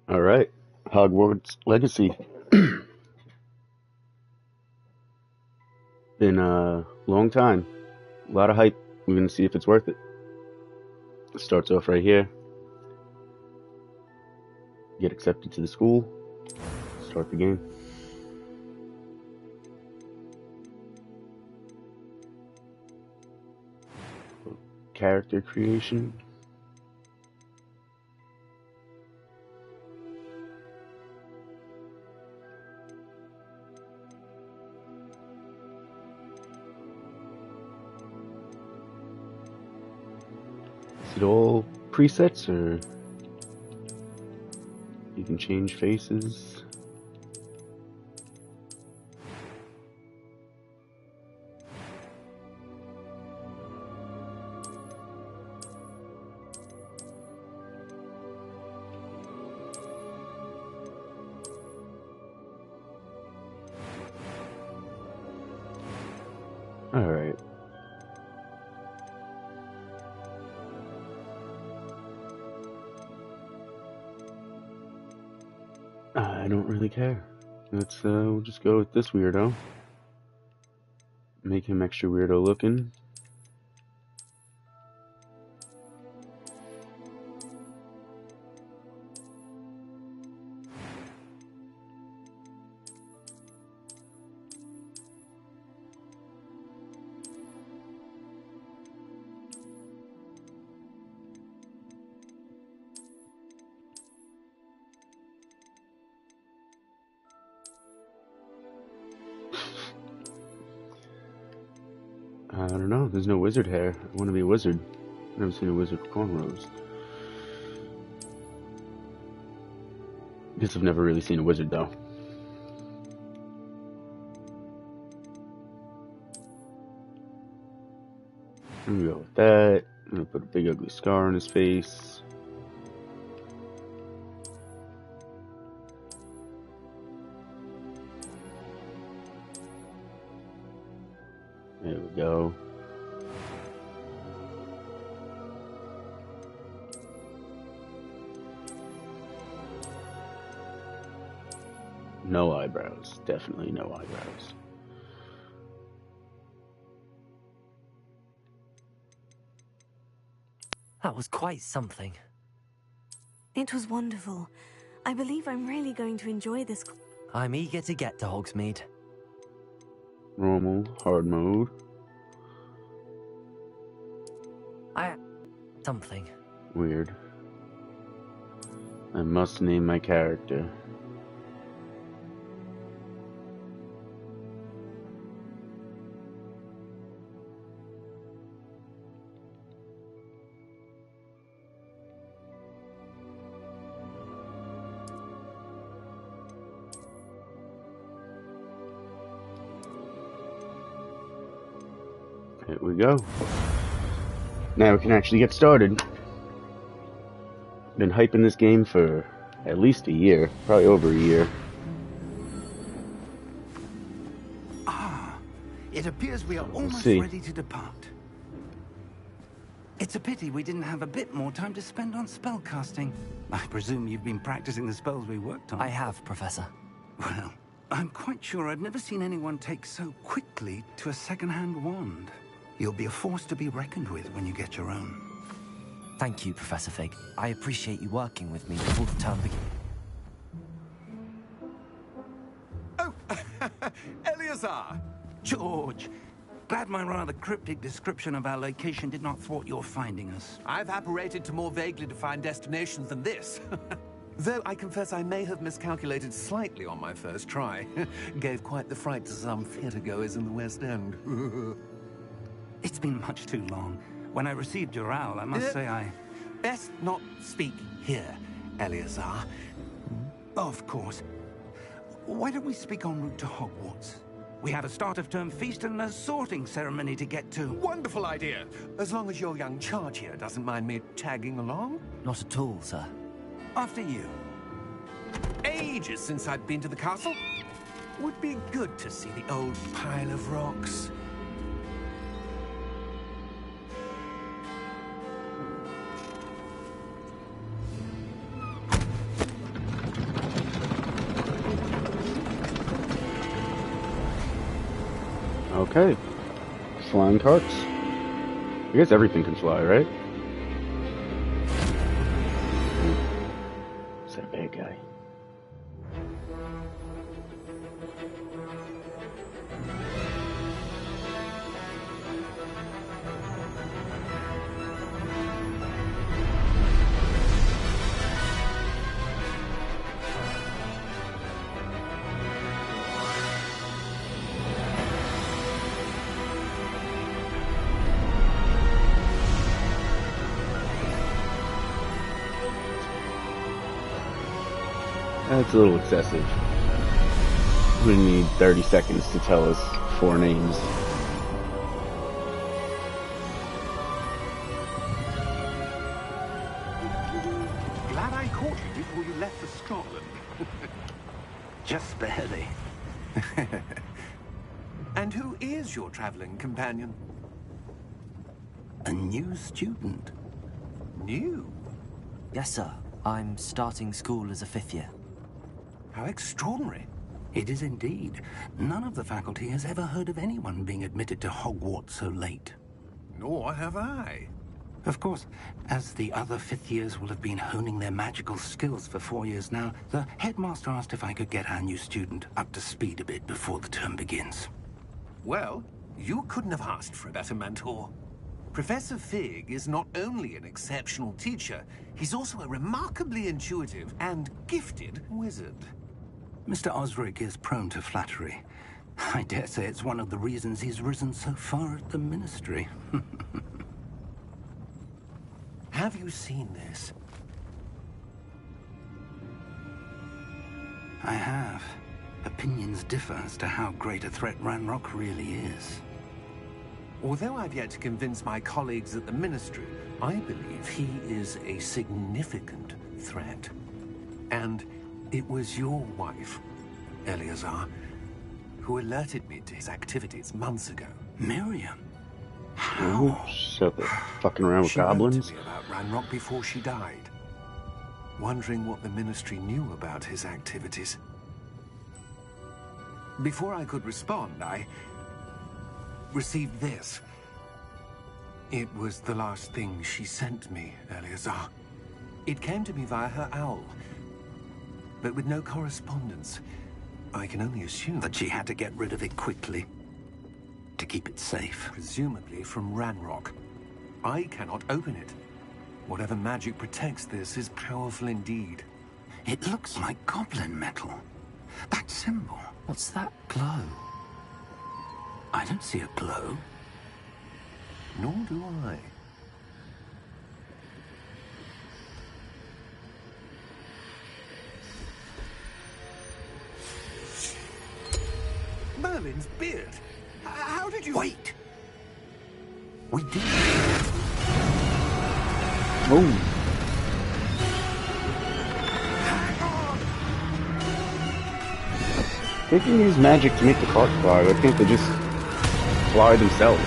All right, Hogwarts Legacy. Been a long time, a lot of hype. We're gonna see if it's worth it. It starts off right here. Get accepted to the school. Start the game. Character creation. Is it all presets or you can change faces? All right. I don't really care. We'll just go with this weirdo. Make him extra weirdo looking. I don't know. There's no wizard hair. I want to be a wizard. I've never seen a wizard with cornrows. Guess I've never really seen a wizard though. I'm gonna go with that. I'm gonna put a big ugly scar on his face. There we go. No eyebrows. Definitely no eyebrows. That was quite something. It was wonderful. I believe I'm really going to enjoy this. I'm eager to get to Hogsmeade. Normal, hard mode. Something. Weird. I must name my character. Here we go. Now we can actually get started. Been hyping this game for at least a year, probably over a year. It appears we are almost ready to depart. It's a pity we didn't have a bit more time to spend on spellcasting. I presume you've been practicing the spells we worked on. I have, Professor. Well, I'm quite sure I've never seen anyone take so quickly to a second-hand wand. You'll be a force to be reckoned with when you get your own. Thank you, Professor Fig. I appreciate you working with me before the term begins. Oh, Eleazar! George, glad my rather cryptic description of our location did not thwart your finding us. I've apparated to more vaguely defined destinations than this. Though I confess I may have miscalculated slightly on my first try. Gave quite the fright to some theatre-goers in the West End. It's been much too long. When I received your owl, I must say I... Best not speak here, Eleazar. Of course. Why don't we speak en route to Hogwarts? We have a start-of-term feast and a sorting ceremony to get to. Wonderful idea! As long as your young charge here doesn't mind me tagging along. Not at all, sir. After you. Ages since I've been to the castle. Would be good to see the old pile of rocks. Okay. Flying carts. I guess everything can fly, right? Is that a bad guy? That's a little excessive. We need 30 seconds to tell us 4 names. Glad I caught you before you left for Scotland. Just barely. And who is your traveling companion? A new student. New? Yes, sir. I'm starting school as a 5th year. How extraordinary. It is indeed. None of the faculty has ever heard of anyone being admitted to Hogwarts so late. Nor have I. Of course, as the other 5th years will have been honing their magical skills for 4 years now, the headmaster asked if I could get our new student up to speed a bit before the term begins. Well, you couldn't have asked for a better mentor. Professor Fig is not only an exceptional teacher, he's also a remarkably intuitive and gifted wizard. Mr. Osric is prone to flattery. I dare say it's one of the reasons he's risen so far at the Ministry. Have you seen this? I have. Opinions differ as to how great a threat Ranrock really is. Although I've yet to convince my colleagues at the Ministry, I believe he is a significant threat. And it was your wife, Eleazar, who alerted me to his activities months ago. Miriam? Ooh, shut the fucking around with She goblins. wrote to me about Ranrock before she died, wondering what the Ministry knew about his activities. Before I could respond, I received this. It was the last thing she sent me, Eleazar. It came to me via her owl, but with no correspondence. I can only assume That she had to get rid of it quickly, to keep it safe. presumably from Ranrock. I cannot open it. Whatever magic protects this is powerful indeed. It looks like goblin metal. That symbol. What's that glow? I don't see a glow. Nor do I. Merlin's beard. How did you... Wait! We did. Oh. They can use magic to make the cart fly. I think they just fly themselves.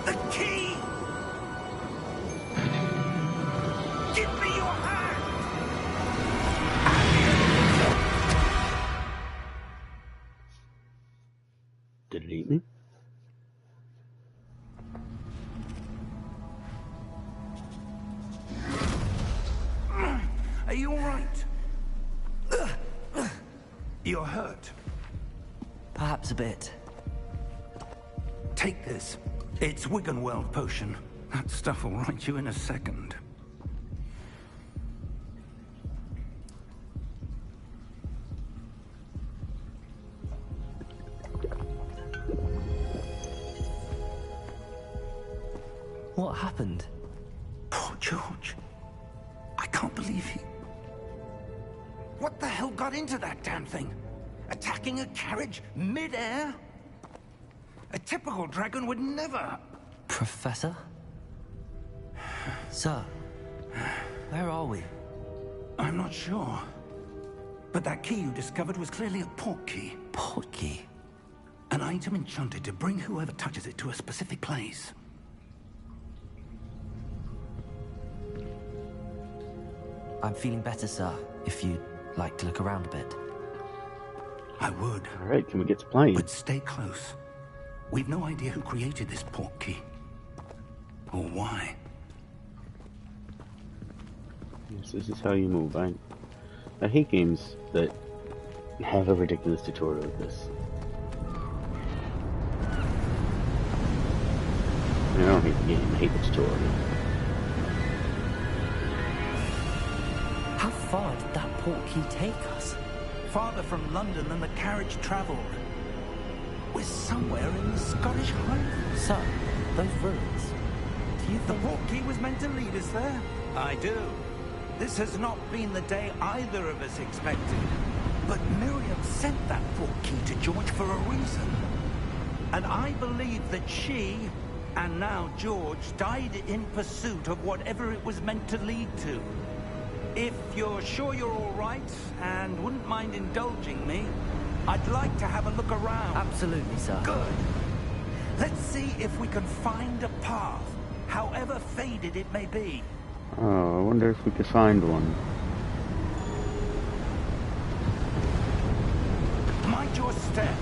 The key! Give me your hand! Did it eat me? Are you all right? You're hurt. Perhaps a bit. Take this. It's Wiggenweld potion. That stuff will right you in a second. What happened? Poor George. I can't believe he... What the hell got into that damn thing? Attacking a carriage mid-air? A typical dragon would never... Professor? Sir, where are we? I'm not sure. But that key you discovered was clearly a port key. Port key? An item enchanted to bring whoever touches it to a specific place. I'm feeling better, sir, if you'd like to look around a bit. I would. Alright, can we get to playing? But stay close. We've no idea who created this port key. Or why. Yes, this is how you move. I hate games that have a ridiculous tutorial like this. I don't hate the game, I hate the tutorial. How far did that port key take us? Farther from London than the carriage travelled. We're somewhere in the Scottish Highlands. Sir, those ruins. Do you The think... port key was meant to lead us there? I do. This has not been the day either of us expected. But Miriam sent that port key to George for a reason. And I believe that she, and now George, died in pursuit of whatever it was meant to lead to. If you're sure you're all right, and wouldn't mind indulging me, I'd like to have a look around. Absolutely, sir. Good. Let's see if we can find a path, however faded it may be. Oh, I wonder if we could find one. Mind your step.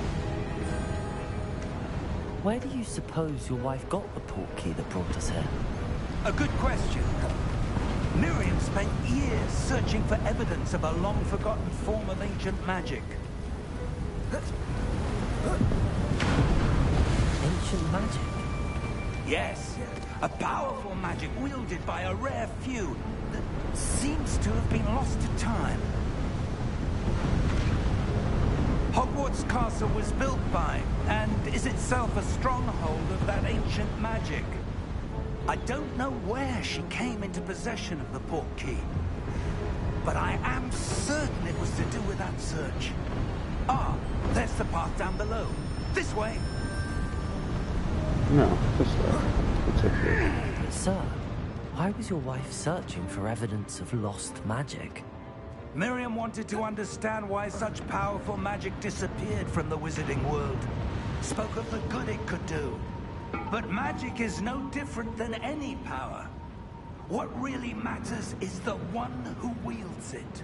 Where do you suppose your wife got the port key that brought us here? A good question. Miriam spent years searching for evidence of a long-forgotten form of ancient magic. Ancient magic? Yes, a powerful magic wielded by a rare few that seems to have been lost to time. Hogwarts Castle was built by, and is itself a stronghold of that ancient magic. I don't know where she came into possession of the port key, but I am certain it was to do with that search. Ah, there's the path down below. This way. No, this way. It's okay. But sir, why was your wife searching for evidence of lost magic? Miriam wanted to understand why such powerful magic disappeared from the wizarding world. Spoke of the good it could do. But magic is no different than any power. What really matters is the one who wields it.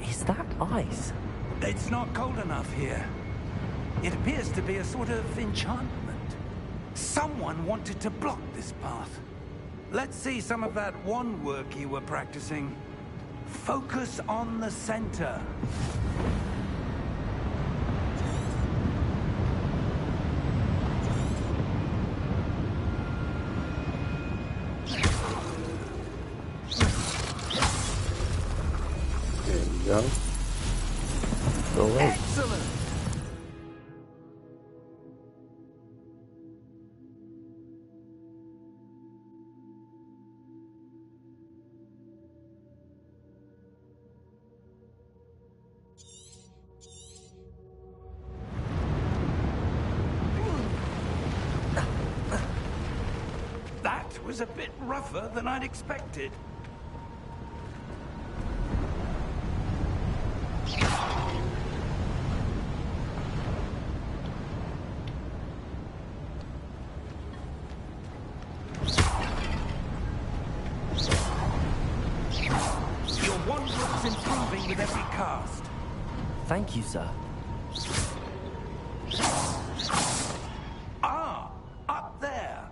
Is that ice? It's not cold enough here. It appears to be a sort of enchantment. Someone wanted to block this path. Let's see some of that wand work you were practicing. Focus on the center. There we go. Go away. Excellent! That was a bit rougher than I'd expected. Your wand looks improving with every cast. Thank you, sir. Ah, up there.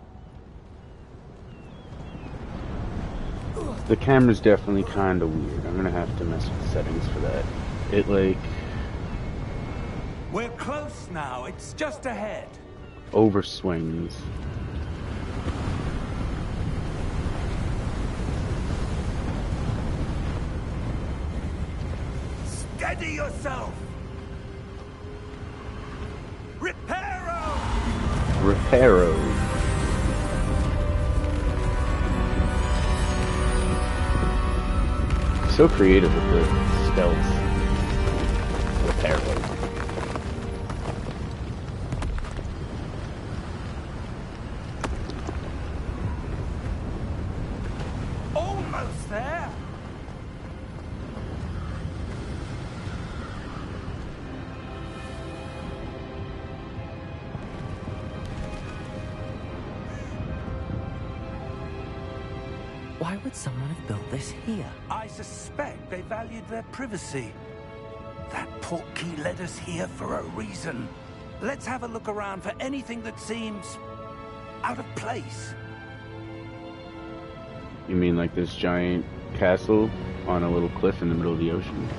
The camera's definitely kind of weird. I'm gonna have to mess with the settings for that. It, like, We're close now. It's just ahead. overswings. Steady yourself. Reparo! Reparo. So creative with the stealth. Reparo. Why would someone have built this here? I suspect they valued their privacy. That portkey led us here for a reason. Let's have a look around for anything that seems out of place. You mean like this giant castle on a little cliff in the middle of the ocean?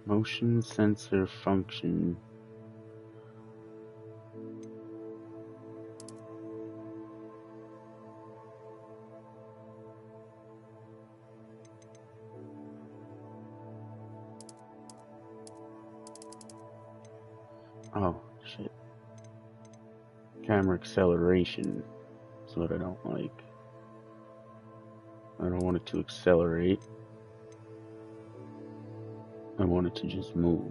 Motion sensor function. Oh, shit. Camera acceleration is what I don't like. I don't want it to accelerate. I want it to just move.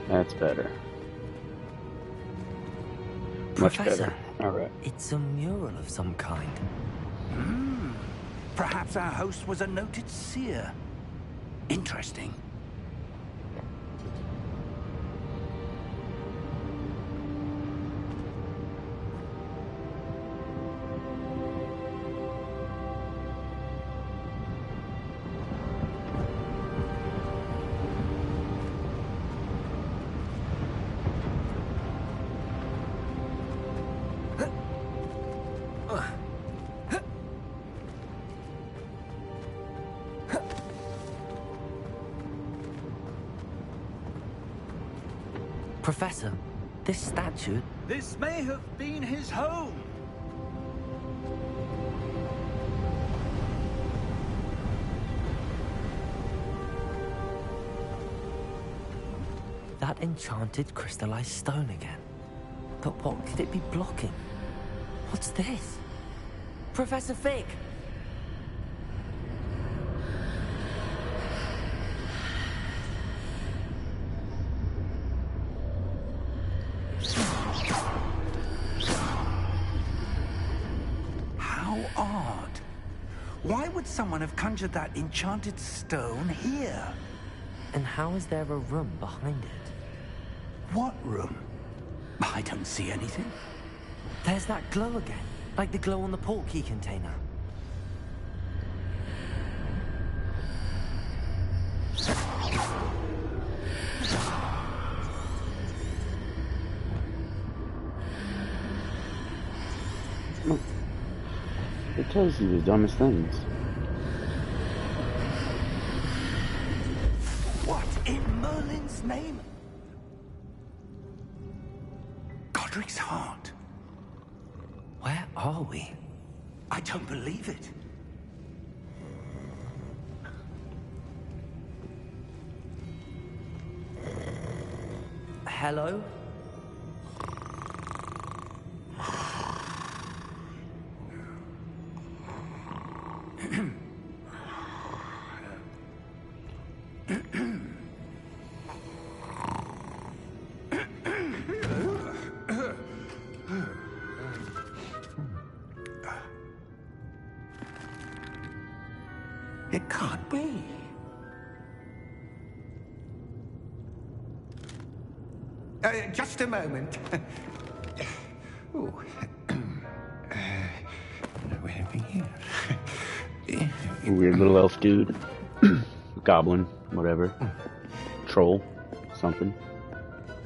That's better. Much Professor, better. All right. it's a mural of some kind. Perhaps our host was a noted seer. Interesting. Professor, this statue... This may have been his home. That enchanted crystallized stone again. But what could it be blocking? What's this? Professor Fig! How odd. Why would someone have conjured that enchanted stone here? And how is there a room behind it? What room? I don't see anything. There's that glow again, like the glow on the portkey container. It tells you the dumbest things. What in Merlin's name? Godric's heart. Where are we? I don't believe it. Hello? It can't be. Just a moment. Oh. Where are we here? Weird little elf dude. Goblin, whatever. Troll, something.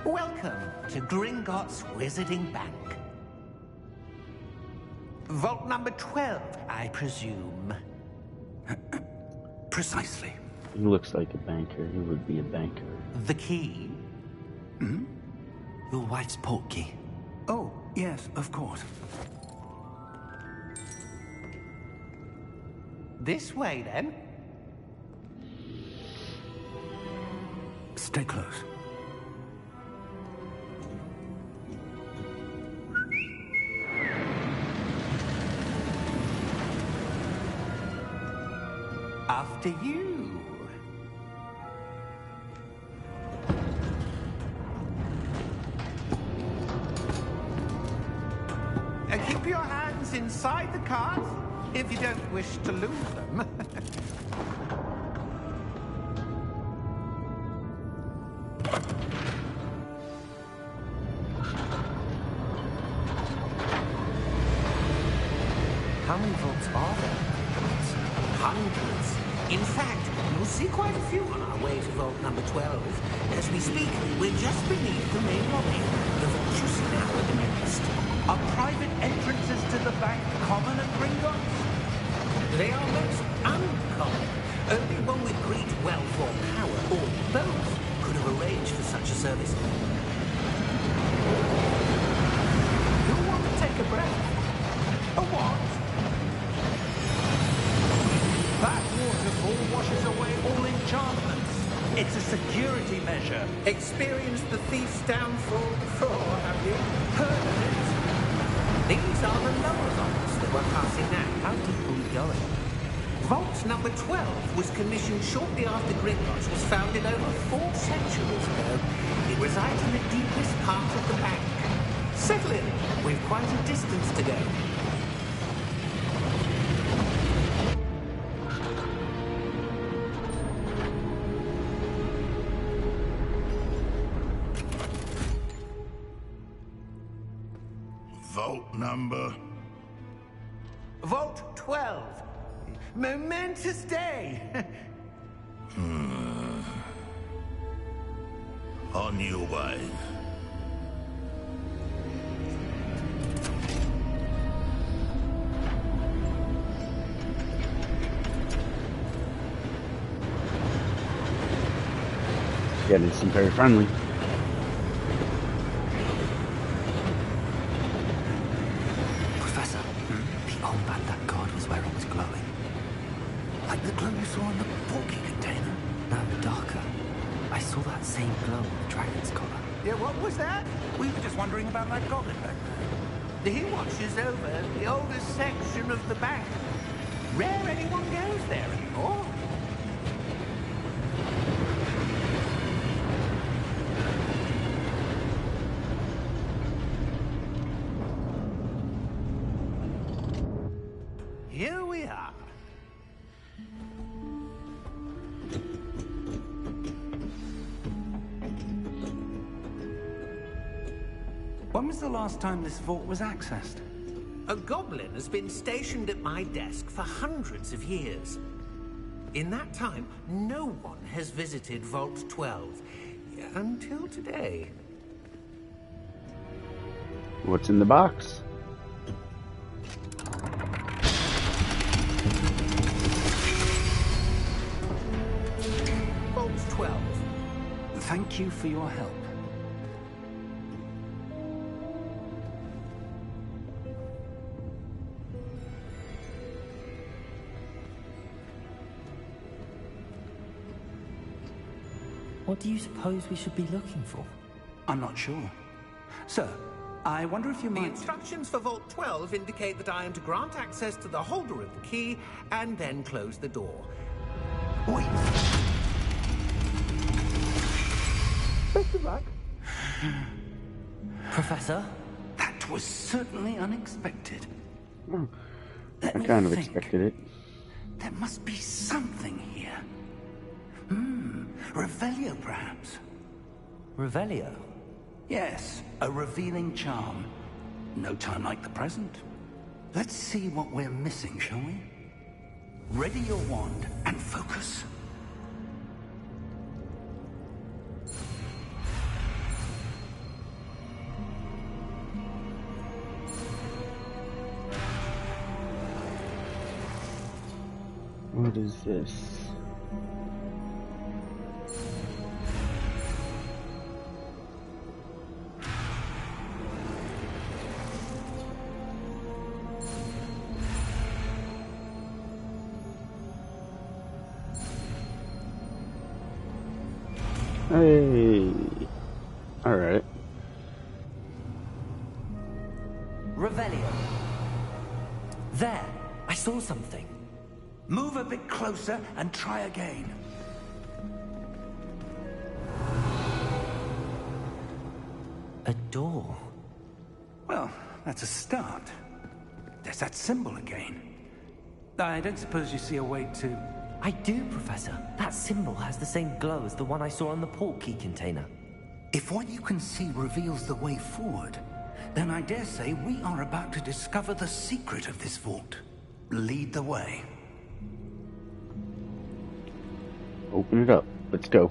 Welcome to Gringotts Wizarding Bank. Vault number 12, I presume. Precisely. He looks like a banker. He would be a banker. The key? Hmm? Your wife's portkey. Oh, yes, of course. This way, then. Stay close. After you. Keep your hands inside the cart if you don't wish to lose them. How many vaults are there? Hundreds. In fact, you'll see quite a few on our way to vault number 12. As we speak, we're just beneath the main lobby. The vault you see now are the nearest. Are private entrances to the bank common at Gringotts? They are most uncommon. Only one with great wealth or power, or both, could have arranged for such a service. Who want to take a breath? A what? That waterfall washes away all enchantments. It's a security measure. Experienced the thief's downfall before, have you? Heard of it? These are the lower vaults that we're passing now. How deep are we going? Vault number 12 was commissioned shortly after Gringotts was founded over 4 centuries ago. It resides in the deepest part of the bank. Settle in. We've quite a distance to go. Vault number? Vault 12. Momentous day. On your way. Yeah, it seems very friendly. Professor, the armband that guard was wearing was glowing. Like the glow you saw in the porky container? No, darker. I saw that same glow on the dragon's collar. Yeah, what was that? We were just wondering about that goblin back there. He watches over the oldest section of the bank. Rare anyone goes there anymore. Here we are. When was the last time this vault was accessed? A goblin has been stationed at my desk for hundreds of years. In that time, no one has visited Vault 12. Until today. What's in the box? Vault 12. Thank you for your help. What do you suppose we should be looking for? I'm not sure. Sir, I wonder if you The might... instructions for Vault 12 indicate that I am to grant access to the holder of the key and then close the door. Wait. Best of luck. Professor? That was certainly unexpected. I Let me kind of think. expected it. There must be something here. Revelio, perhaps? Revelio? Yes, a revealing charm. No time like the present. Let's see what we're missing, shall we? Ready your wand and focus. What is this? Hey. Alright. Revelio. There, I saw something. Move a bit closer and try again. A door. Well, that's a start. There's that symbol again. I don't suppose you see a way to... I do, Professor. That symbol has the same glow as the one I saw on the port key container. If what you can see reveals the way forward, then I dare say we are about to discover the secret of this vault. Lead the way. Open it up. Let's go.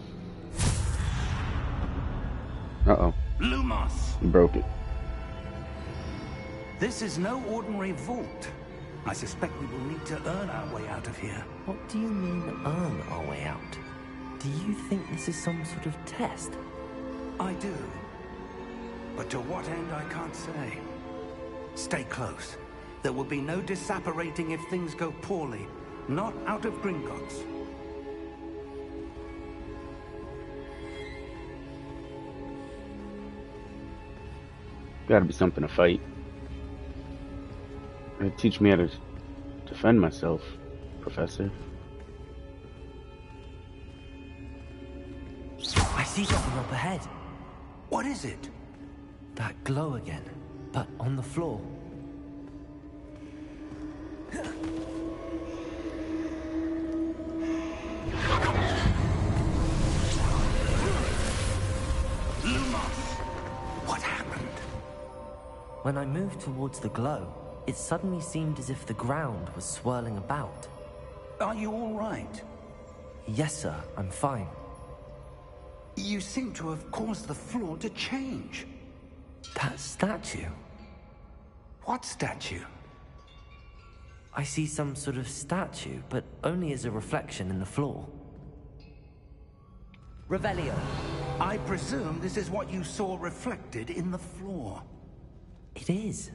Uh-oh. Lumos! Broke it. This is no ordinary vault. I suspect we will need to earn our way out of here. What do you mean, earn our way out? Do you think this is some sort of test? I do. But to what end, I can't say. Stay close. There will be no disapparating if things go poorly. Not out of Gringotts. Gotta be something to fight. Teach me how to defend myself, Professor. I see something up ahead. What is it? That glow again, but on the floor. Lumos! What happened? When I moved towards the glow, it suddenly seemed as if the ground was swirling about. Are you all right? Yes, sir, I'm fine. You seem to have caused the floor to change. That statue? What statue? I see some sort of statue, but only as a reflection in the floor. Revelio. I presume this is what you saw reflected in the floor. It is.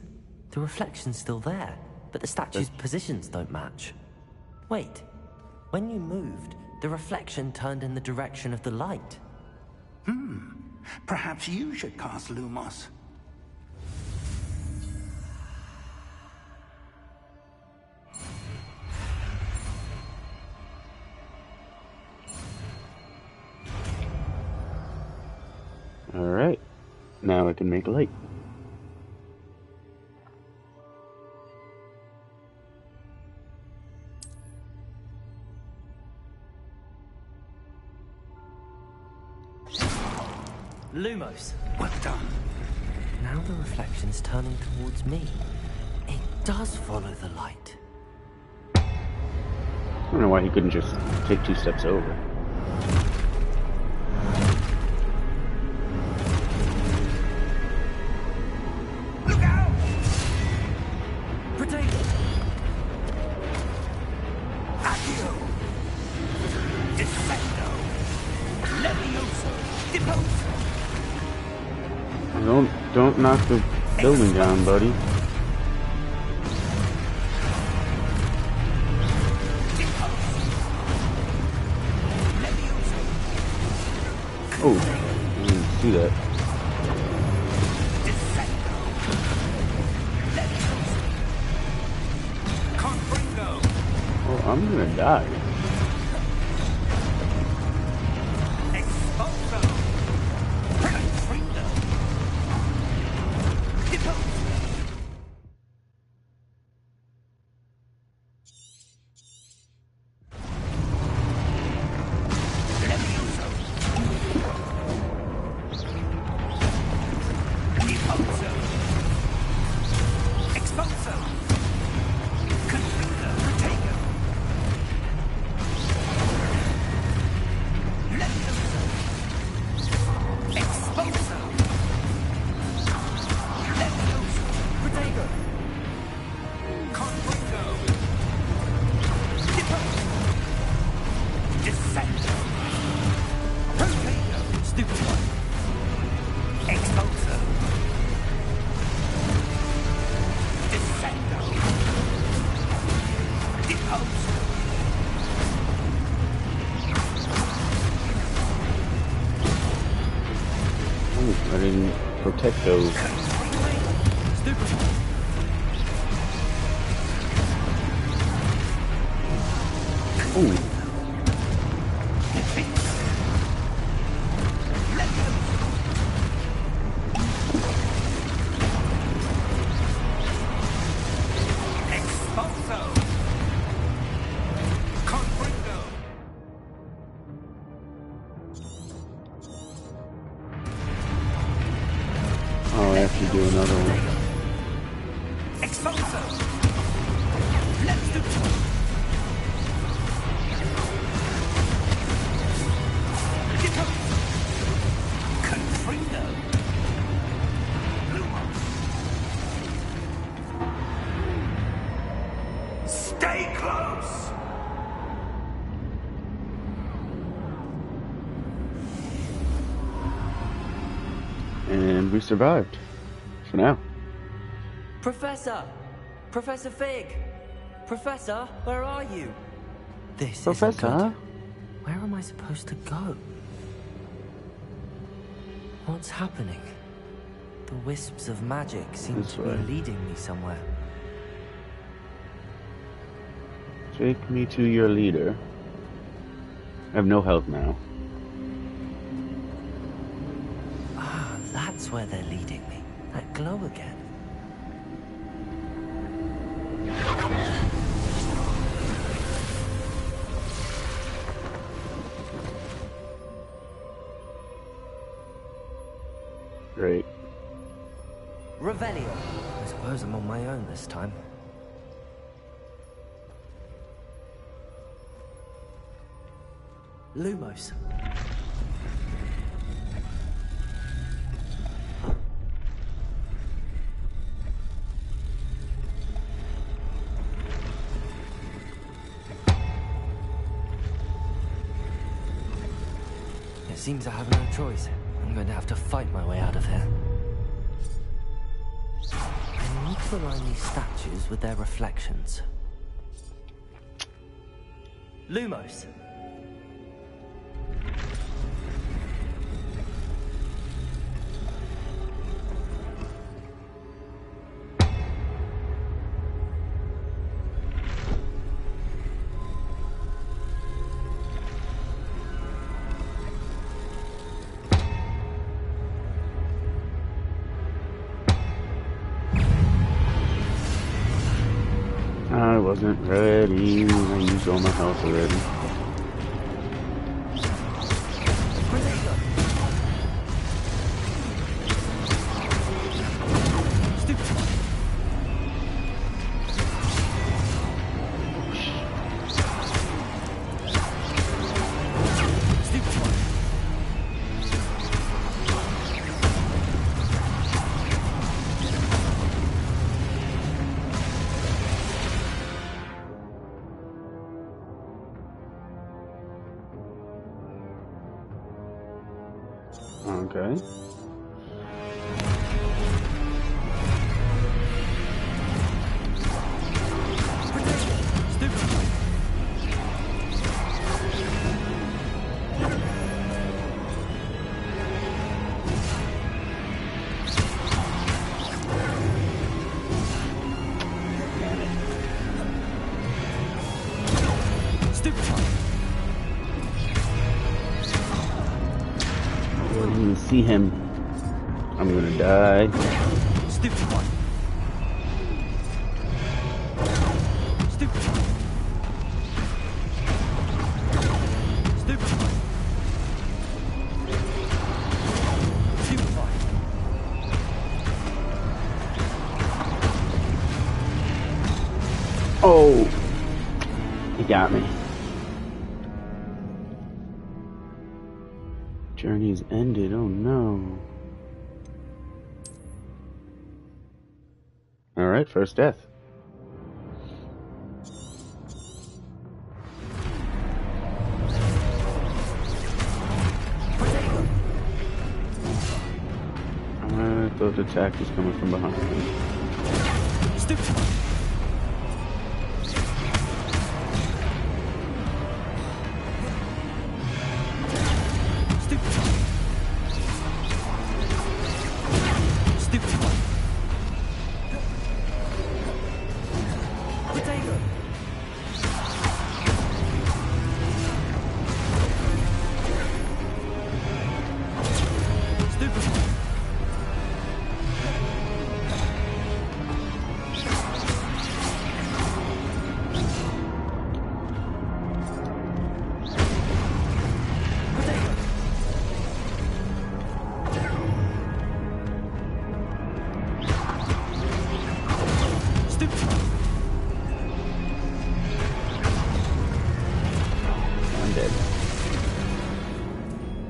The reflection's still there, but the statue's positions don't match. Wait. When you moved, the reflection turned in the direction of the light. Perhaps you should cast Lumos. Alright. Now I can make light. Lumos. Well done. Now the reflection's turning towards me. It does follow the light. I don't know why he couldn't just take 2 steps over. Look out! Potato! Accio! Defendo! Levioso! Deposo! Don't knock the building down, buddy. Oh, I didn't see that. Oh, I'm gonna die. Oh, I didn't protect those. Ooh. Oh, I have to do another one. Stay close! And we survived. For now. Professor! Professor Fig! Professor, where are you? This Professor? isn't good. Where am I supposed to go? What's happening? The wisps of magic seem This to way. be leading me somewhere. Take me to your leader. I have no health now. Ah, that's where they're leading me. That glow again. Great. Revelio. I suppose I'm on my own this time. Lumos. It seems I have no choice. I'm going to have to fight my way out of here. I need to align these statues with their reflections. Lumos. I wasn't ready. I used all my health already. Okay. When you see him, I'm gonna die. Stupid one. Stupid one. Stupid one. Stupid one. Oh, he got me. Journey's ended. Oh no. All right, first death. I thought the attack was coming from behind me. Stupid one. Stupid one.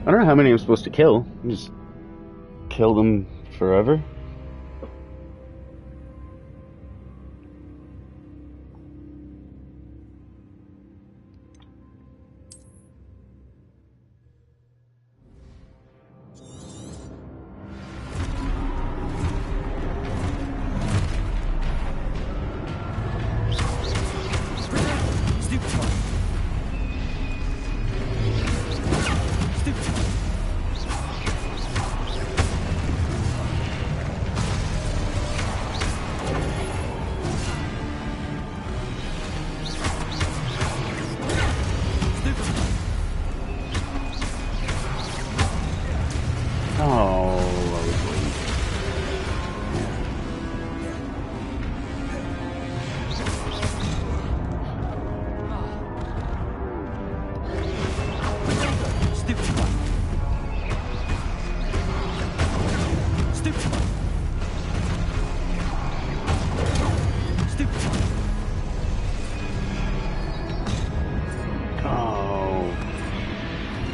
I don't know how many I'm supposed to kill. Just kill them forever.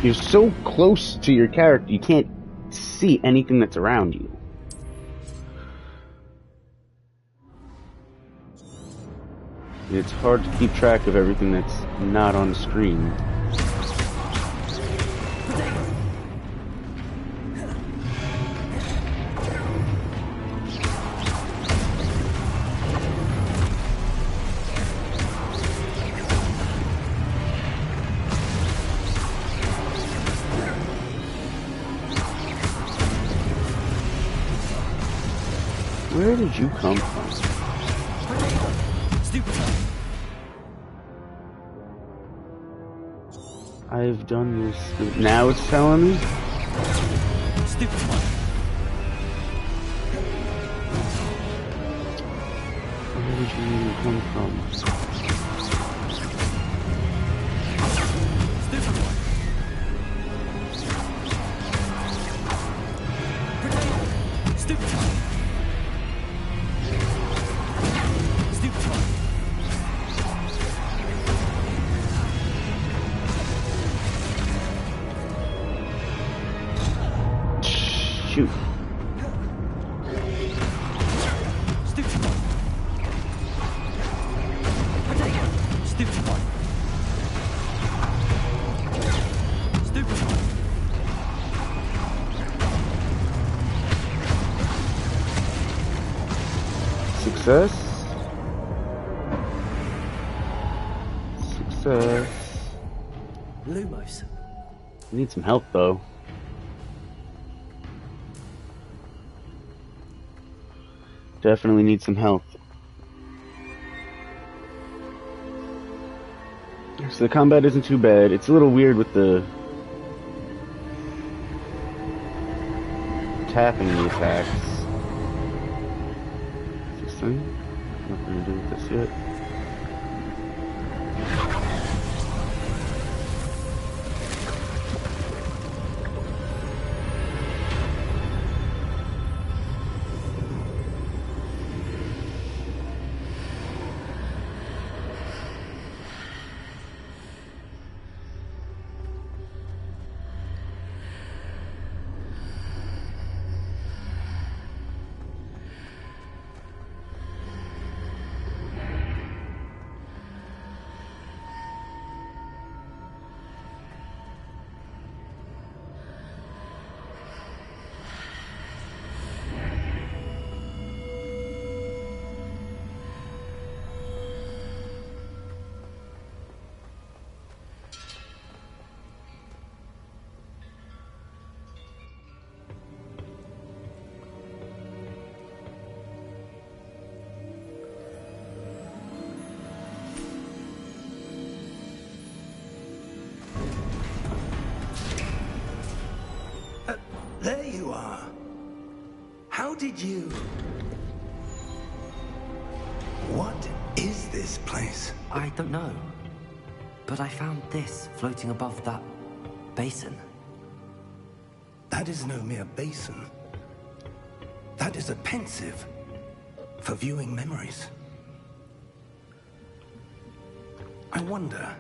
You're so close to your character, you can't see anything that's around you. It's hard to keep track of everything that's not on the screen. Where did you come from? I've done this. Now it's telling me? Where did you even come from? Shoot. Success. Success. Lumos. Need some help though. Definitely need some health. So the combat isn't too bad. It's a little weird with the tapping the attacks. This thing? Nothing to do with this yet. There you are. How did you... What is this place? I don't know. But I found this floating above that basin. That is no mere basin. That is a pensive for viewing memories. I wonder...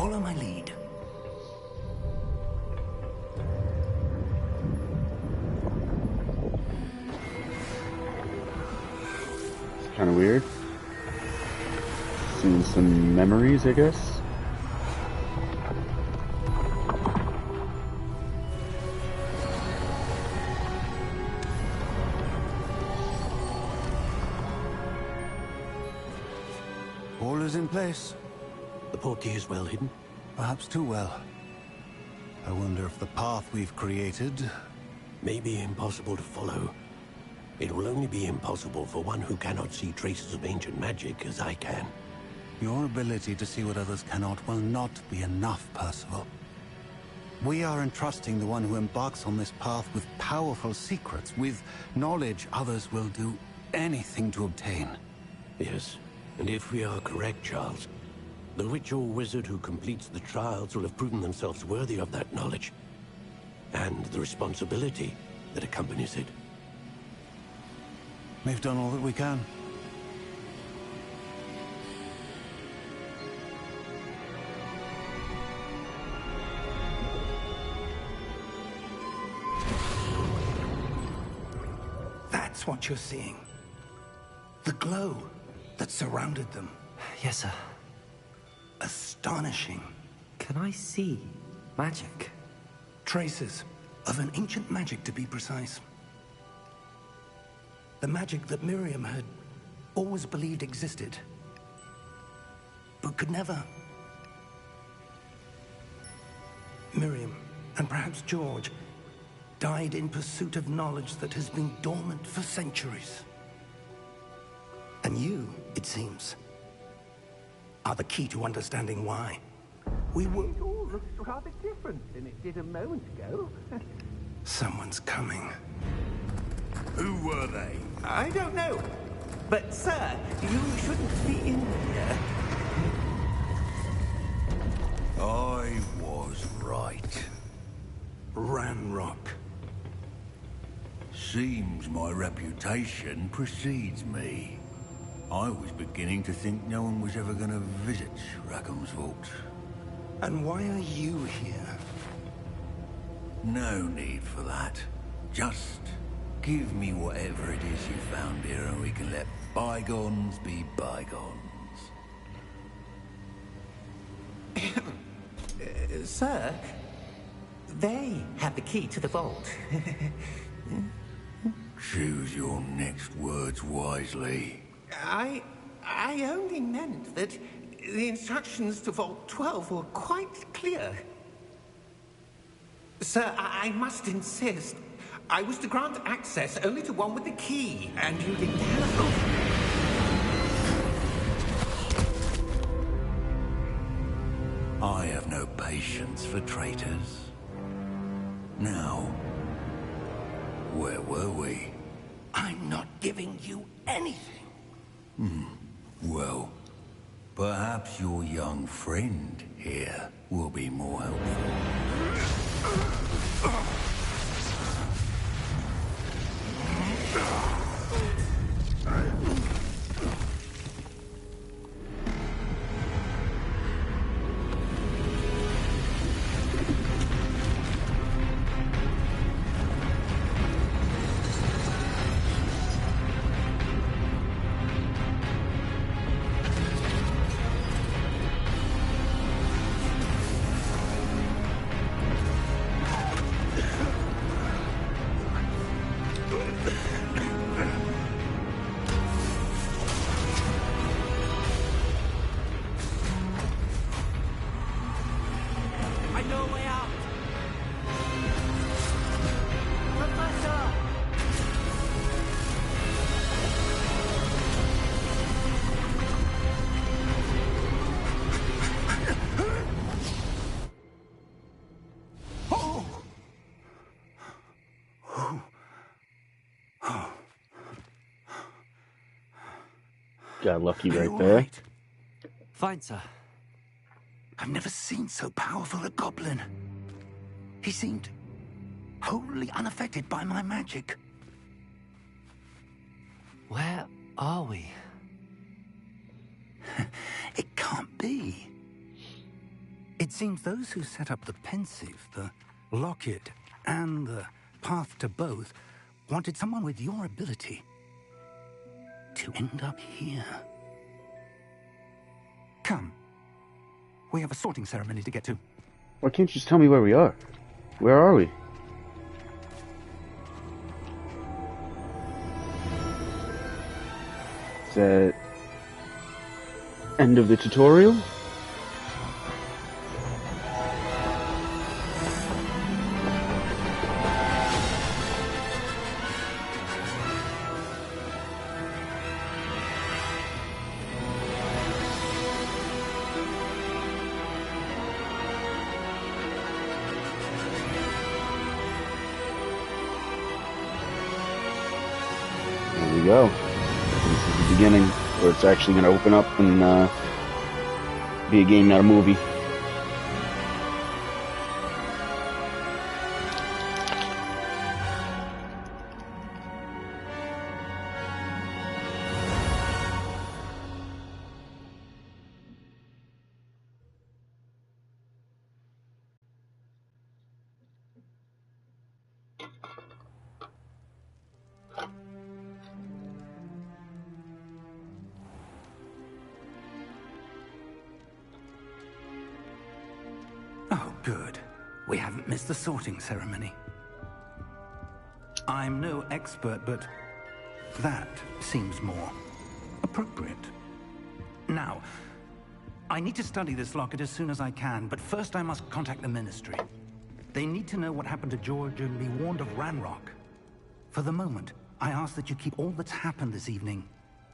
Follow my lead. Kind of weird. Seeing some memories, I guess. All is in place. The portkey is well hidden. Perhaps too well. I wonder if the path we've created... May be impossible to follow. It will only be impossible for one who cannot see traces of ancient magic as I can. Your ability to see what others cannot will not be enough, Percival. We are entrusting the one who embarks on this path with powerful secrets, with knowledge others will do anything to obtain. Yes, and if we are correct, Charles, the witch or wizard who completes the trials will have proven themselves worthy of that knowledge, and the responsibility that accompanies it. We've done all that we can. That's what you're seeing. The glow that surrounded them. Yes, sir. Astonishing. Can I see magic? Traces of an ancient magic, to be precise. The magic that Miriam had always believed existed, but could never. Miriam, and perhaps George, died in pursuit of knowledge that has been dormant for centuries. And you, it seems, are the key to understanding why. We were... It all looks rather different than it did a moment ago. Someone's coming. Who were they? I don't know. But, sir, you shouldn't be in here. I was right. Ranrock. Seems my reputation precedes me. I was beginning to think no one was ever going to visit Rackham's vault. And why are you here? No need for that. Just give me whatever it is you found here and we can let bygones be bygones. Sir, they have the key to the vault. Choose your next words wisely. I only meant that the instructions to Vault 12 were quite clear. Sir, I must insist. I was to grant access only to one with the key, and you didn't have... I have no patience for traitors. Now, where were we? I'm not giving you anything. Well, perhaps your young friend here will be more helpful. I know a way out! Got lucky Are you right there. alright? Fine, sir. I've never seen so powerful a goblin. He seemed wholly unaffected by my magic. Where are we? It can't be. It seems those who set up the pensive, the locket, and the path to both wanted someone with your ability to end up here. Come. We have a sorting ceremony to get to. Why can't you just tell me where we are? Where are we? Is that end of the tutorial? There we go. This is the beginning where it's actually going to open up and be a game, not a movie. Oh, good. We haven't missed the sorting ceremony. I'm no expert, but that seems more appropriate. Now, I need to study this locket as soon as I can, but first I must contact the Ministry. They need to know what happened to George and be warned of Ranrock. For the moment, I ask that you keep all that's happened this evening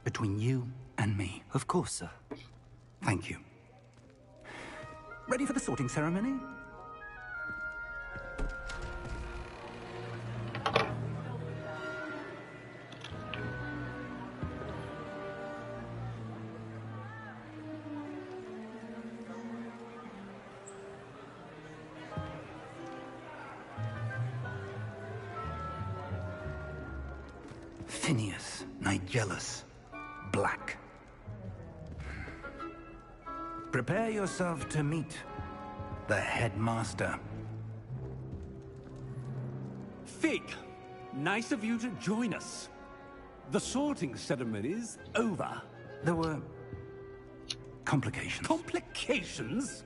between you and me. Of course, sir. Thank you. Ready for the sorting ceremony? Phineas Nigellus Black. Prepare yourself to meet the headmaster. Fig, nice of you to join us. The sorting ceremony's over. There were complications. Complications?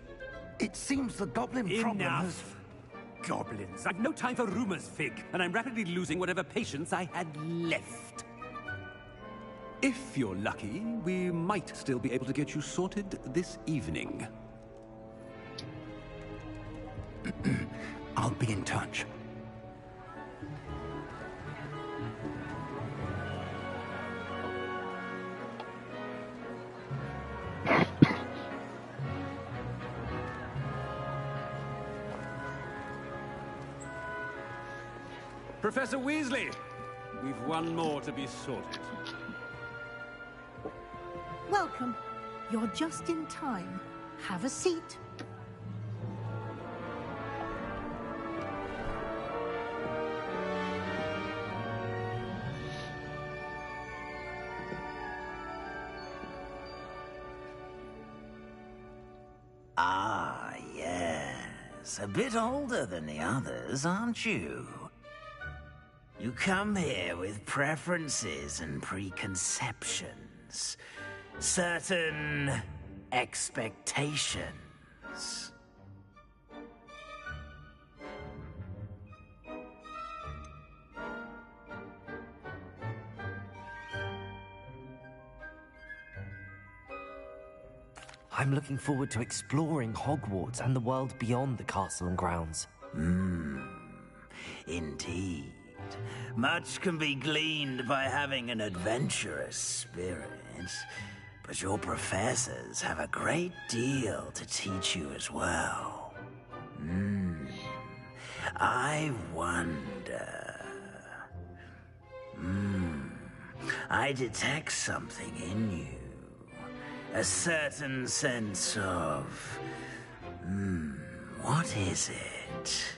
It seems the goblin problem has... Enough. Goblins. I've no time for rumors, Fig, and I'm rapidly losing whatever patience I had left. If you're lucky, we might still be able to get you sorted this evening. I'll be in touch. Professor Weasley, we've one more to be sorted. Welcome. You're just in time. Have a seat. Ah, yes. A bit older than the others, aren't you? You come here with preferences and preconceptions. Certain expectations. I'm looking forward to exploring Hogwarts and the world beyond the castle and grounds. Indeed. Much can be gleaned by having an adventurous spirit, but your professors have a great deal to teach you as well. I wonder... I detect something in you. A certain sense of... what is it?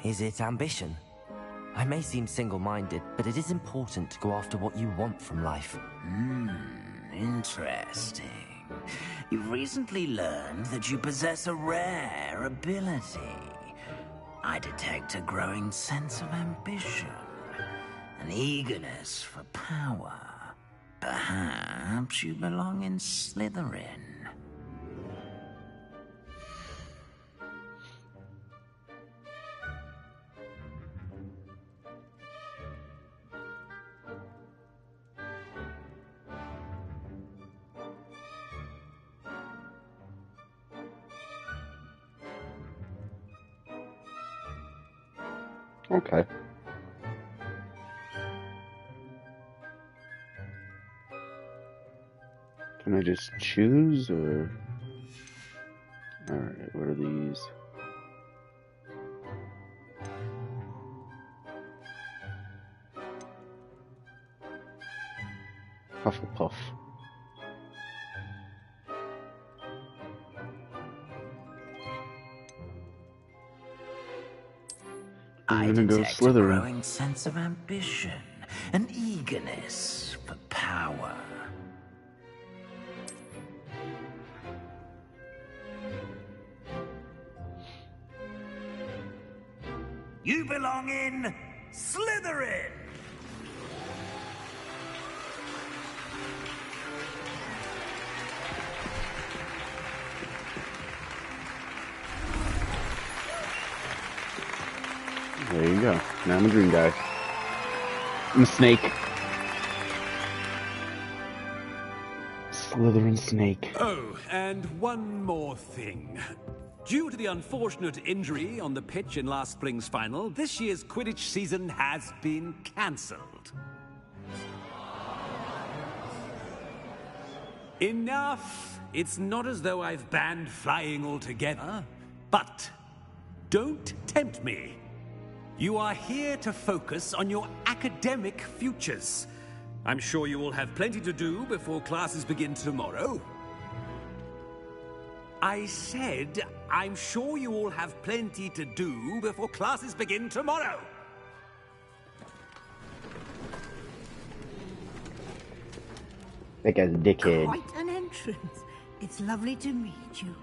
Is it ambition? I may seem single-minded, but it is important to go after what you want from life. Interesting. You've recently learned that you possess a rare ability. I detect a growing sense of ambition, an eagerness for power. Perhaps you belong in Slytherin. Okay. Can I just choose, or... Alright, what are these? Hufflepuff. I'm gonna go detect a Slytherin. growing sense of ambition, an eagerness for power. You belong in Slytherin! There you go. Now I'm a green guy. I'm a snake. Slytherin snake. Oh, and one more thing. Due to the unfortunate injury on the pitch in last spring's final, this year's Quidditch season has been cancelled. Enough! It's not as though I've banned flying altogether, but don't tempt me. You are here to focus on your academic futures. I'm sure you will have plenty to do before classes begin tomorrow. I said, I'm sure you all have plenty to do before classes begin tomorrow. That guy's a dickhead. Quite an entrance. It's lovely to meet you.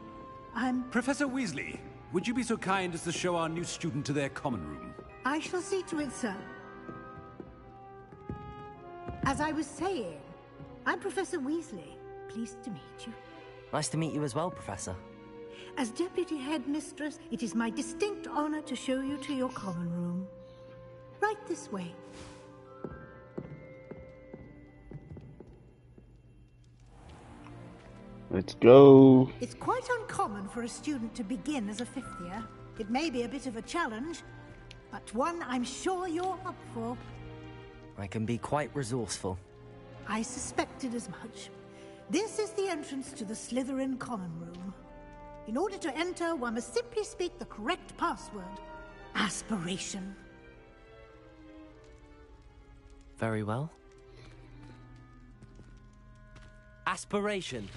I'm... Professor Weasley, would you be so kind as to show our new student to their common room? I shall see to it, sir. As I was saying, I'm Professor Weasley. Pleased to meet you. Nice to meet you as well, Professor. As Deputy Headmistress, it is my distinct honor to show you to your common room. Right this way. Let's go. It's quite uncommon for a student to begin as a fifth year. It may be a bit of a challenge, but one I'm sure you're up for. I can be quite resourceful. I suspected as much. This is the entrance to the Slytherin common room. In order to enter, one must simply speak the correct password. Aspiration. Very well. Aspiration.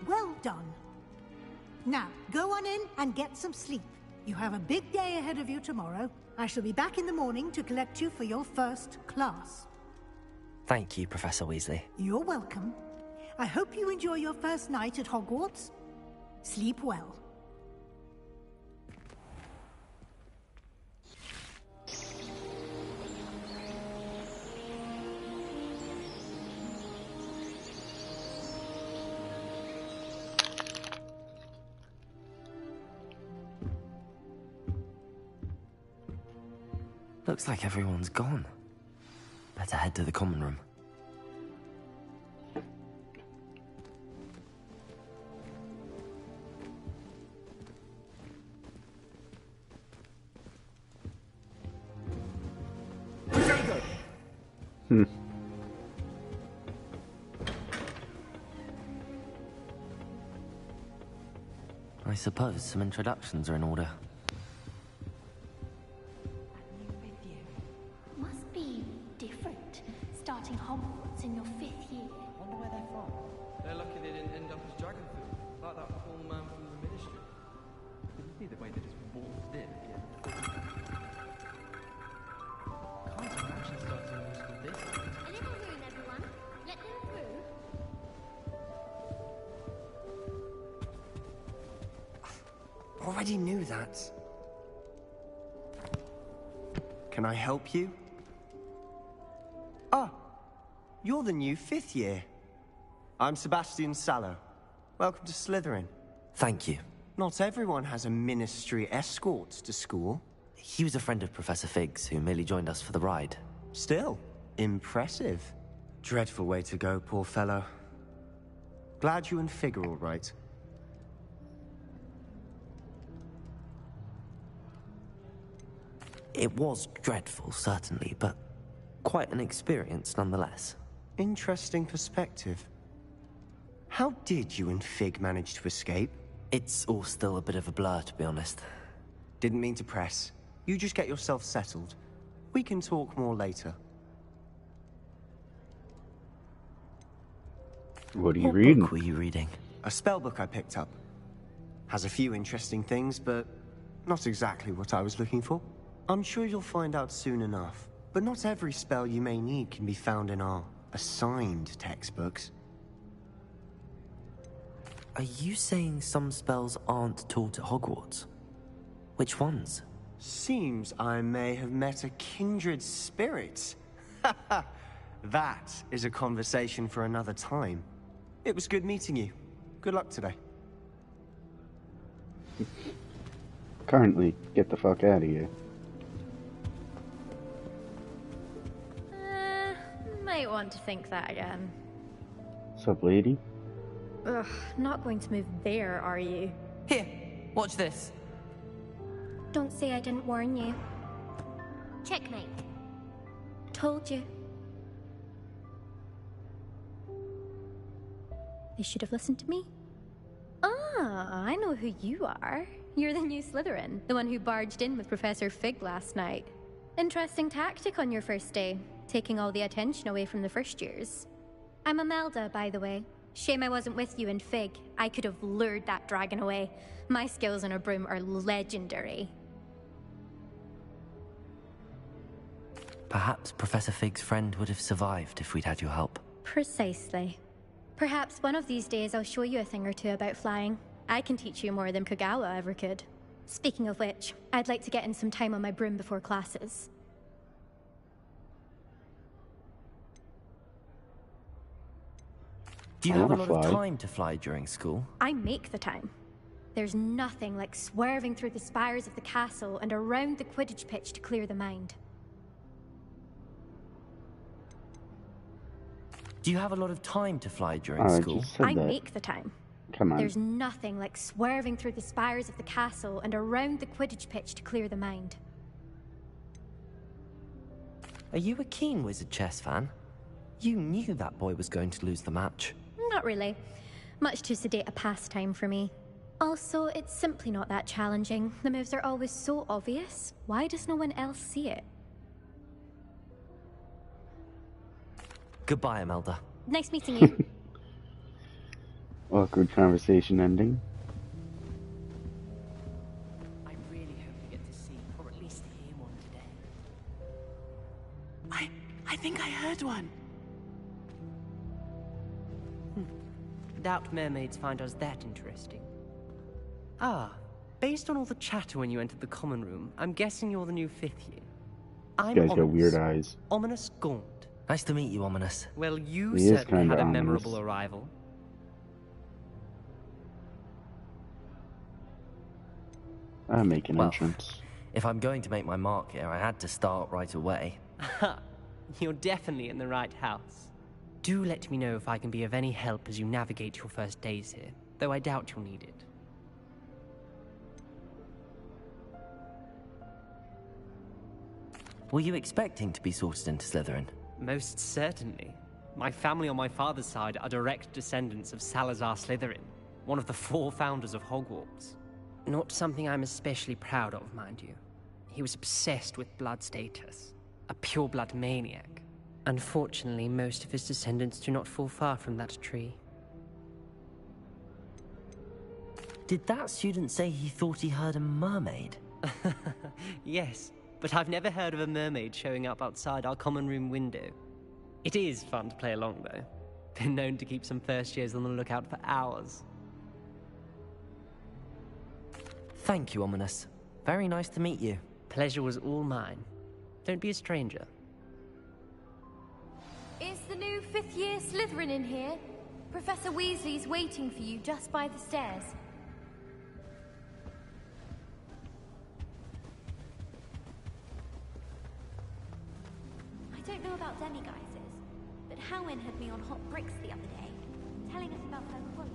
Well done. Now, go on in and get some sleep. You have a big day ahead of you tomorrow. I shall be back in the morning to collect you for your first class. Thank you, Professor Weasley. You're welcome. I hope you enjoy your first night at Hogwarts. Sleep well. Looks like everyone's gone. Better head to the common room. I suppose some introductions are in order. Must be different, starting Hogwarts in your 5th year. Already knew that. Can I help you? Ah, you're the new 5th year. I'm Sebastian Sallow. Welcome to Slytherin. Thank you. Not everyone has a ministry escort to school. He was a friend of Professor Fig's who merely joined us for the ride. Still, impressive. Dreadful way to go, poor fellow. Glad you and Fig are all right. It was dreadful, certainly, but quite an experience nonetheless. Interesting perspective. How did you and Fig manage to escape? It's all still a bit of a blur, to be honest. Didn't mean to press. You just get yourself settled. We can talk more later. What are you What reading? book were you reading? A spellbook I picked up. Has a few interesting things, but not exactly what I was looking for. I'm sure you'll find out soon enough. But not every spell you may need can be found in our assigned textbooks. Are you saying some spells aren't taught at Hogwarts? Which ones? Seems I may have met a kindred spirit. That is a conversation for another time. It was good meeting you. Good luck today. Currently, get the fuck out of here. Might want to think that again. What's up, lady? Ugh, not going to move there, are you? Here, watch this. Don't say I didn't warn you. Checkmate. Told you. They should have listened to me. Ah, I know who you are. You're the new Slytherin, the one who barged in with Professor Fig last night. Interesting tactic on your first day, taking all the attention away from the first years. I'm Imelda, by the way. Shame I wasn't with you in Fig. I could have lured that dragon away. My skills on a broom are legendary. Perhaps Professor Fig's friend would have survived if we'd had your help. Precisely. Perhaps one of these days I'll show you a thing or two about flying. I can teach you more than Kogawa ever could. Speaking of which, I'd like to get in some time on my broom before classes. Do you have a lot of time to fly during school? I make the time. There's nothing like swerving through the spires of the castle and around the Quidditch pitch to clear the mind. Do you have a lot of time to fly during school? I make the time. Come on. There's nothing like swerving through the spires of the castle and around the Quidditch pitch to clear the mind. Are you a keen Wizard chess fan? You knew that boy was going to lose the match. Not really. Much too sedate a pastime for me. Also, it's simply not that challenging. The moves are always so obvious. Why does no one else see it? Goodbye, Imelda. Nice meeting you. Awkward conversation ending. I really hope we get to see, or at least hear one today. I think I heard one. Doubt mermaids find us that interesting. Ah, based on all the chatter when you entered the common room, I'm guessing you're the new 5th year. I'm You guys got Ominous. weird eyes. Ominous Gaunt. Nice to meet you, Ominous. Well, you He is certainly kinda had a ominous. memorable arrival. I make an Well, entrance. If I'm going to make my mark here, I had to start right away. You're definitely in the right house. Do let me know if I can be of any help as you navigate your first days here, though I doubt you'll need it. Were you expecting to be sorted into Slytherin? Most certainly. My family on my father's side are direct descendants of Salazar Slytherin, one of the 4 founders of Hogwarts. Not something I'm especially proud of, mind you. He was obsessed with blood status, a pure-blood maniac. Unfortunately, most of his descendants do not fall far from that tree. Did that student say he thought he heard a mermaid? Yes, but I've never heard of a mermaid showing up outside our common room window. It is fun to play along, though. Been known to keep some first years on the lookout for hours. Thank you, Ominous. Very nice to meet you. Pleasure was all mine. Don't be a stranger. Is the new fifth-year Slytherin in here? Professor Weasley's waiting for you just by the stairs. I don't know about demiguises, but Howin had me on hot bricks the other day, telling us about her quote.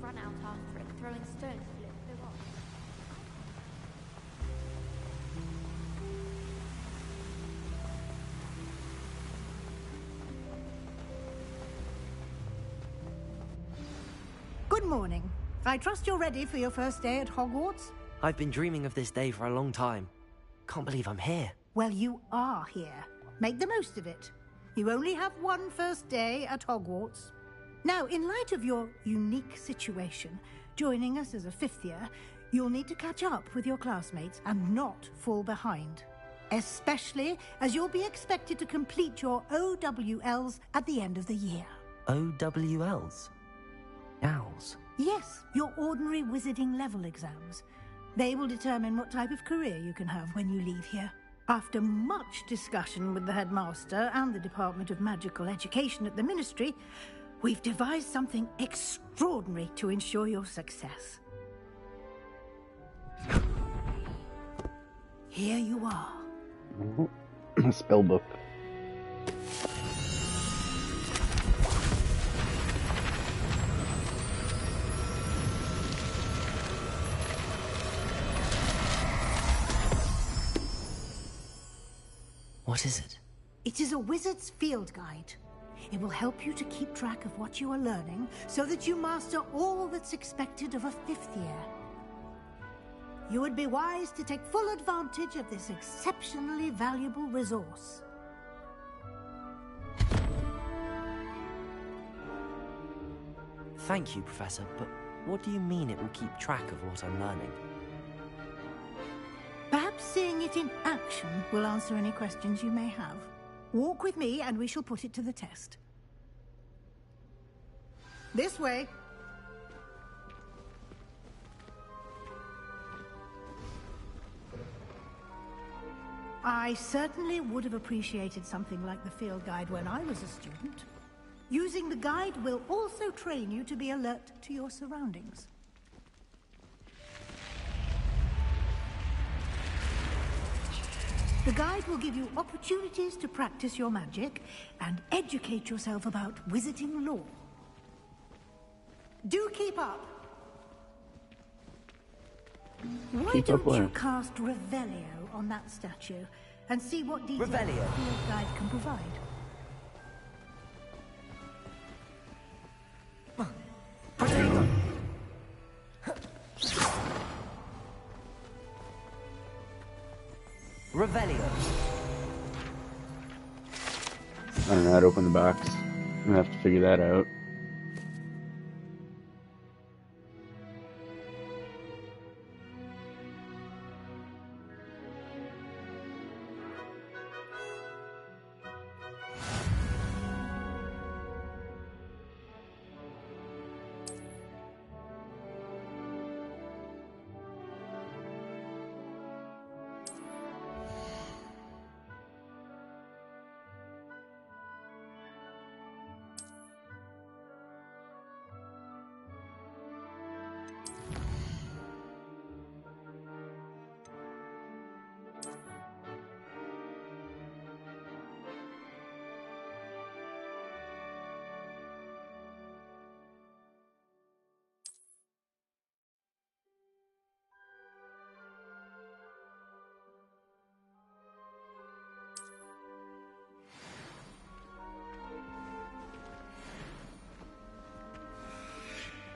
Run out after it, throwing stones till it flew off. Good morning. I trust you're ready for your first day at Hogwarts? I've been dreaming of this day for a long time. Can't believe I'm here. Well, you are here. Make the most of it. You only have one first day at Hogwarts. Now, in light of your unique situation, joining us as a fifth year, you'll need to catch up with your classmates and not fall behind. Especially as you'll be expected to complete your OWLs at the end of the year. OWLs? Owls? Yes, your ordinary wizarding level exams. They will determine what type of career you can have when you leave here. After much discussion with the headmaster and the Department of Magical Education at the Ministry, we've devised something extraordinary to ensure your success. Here you are. A spell book. What is it? It is a wizard's field guide. It will help you to keep track of what you are learning so that you master all that's expected of a fifth year. You would be wise to take full advantage of this exceptionally valuable resource. Thank you, Professor, but what do you mean it will keep track of what I'm learning? Perhaps seeing it in action will answer any questions you may have. Walk with me and we shall put it to the test. This way. I certainly would have appreciated something like the field guide when I was a student. Using the guide will also train you to be alert to your surroundings. The guide will give you opportunities to practice your magic and educate yourself about wizarding lore. Do keep up! Why don't you cast Revelio on that statue and see what details the field guide can provide? Revelio. I don't know how to open the box. I'm gonna have to figure that out.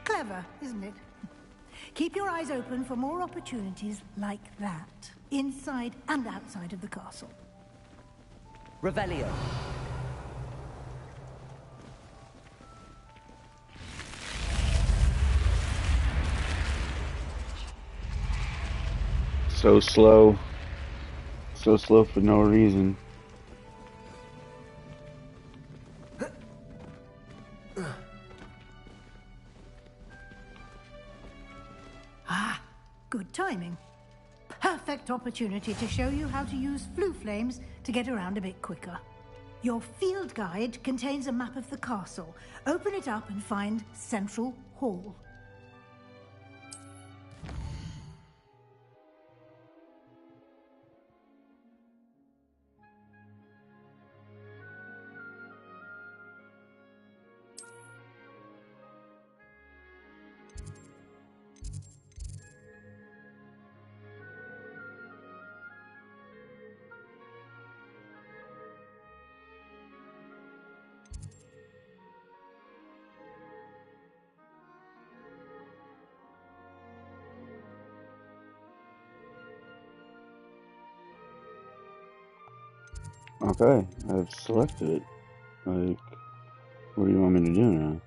Clever, isn't it? Keep your eyes open for more opportunities like that, inside and outside of the castle. Revelio. So slow. So slow for no reason. Ah, good timing. Perfect opportunity to show you how to use flue flames to get around a bit quicker. Your field guide contains a map of the castle. Open it up and find Central Hall. Okay, I've selected it. Like, what do you want me to do now?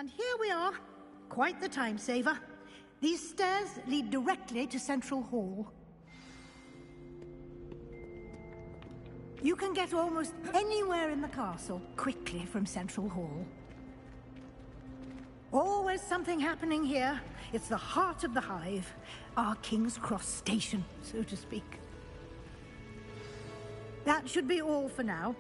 And here we are. Quite the time saver. These stairs lead directly to Central Hall. You can get almost anywhere in the castle quickly from Central Hall. Always something happening here. It's the heart of the hive. Our King's Cross station, so to speak. That should be all for now.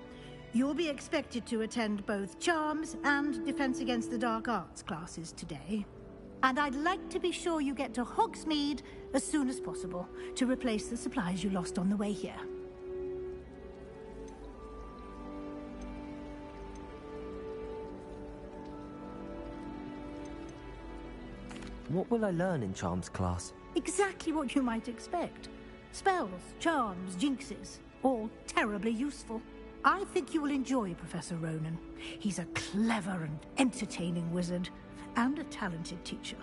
You'll be expected to attend both Charms and Defense Against the Dark Arts classes today. And I'd like to be sure you get to Hogsmeade as soon as possible to replace the supplies you lost on the way here. What will I learn in Charms class? Exactly what you might expect. Spells, charms, jinxes, all terribly useful. I think you will enjoy Professor Ronan. He's a clever and entertaining wizard, and a talented teacher.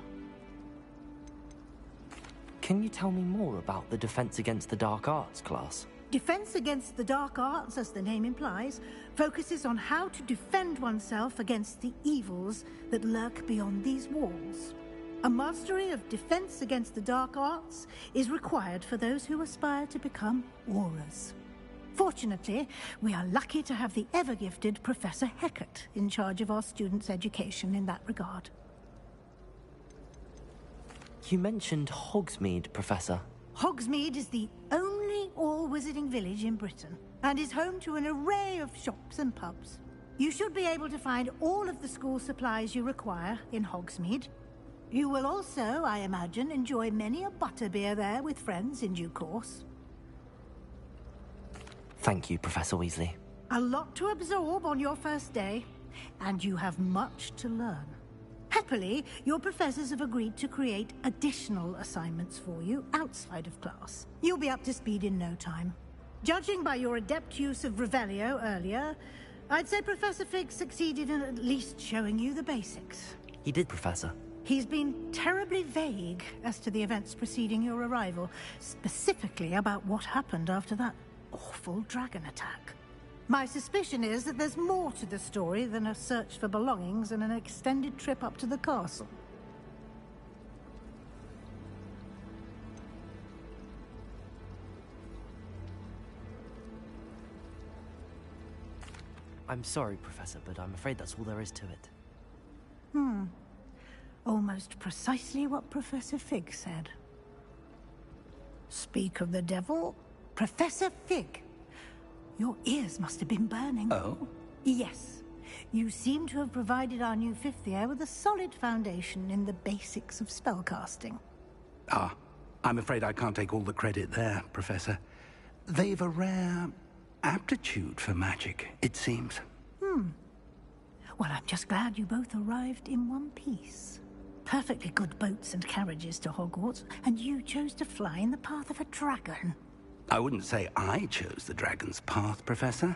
Can you tell me more about the Defense Against the Dark Arts class? Defense Against the Dark Arts, as the name implies, focuses on how to defend oneself against the evils that lurk beyond these walls. A mastery of Defense Against the Dark Arts is required for those who aspire to become Aurors. Fortunately, we are lucky to have the ever-gifted Professor Hecat in charge of our students' education in that regard. You mentioned Hogsmeade, Professor. Hogsmeade is the only all-wizarding village in Britain, and is home to an array of shops and pubs. You should be able to find all of the school supplies you require in Hogsmeade. You will also, I imagine, enjoy many a butterbeer there with friends in due course. Thank you, Professor Weasley. A lot to absorb on your first day, and you have much to learn. Happily, your professors have agreed to create additional assignments for you outside of class. You'll be up to speed in no time. Judging by your adept use of Revelio earlier, I'd say Professor Fig succeeded in at least showing you the basics. He did, Professor. He's been terribly vague as to the events preceding your arrival, specifically about what happened after that awful dragon attack. My suspicion is that there's more to the story than a search for belongings and an extended trip up to the castle. I'm sorry, Professor, but I'm afraid that's all there is to it. Almost precisely what Professor Fig said. Speak of the devil, Professor Fig. Your ears must have been burning. Oh? Yes. You seem to have provided our new fifth year with a solid foundation in the basics of spellcasting. Ah, I'm afraid I can't take all the credit there, Professor. They've a rare aptitude for magic, it seems. Well, I'm just glad you both arrived in one piece. Perfectly good boats and carriages to Hogwarts, and you chose to fly in the path of a dragon. I wouldn't say I chose the dragon's path, Professor.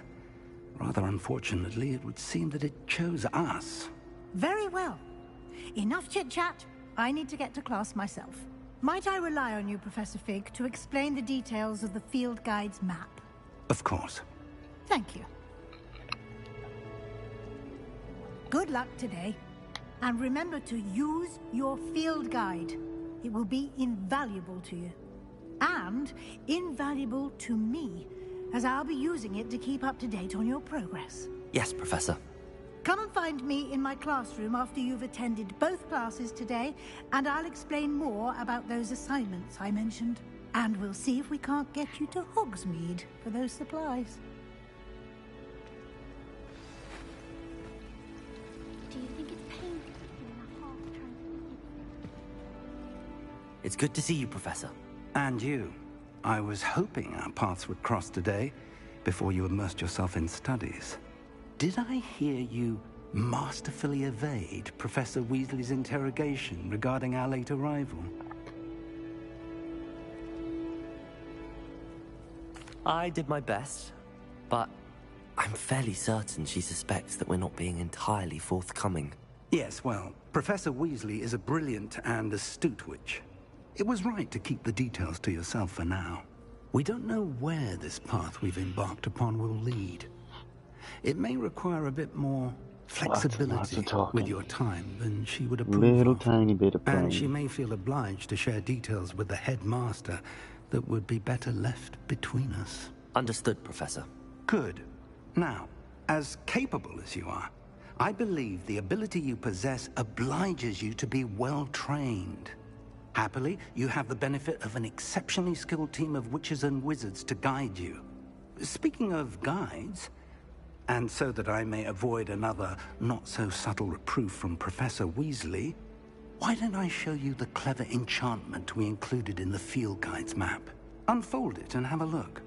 Rather unfortunately, it would seem that it chose us. Very well. Enough chit-chat. I need to get to class myself. Might I rely on you, Professor Fig, to explain the details of the field guide's map? Of course. Thank you. Good luck today. And remember to use your field guide. It will be invaluable to you. And invaluable to me, as I'll be using it to keep up to date on your progress. Yes, Professor. Come and find me in my classroom after you've attended both classes today, and I'll explain more about those assignments I mentioned. And we'll see if we can't get you to Hogsmeade for those supplies. Do you think it's painful when a half turns? It's good to see you, Professor. And you. I was hoping our paths would cross today, before you immersed yourself in studies. Did I hear you masterfully evade Professor Weasley's interrogation regarding our late arrival? I did my best, but I'm fairly certain she suspects that we're not being entirely forthcoming. Yes, well, Professor Weasley is a brilliant and astute witch. It was right to keep the details to yourself for now. We don't know where this path we've embarked upon will lead. It may require a bit more flexibility with your time than she would approve Little of. tiny bit of And playing. she may feel obliged to share details with the headmaster that would be better left between us. Understood, Professor. Good. Now, as capable as you are, I believe the ability you possess obliges you to be well trained. Happily, you have the benefit of an exceptionally skilled team of witches and wizards to guide you. Speaking of guides, and so that I may avoid another not-so-subtle reproof from Professor Weasley, why don't I show you the clever enchantment we included in the field guide's map? Unfold it and have a look.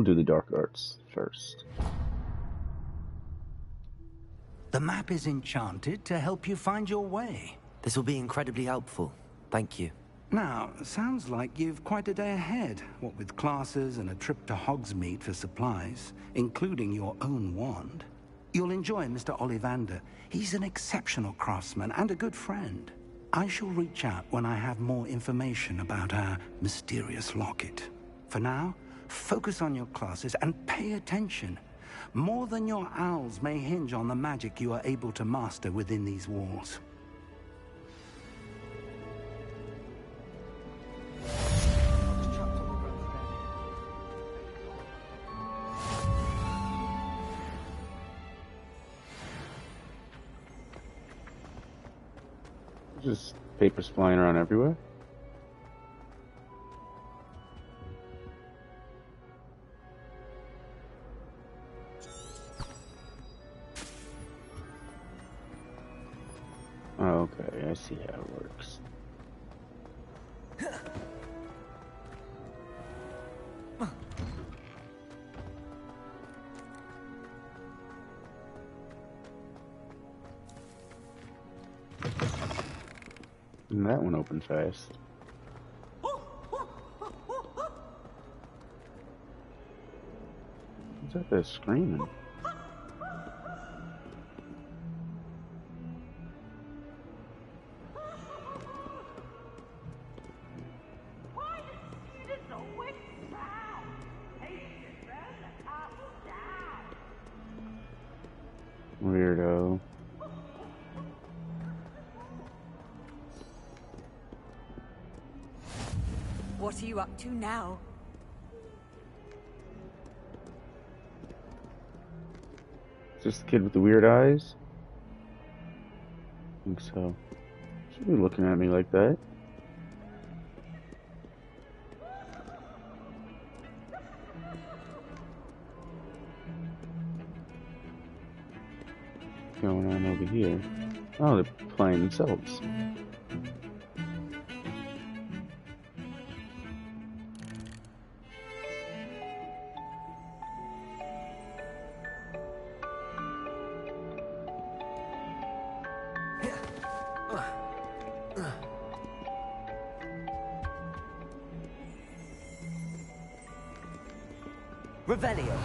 We'll do the dark arts first. The map is enchanted to help you find your way. This will be incredibly helpful. Thank you. Now, sounds like you've quite a day ahead, what with classes and a trip to Hogsmeade for supplies, including your own wand. You'll enjoy Mr. Ollivander. He's an exceptional craftsman and a good friend. I shall reach out when I have more information about our mysterious locket. For now, focus on your classes and pay attention. More than your owls may hinge on the magic you are able to master within these walls. Just papers flying around everywhere. Okay, I see how it works. And that one opened fast. What's that there screaming? Weirdo. What are you up to now? Is this the kid with the weird eyes? I think so. Should be looking at me like that. What's going on over here? Oh, they're playing themselves. Revelio.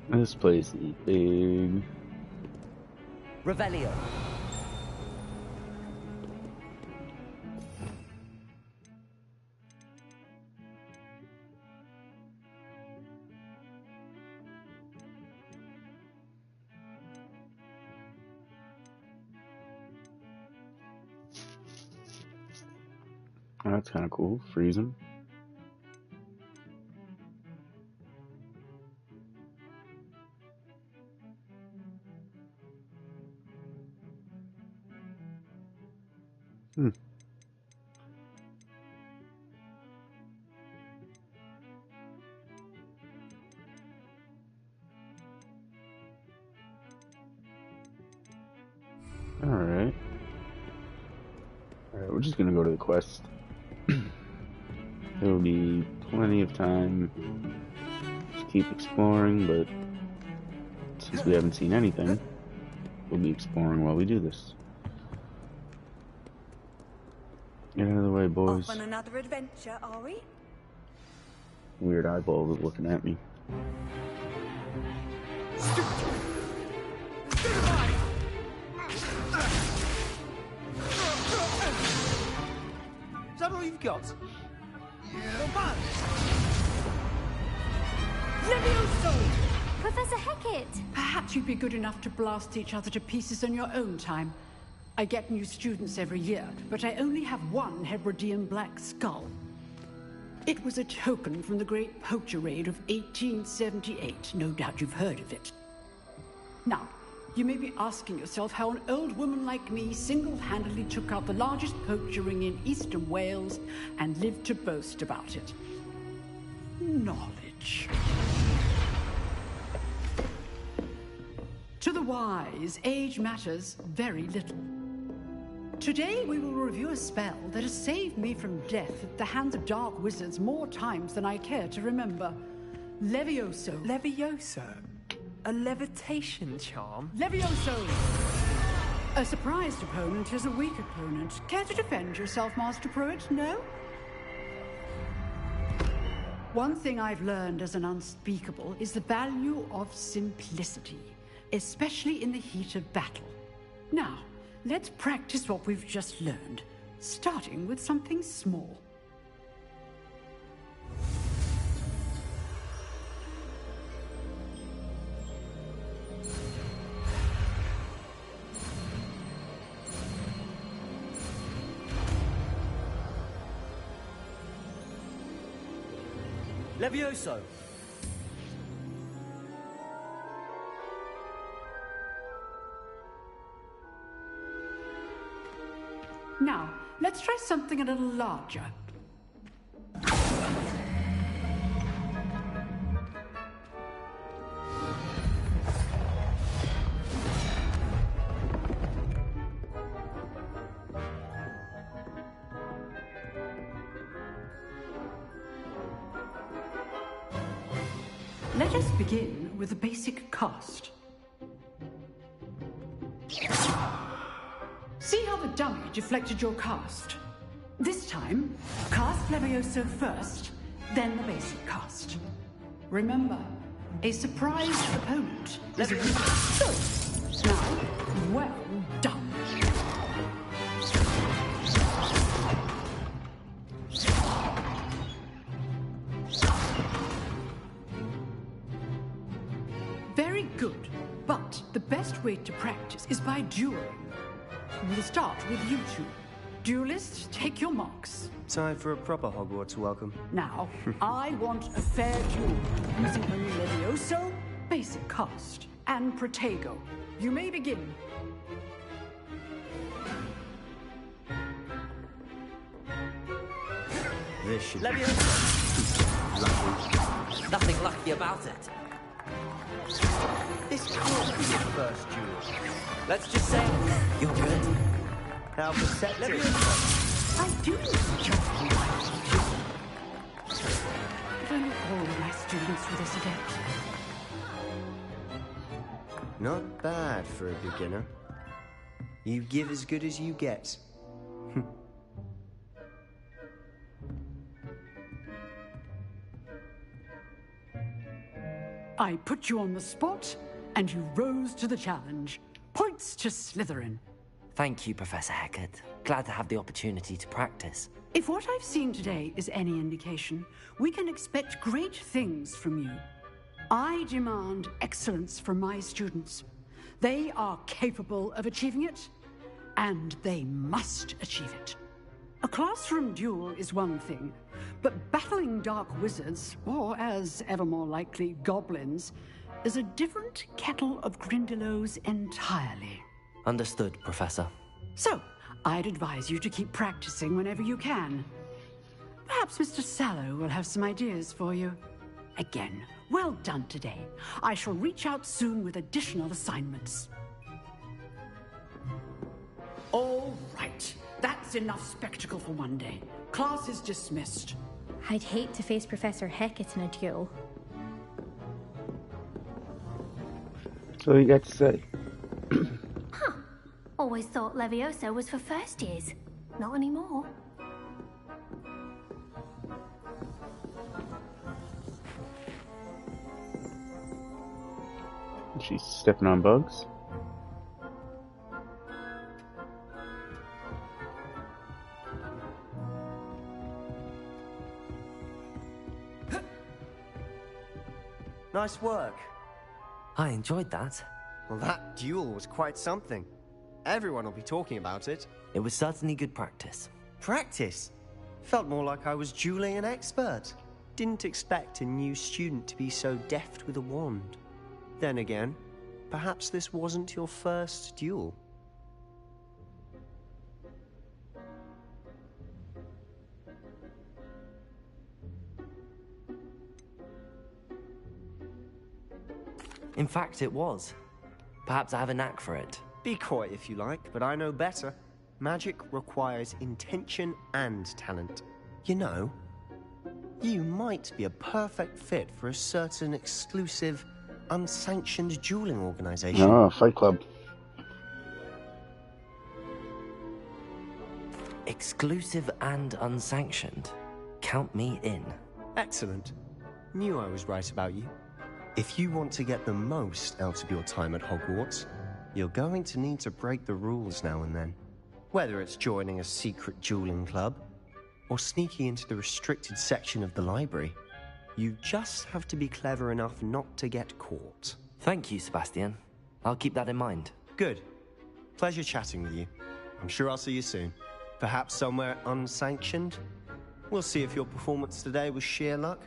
This place is big. Revelio. Oh, that's kind of cool. Freezing. Alright. Alright, we're just gonna go to the quest. There will be plenty of time to keep exploring, but since we haven't seen anything, we'll be exploring while we do this. Get out of the way, boys. Off on another adventure, are we? Weird eyeball is looking at me. Is that all you've got? Levioso! Professor Hecat! Perhaps you'd be good enough to blast each other to pieces on your own time. I get new students every year, but I only have one Hebridean black skull. It was a token from the Great Poacher Raid of 1878. No doubt you've heard of it. Now, you may be asking yourself how an old woman like me single-handedly took out the largest poacher ring in eastern Wales and lived to boast about it. Knowledge. To the wise, age matters very little. Today we will review a spell that has saved me from death at the hands of dark wizards more times than I care to remember. Levioso. Levioso? A levitation charm? Levioso! A surprised opponent is a weak opponent. Care to defend yourself, Master Pruitt? No? One thing I've learned as an unspeakable is the value of simplicity, especially in the heat of battle. Now, let's practice what we've just learned, starting with something small. Levioso. Now, let's try something a little larger. Let us begin with a basic cast. See how the dummy deflected your cast? This time, cast Levioso first, then the basic cast. Remember, A surprised opponent is a so, now, well done. Very good, but the best way to practice is by dueling. We'll start with you two. Duelists, take your marks. Time for a proper Hogwarts welcome. Now, I want a fair duel using only Levioso, basic cast, and Protego. You may begin. This should Levioso! lucky. Nothing lucky about it. This could be your first duel. Let's just say you're good. How perceptive. I do just but I know all of my students for this adept. Not bad for a beginner. You give as good as you get. I put you on the spot, and you rose to the challenge. Points to Slytherin. Thank you, Professor Hecat. Glad to have the opportunity to practice. If what I've seen today is any indication, we can expect great things from you. I demand excellence from my students. They are capable of achieving it, and they must achieve it. A classroom duel is one thing, but battling dark wizards, or as ever more likely, goblins, is a different kettle of Grindylows entirely. Understood, Professor. So, I'd advise you to keep practicing whenever you can. Perhaps Mr. Sallow will have some ideas for you. Again, well done today. I shall reach out soon with additional assignments. All right. That's enough spectacle for one day. Class is dismissed. I'd hate to face Professor Hecat in a duel. So you got to say. Huh. Always thought Levioso was for first years. Not anymore. She's stepping on bugs. Nice work. I enjoyed that. Well, that duel was quite something. Everyone will be talking about it. It was certainly good practice. Practice? Felt more like I was dueling an expert. Didn't expect a new student to be so deft with a wand. Then again, perhaps this wasn't your first duel. In fact, it was. Perhaps I have a knack for it. Be coy if you like, but I know better. Magic requires intention and talent. You know, you might be a perfect fit for a certain exclusive, unsanctioned dueling organization. Oh, Fight Club. Exclusive and unsanctioned. Count me in. Excellent. Knew I was right about you. If you want to get the most out of your time at Hogwarts, you're going to need to break the rules now and then. Whether it's joining a secret dueling club, or sneaking into the restricted section of the library, you just have to be clever enough not to get caught. Thank you, Sebastian. I'll keep that in mind. Good. Pleasure chatting with you. I'm sure I'll see you soon. Perhaps somewhere unsanctioned? We'll see if your performance today was sheer luck,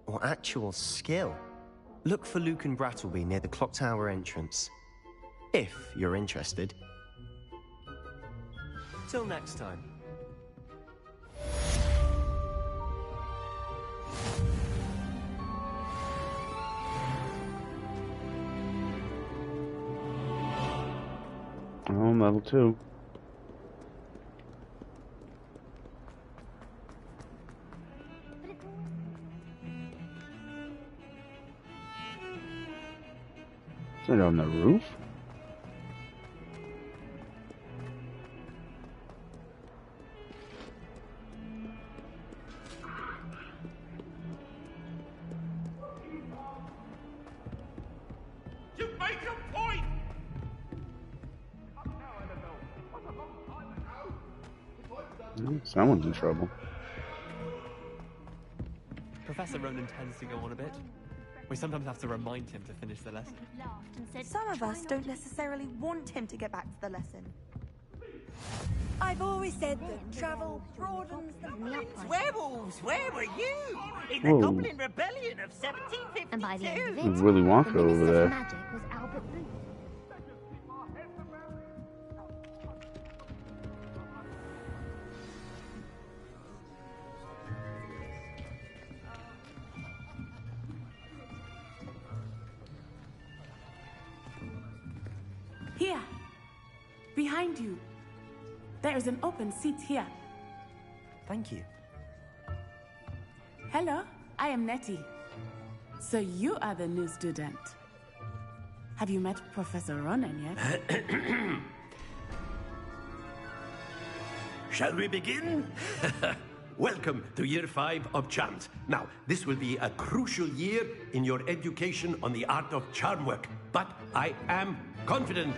or actual skill. Look for Luke and Brattleby near the clock tower entrance. If you're interested. Till next time. Oh, level 2. Is it on the roof? Make your point! Someone's in trouble. Professor Ronan tends to go on a bit. We sometimes have to remind him to finish the lesson. Some of us don't necessarily want him to get back to the lesson. I've always said that travel broadens the minds. Werewolves, where were you? In Whoa. the Goblin Rebellion of 1752. And by the end of it, There's Willy Wonka the over Minister there. for Magic was Albert Booth. Here, behind you. There is an open seat here. Thank you. Hello, I am Nettie. So you are the new student. Have you met Professor Ronan yet? Shall we begin? Welcome to Year 5 of Charms. Now, this will be a crucial year in your education on the art of charm work. But I am confident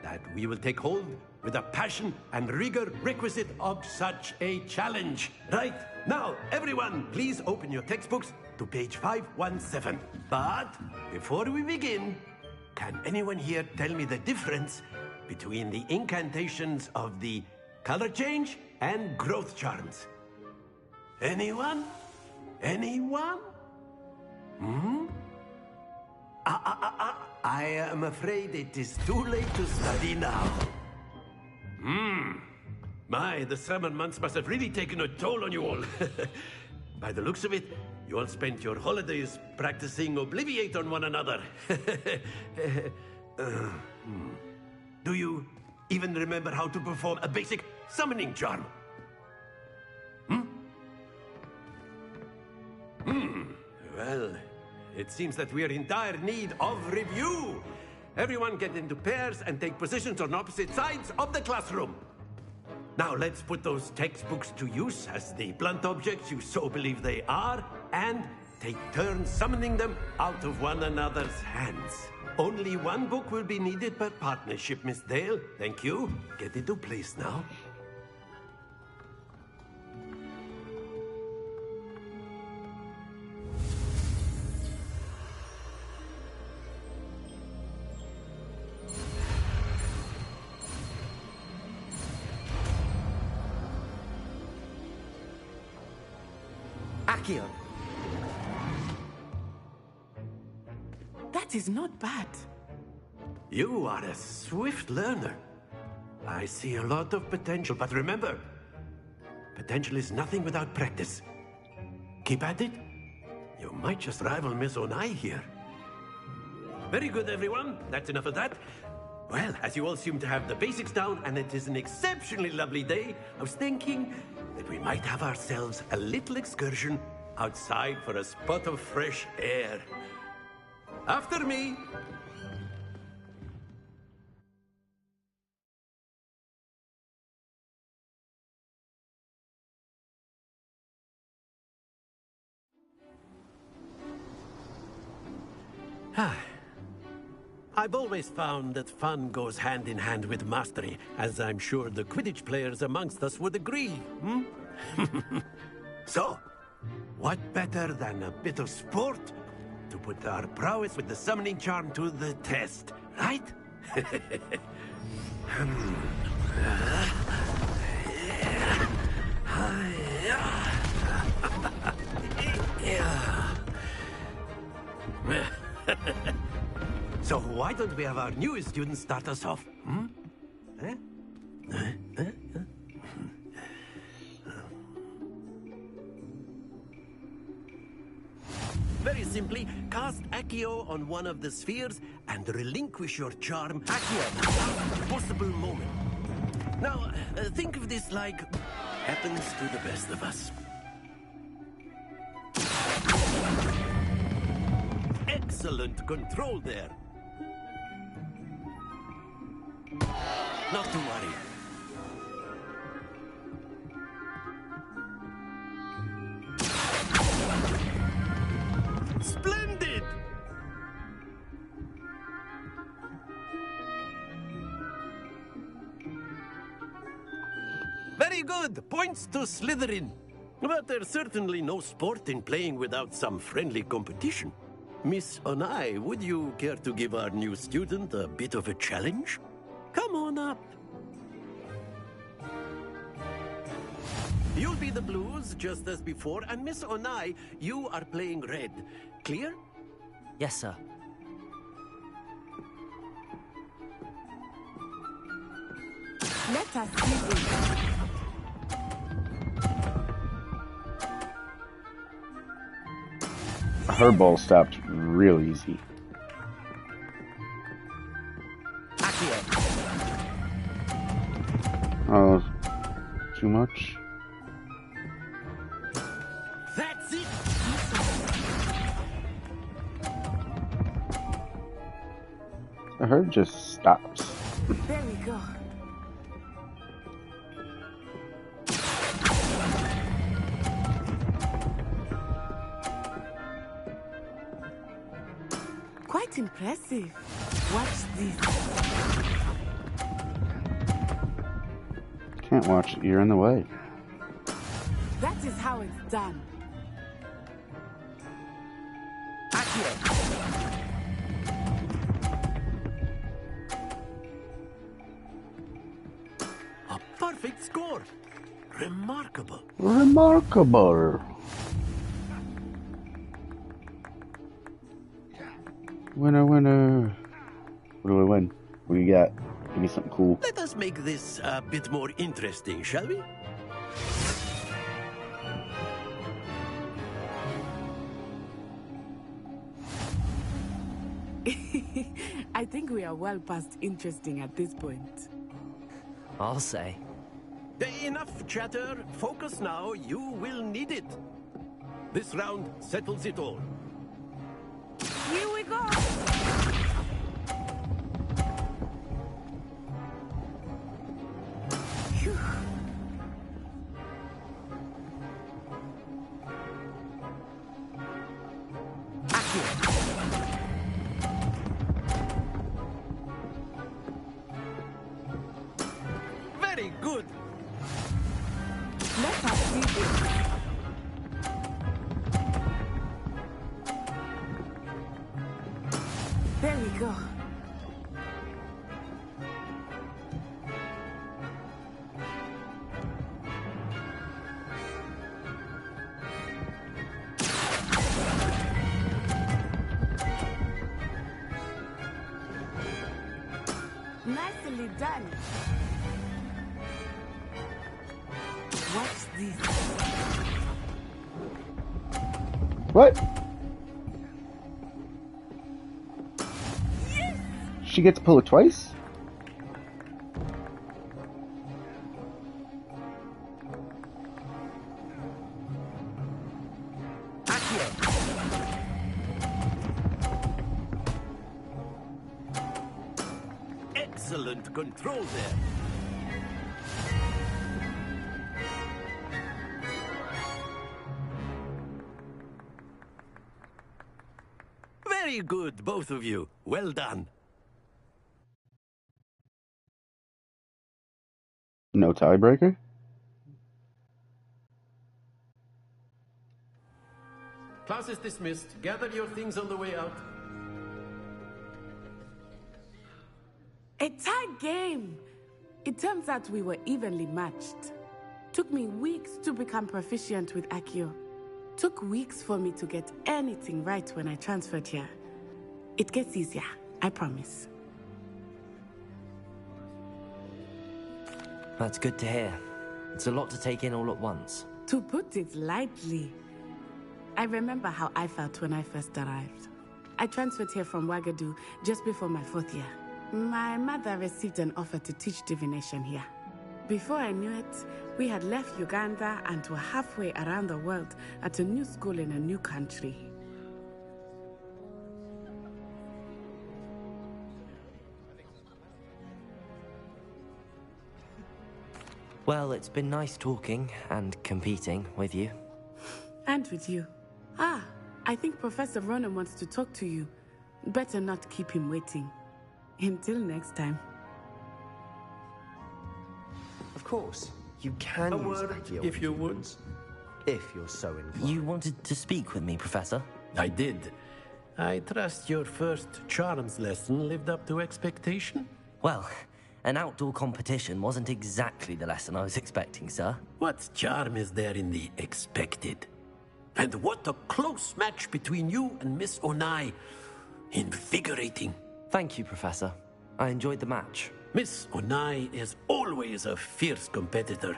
that we will take hold with the passion and rigor requisite of such a challenge. Right, now, everyone, please open your textbooks to page 517. But before we begin, can anyone here tell me the difference between the incantations of the color change and growth charms? Anyone? Anyone? Hmm? I am afraid it is too late to study now. My, the summer months must have really taken a toll on you all. By the looks of it, you all spent your holidays practicing Obliviate on one another. Do you even remember how to perform a basic summoning charm? Well, it seems that we are in dire need of review. Everyone get into pairs and take positions on opposite sides of the classroom. Now let's put those textbooks to use as the blunt objects you so believe they are, and take turns summoning them out of one another's hands. Only one book will be needed per partnership, Miss Dale. Thank you. Get into place now. Accio. That is not bad. You are a swift learner. I see a lot of potential, but remember, potential is nothing without practice. Keep at it. You might just rival Miss Onai here. Very good, everyone. That's enough of that. Well, as you all seem to have the basics down, and it is an exceptionally lovely day, I was thinking that we might have ourselves a little excursion outside for a spot of fresh air. After me. I've always found that fun goes hand in hand with mastery, as I'm sure the Quidditch players amongst us would agree. So, what better than a bit of sport to put our prowess with the summoning charm to the test, right? So why don't we have our newest student start us off? Very simply, cast Accio on one of the spheres and relinquish your charm at your last possible moment. Now, think of this like happens to the best of us. Excellent control there. Not to worry. Splendid! good! Points to Slytherin. But there's certainly no sport in playing without some friendly competition. Miss Onai, would you care to give our new student a bit of a challenge? Come on up. You'll be the blues, just as before, and Miss Onai, you are playing red. Clear? Yes, sir. Let us see this. Her ball stopped real easy. Oh, too much? That's it! Her just stops. There we go. Quite impressive. Watch this. Can't watch it, you're in the way. That is how it's done. A perfect score. Remarkable. Remarkable. Winner, winner. What do I win? What do you got? Give me something cool. Let us make this a bit more interesting, shall we? I think we are well past interesting at this point. I'll say. Enough chatter. Focus now. You will need it. This round settles it all. Here we go. Phew. Very good. Let us see this. There we go. Nicely done. Watch this. What? She gets to pull it twice? Excellent control there. Very good, both of you. Well done. No tiebreaker? Class is dismissed. Gather your things on the way out. A tight game. It turns out we were evenly matched. Took me weeks to become proficient with Accio. Took weeks for me to get anything right when I transferred here. It gets easier, I promise. That's good to hear. It's a lot to take in all at once. To put it lightly, I remember how I felt when I first arrived. I transferred here from Wagadu just before my 4th year. My mother received an offer to teach divination here. Before I knew it, we had left Uganda and were halfway around the world at a new school in a new country. Well, it's been nice talking and competing with you. And with you. Ah, I think Professor Ronan wants to talk to you. Better not keep him waiting. Until next time. Of course. You can A use word, ideal if you would. if you're so inclined. You wanted to speak with me, Professor? I did. I trust your first charms lesson lived up to expectation? Well, an outdoor competition wasn't exactly the lesson I was expecting, sir. What charm is there in the expected? And what a close match between you and Miss Onai. Invigorating. Thank you, Professor. I enjoyed the match. Miss Onai is always a fierce competitor,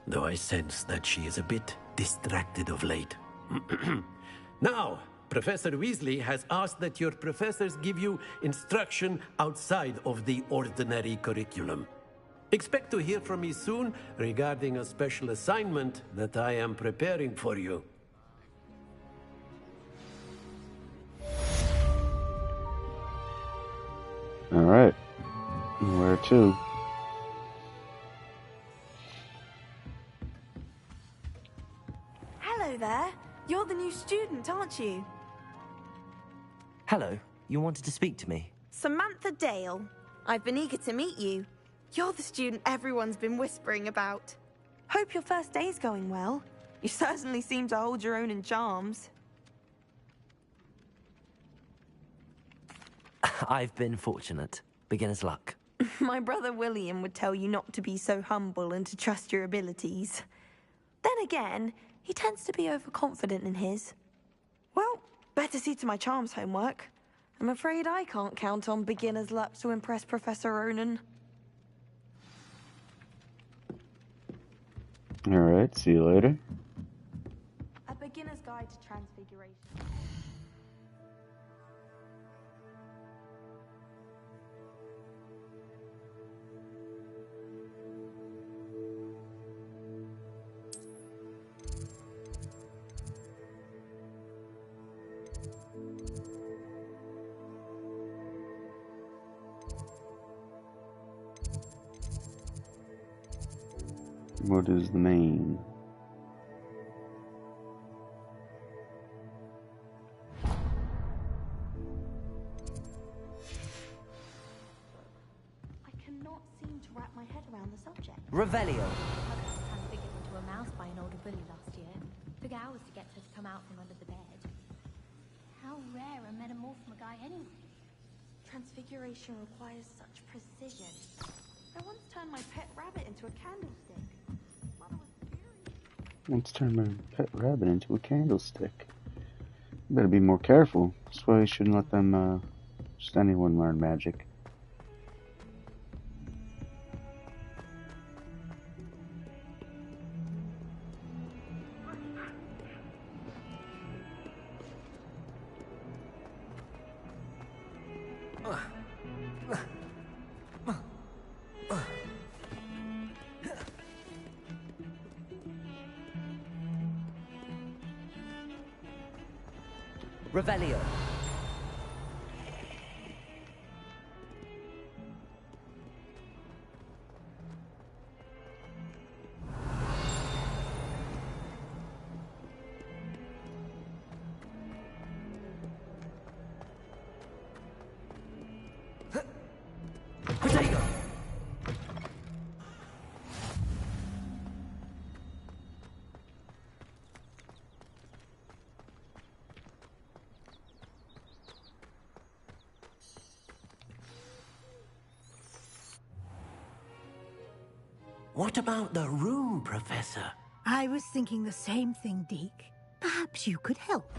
though I sense that she is a bit distracted of late. Now, Professor Weasley has asked that your professors give you instruction outside of the ordinary curriculum. Expect to hear from me soon regarding a special assignment that I am preparing for you. Alright. Where to? Hello there. You're the new student, aren't you? Hello, you wanted to speak to me? Samantha Dale. I've been eager to meet you. You're the student everyone's been whispering about. Hope your first day's going well. You certainly seem to hold your own in charms. I've been fortunate. Beginner's luck. My brother William would tell you not to be so humble and to trust your abilities. Then again, he tends to be overconfident in his. Well, better see to my charms homework. I'm afraid I can't count on beginner's luck to impress Professor Ronan. Alright, see you later. A beginner's guide to transfiguration. What is the name? I cannot seem to wrap my head around the subject. Revelio. I got transfigured into a mouse by an older bully last year. Took hours to get her to come out from under the bed. How rare a metamorph guy anyway? Transfiguration requires such precision. I once turned my pet rabbit into a candlestick. Mother was furious. Let's turn my pet rabbit into a candlestick. You better be more careful. That's why you shouldn't let them, just anyone learn magic. Revelio. What about the room, Professor? I was thinking the same thing, Deke. Perhaps you could help.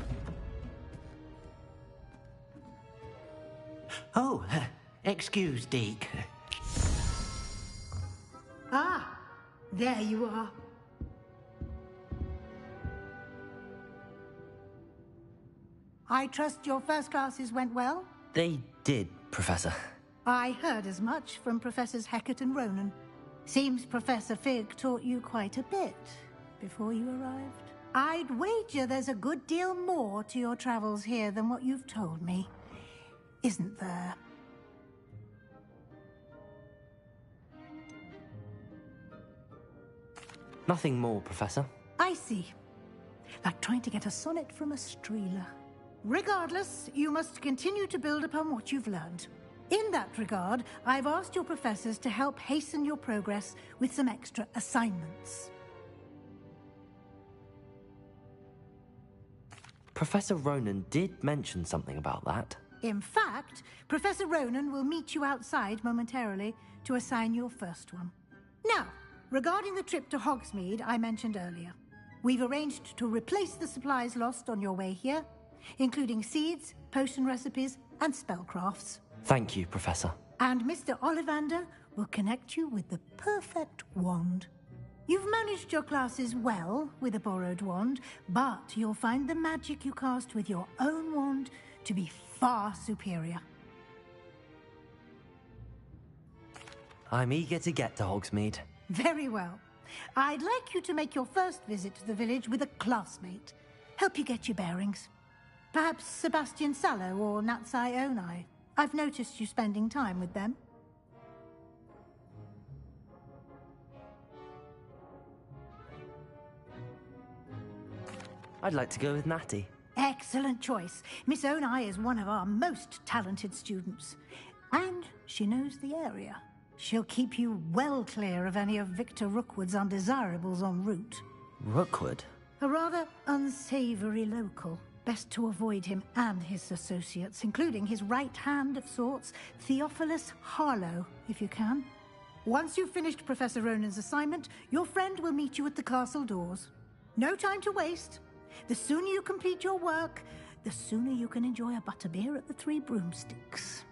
Oh, excuse, Deke. Ah, there you are. I trust your first classes went well? They did, Professor. I heard as much from Professors Hecat and Ronan. Seems Professor Fig taught you quite a bit before you arrived. I'd wager there's a good deal more to your travels here than what you've told me. Isn't there? Nothing more, Professor. I see. Like trying to get a sonnet from a streeler. Regardless, you must continue to build upon what you've learned. In that regard, I've asked your professors to help hasten your progress with some extra assignments. Professor Ronan did mention something about that. In fact, Professor Ronan will meet you outside momentarily to assign your first one. Now, regarding the trip to Hogsmeade I mentioned earlier, we've arranged to replace the supplies lost on your way here, including seeds, potion recipes, and spellcrafts. Thank you, Professor. And Mr. Ollivander will connect you with the perfect wand. You've managed your classes well with a borrowed wand, but you'll find the magic you cast with your own wand to be far superior. I'm eager to get to Hogsmeade. Very well. I'd like you to make your first visit to the village with a classmate. Help you get your bearings. Perhaps Sebastian Sallow or Natsai Onai. I've noticed you spending time with them. I'd like to go with Natty. Excellent choice. Miss Onai is one of our most talented students. And she knows the area. She'll keep you well clear of any of Victor Rookwood's undesirables en route. Rookwood? A rather unsavory local. Best to avoid him and his associates, including his right hand of sorts, Theophilus Harlow, if you can. Once you've finished Professor Ronan's assignment, your friend will meet you at the castle doors. No time to waste. The sooner you complete your work, the sooner you can enjoy a butterbeer at the Three Broomsticks.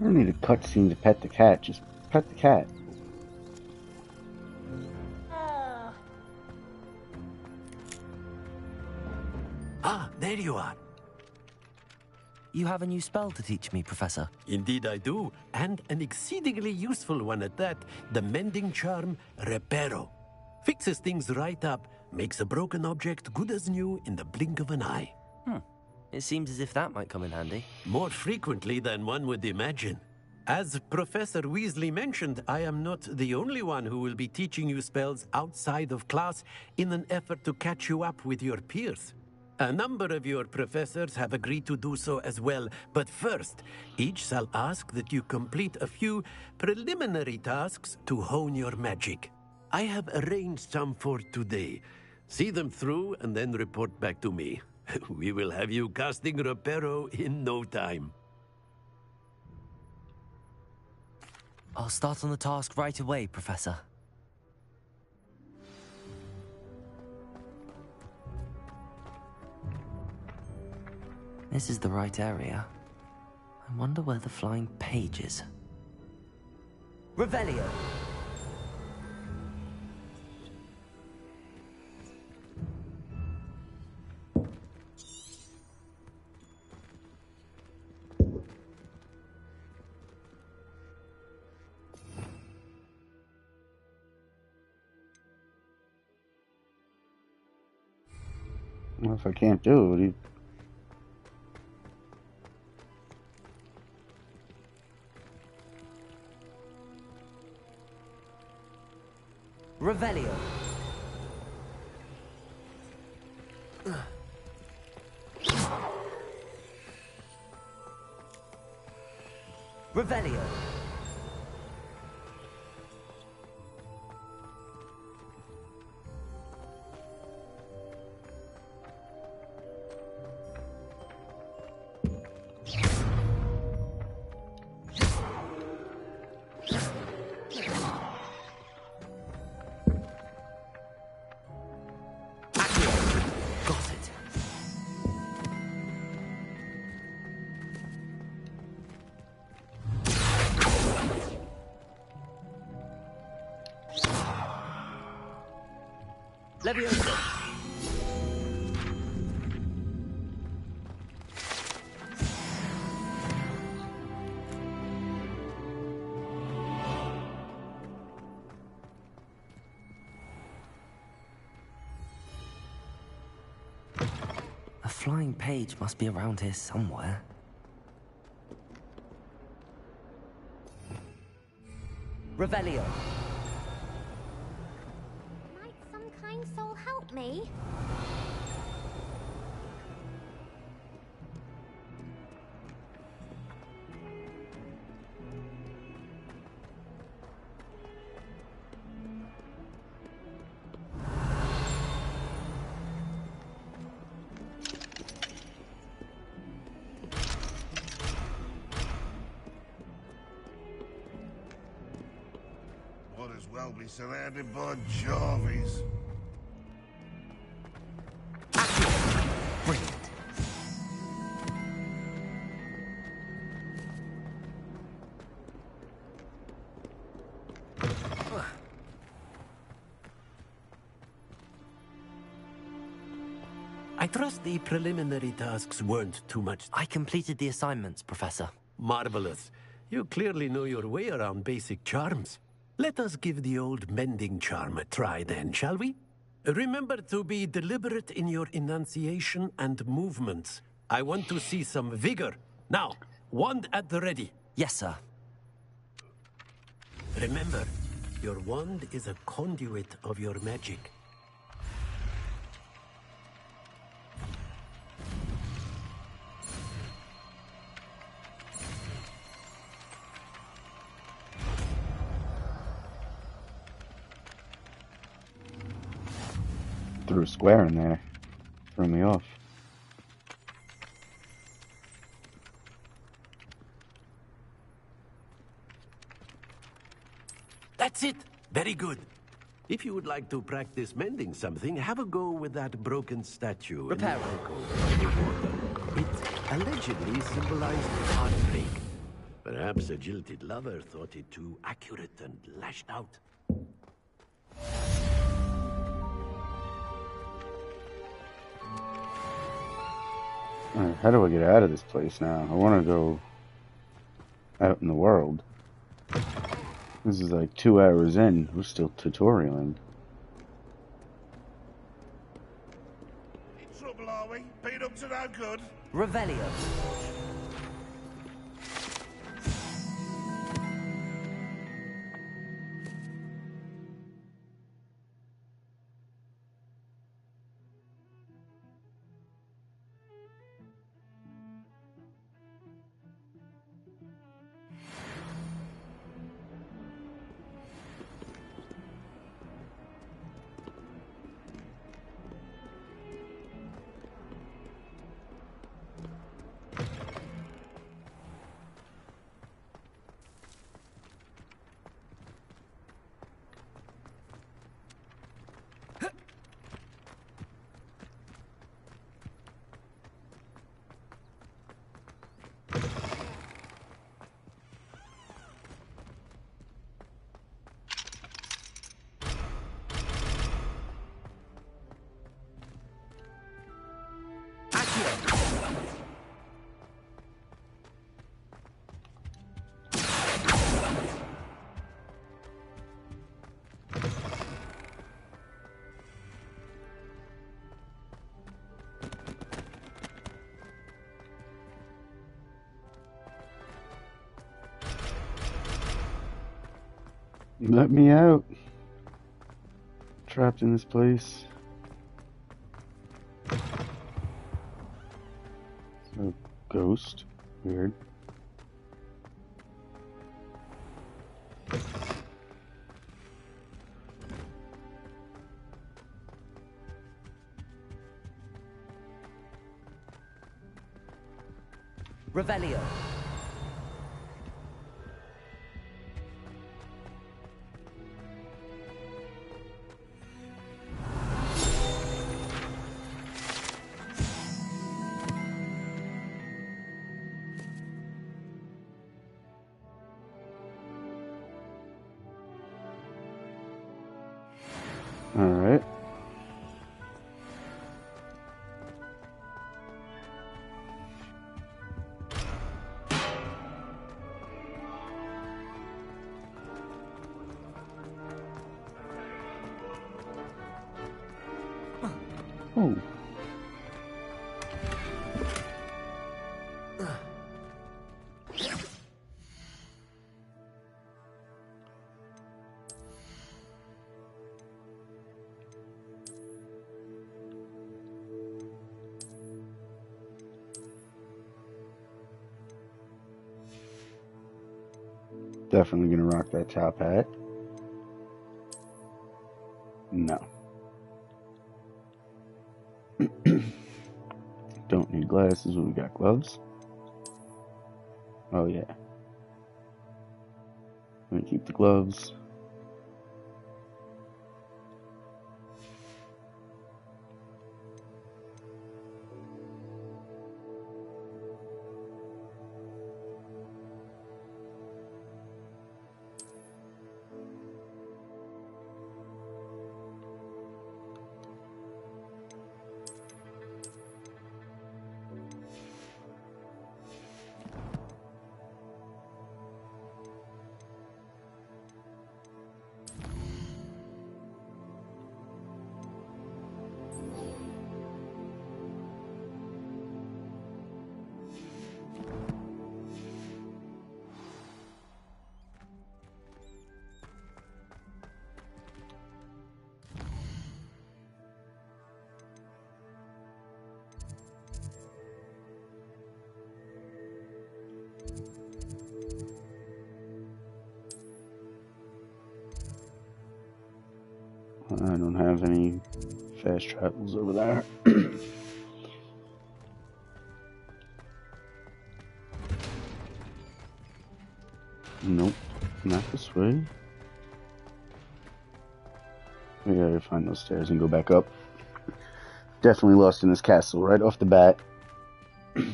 I don't need a cutscene to pet the cat. Just pet the cat. Ah, there you are. You have a new spell to teach me, Professor. Indeed I do, and an exceedingly useful one at that. The mending charm, Reparo. Fixes things right up, makes a broken object good as new in the blink of an eye. It seems as if that might come in handy. More frequently than one would imagine. As Professor Weasley mentioned, I am not the only one who will be teaching you spells outside of class in an effort to catch you up with your peers. A number of your professors have agreed to do so as well, but first, each shall ask that you complete a few preliminary tasks to hone your magic. I have arranged some for today. See them through and then report back to me. We will have you casting Reparo in no time. I'll start on the task right away, Professor. This is the right area. I wonder where the flying page is. Revelio! Well, if I can't do it, Revelio. Revelio. Leviosa. flying page must be around here somewhere. Revelio. Might some kind soul help me? Might as well be surrounded by Jarvies. I trust the preliminary tasks weren't too much. I completed the assignments, Professor. Marvelous. You clearly know your way around basic charms. Let us give the old mending charm a try then, shall we? Remember to be deliberate in your enunciation and movements. I want to see some vigor. Now, wand at the ready. Yes, sir. Remember, your wand is a conduit of your magic. Threw a square in there. Threw me off. That's it. Very good. If you would like to practice mending something, have a go with that broken statue. Repair It allegedly symbolized heartbreak. Perhaps a jilted lover thought it too accurate and lashed out. Alright, how do I get out of this place now? I want to go out in the world. This is like 2 hours in. We're still tutorialing. In trouble, are we? Been up to no good? Revelio. Let me out. Trapped in this place. So, ghost. Weird. Revelio. Alright. Oh. Definitely gonna rock that top hat. No. Don't need glasses when we got gloves. Oh yeah. I'm gonna keep the gloves. I don't have any fast travels over there. Nope, not this way. We gotta find those stairs and go back up. Definitely lost in this castle right off the bat. That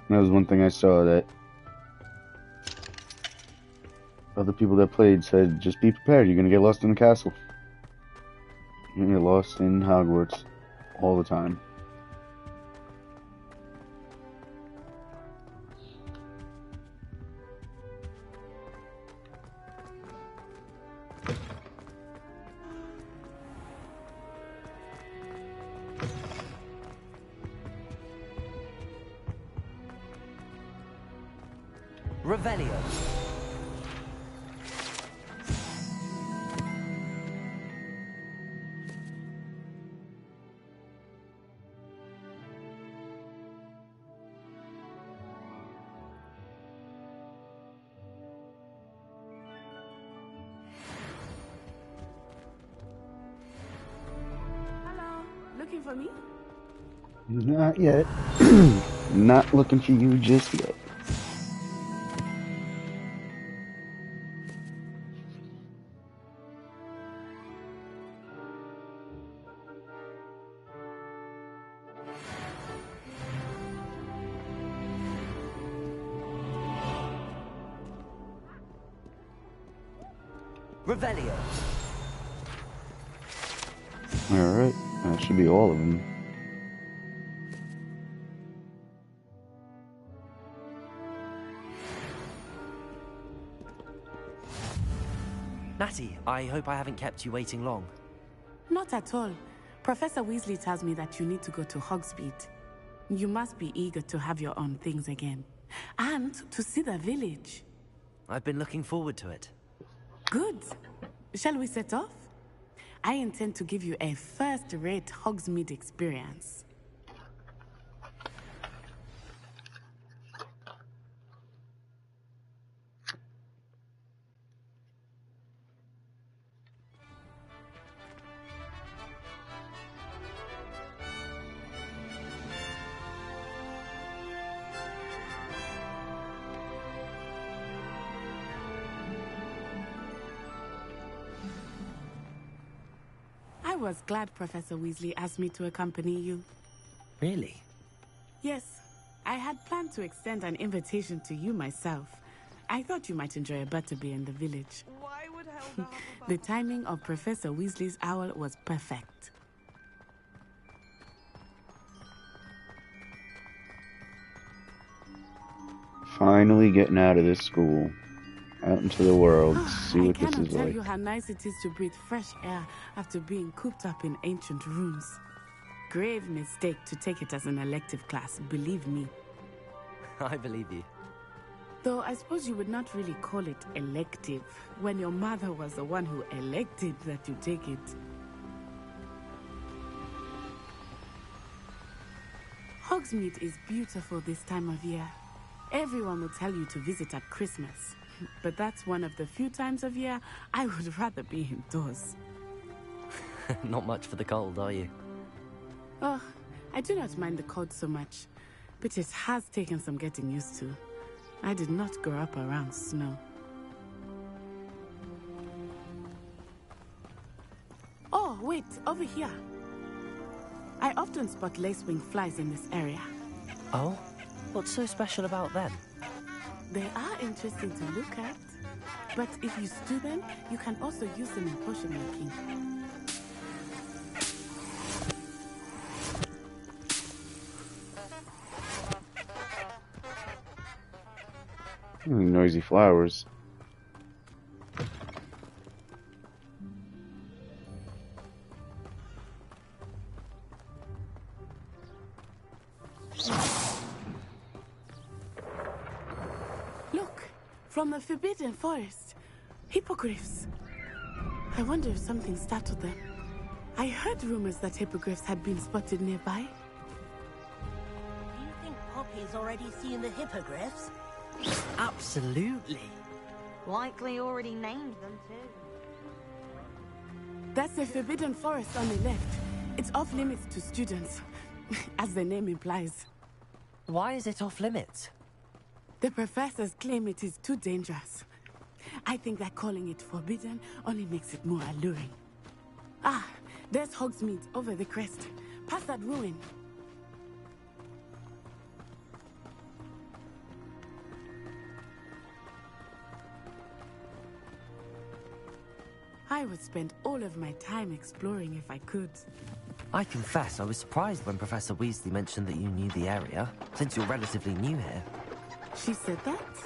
was one thing I saw that other people that played said, just be prepared, you're gonna get lost in the castle. You're gonna get lost in Hogwarts all the time. Revelio. Hello, looking for me? Not yet. Not looking for you just yet. Revelio. Alright, that should be all of them. Natty, I hope I haven't kept you waiting long. Not at all. Professor Weasley tells me that you need to go to Hogsmeade. You must be eager to have your own things again. And to see the village. I've been looking forward to it. Good. Shall we set off? I intend to give you a first-rate Hogsmeade experience. I was glad Professor Weasley asked me to accompany you. Really? Yes, I had planned to extend an invitation to you myself. I thought you might enjoy a butterbeer in the village. Why would Helga have The timing of Professor Weasley's owl was perfect. Finally getting out of this school. Out into the world. See what I this cannot is tell like. you how nice it is to breathe fresh air after being cooped up in ancient rooms. Grave mistake to take it as an elective class, believe me. I believe you. Though I suppose you would not really call it elective when your mother was the one who elected that you take it. Hogsmeade is beautiful this time of year. Everyone will tell you to visit at Christmas. but that's one of the few times of year I would rather be indoors. Not much for the cold, are you? Oh, I do not mind the cold so much, but it has taken some getting used to. I did not grow up around snow. Oh, wait, over here. I often spot lacewing flies in this area. Oh? What's so special about them? They are interesting to look at, but if you stew them, you can also use them in potion making. Noisy flowers. Look, from the Forbidden Forest. Hippogriffs. I wonder if something startled them. I heard rumors that hippogriffs had been spotted nearby. Do you think Poppy's already seen the hippogriffs? Absolutely. Likely already named them too. That's the Forbidden Forest on the left. It's off limits to students, as the name implies. Why is it off limits? The professors claim it is too dangerous. I think that calling it forbidden only makes it more alluring. Ah, there's Hogsmeade over the crest. Past that ruin. I would spend all of my time exploring if I could. I confess I was surprised when Professor Weasley mentioned that you knew the area, since you're relatively new here. She said that?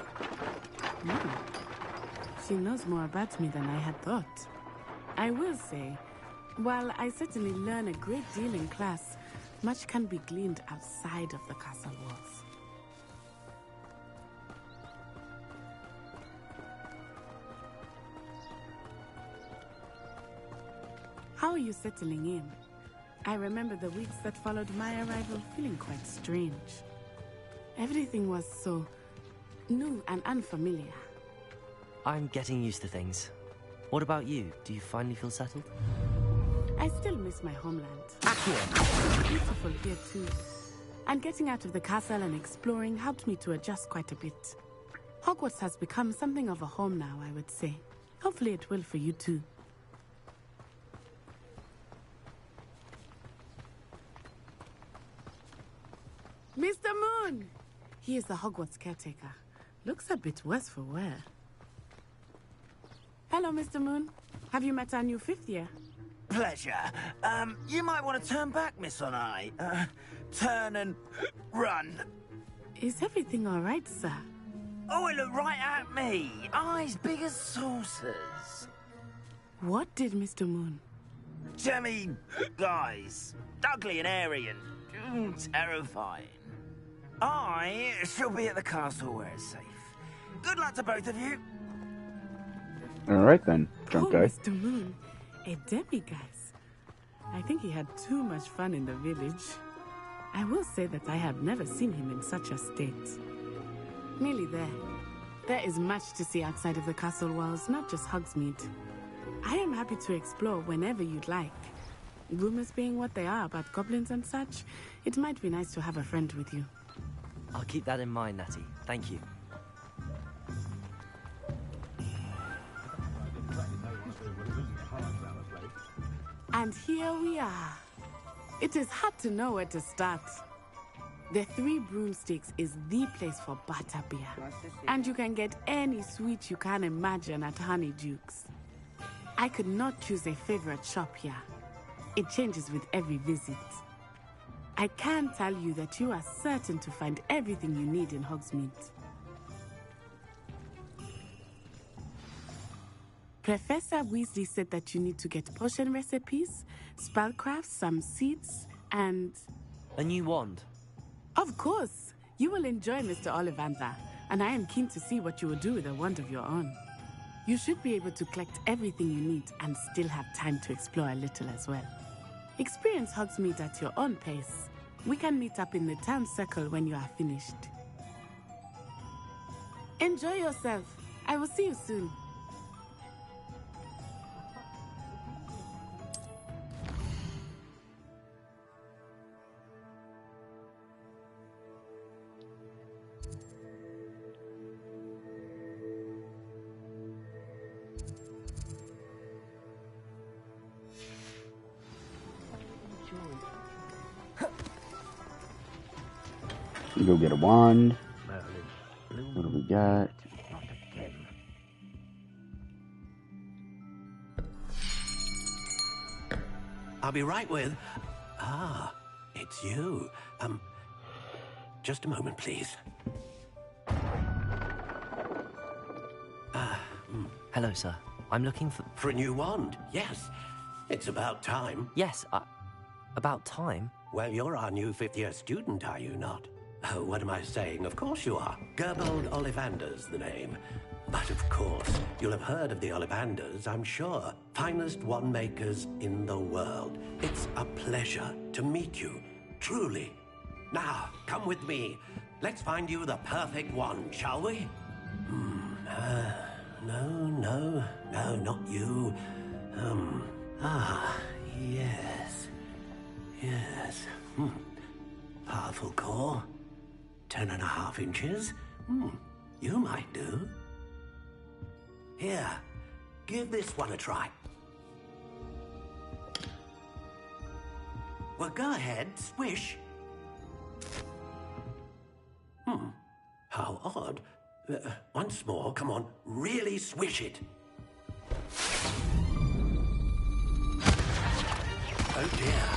She knows more about me than I had thought. I will say, while I certainly learn a great deal in class, much can be gleaned outside of the castle walls. How are you settling in? I remember the weeks that followed my arrival feeling quite strange. Everything was so new and unfamiliar. I'm getting used to things. What about you? Do you finally feel settled? I still miss my homeland. It's beautiful here too. And getting out of the castle and exploring helped me to adjust quite a bit. Hogwarts has become something of a home now, I would say. Hopefully it will for you too. Mr. Moon! He is the Hogwarts caretaker. Looks a bit worse for wear. Hello, Mr. Moon. Have you met our new fifth year? Pleasure. You might want to turn back, Miss Onai. Turn and run. Is everything all right, sir? Oh, it looked right at me. Eyes big as saucers. What did Mr. Moon? Jemmy guys. Ugly and airy and terrifying. I shall be at the castle where it's safe. Good luck to both of you. Alright then, drunk guy. Mr. Moon, a demiguise. I think he had too much fun in the village. I will say that I have never seen him in such a state. Nearly there. There is much to see outside of the castle walls, not just Hogsmeade. I am happy to explore whenever you'd like. Rumors being what they are about goblins and such, it might be nice to have a friend with you. I'll keep that in mind, Natty. Thank you. And here we are. It is hard to know where to start. The Three Broomsticks is the place for butterbeer. And you can get any sweet you can imagine at Honeydukes. I could not choose a favorite shop here. It changes with every visit. I can tell you that you are certain to find everything you need in Hogsmeade. Professor Weasley said that you need to get potion recipes, spellcrafts, some seeds, and... A new wand? Of course! You will enjoy Mr. Ollivander, and I am keen to see what you will do with a wand of your own. You should be able to collect everything you need and still have time to explore a little as well. Experience Hogsmeade at your own pace. We can meet up in the town circle when you are finished. Enjoy yourself. I will see you soon. Go get a wand. What do we got? I'll be right with... Ah, it's you. Just a moment, please. Hello, sir. I'm looking for... For a new wand, yes. It's about time. Yes, about time? Well, you're our new fifth-year student, are you not? Oh, what am I saying? Of course you are. Gerbold Ollivander's the name. But of course, you'll have heard of the Ollivanders, I'm sure. Finest wand makers in the world. It's a pleasure to meet you, truly. Now, come with me. Let's find you the perfect wand, shall we? No, not you. Yes. Powerful core. 10.5 inches. You might do. Here, give this one a try. Well, go ahead, swish. How odd. Once more, come on, really swish it. Oh dear.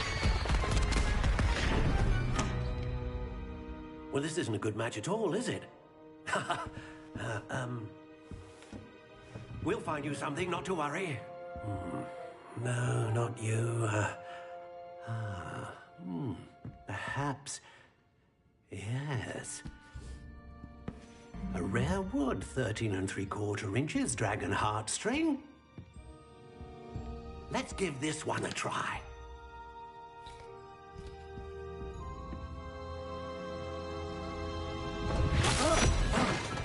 Well, this isn't a good match at all, is it? We'll find you something, not to worry. No, not you. Perhaps. Yes. A rare wood, 13 3/4 inches, dragon heartstring. Let's give this one a try.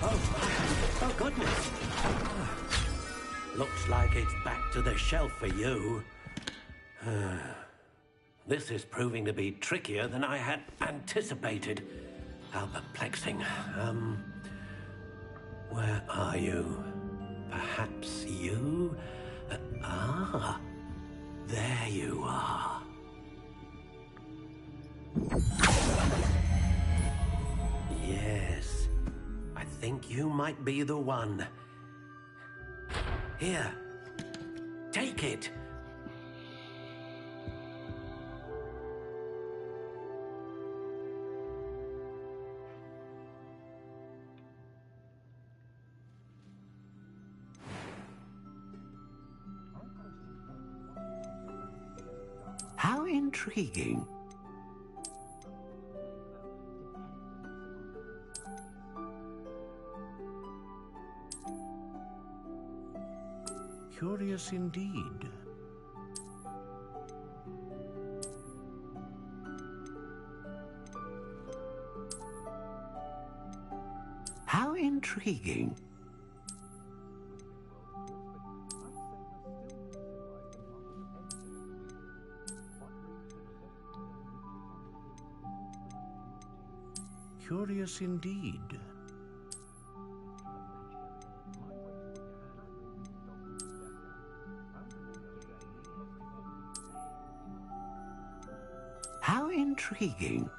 Oh, goodness. Looks like it's back to the shelf for you. This is proving to be trickier than I had anticipated. How perplexing. Where are you? Perhaps you? There you are. Yes. I think you might be the one. Here. Take it. How intriguing. Curious indeed. How intriguing. Curious indeed. How intriguing.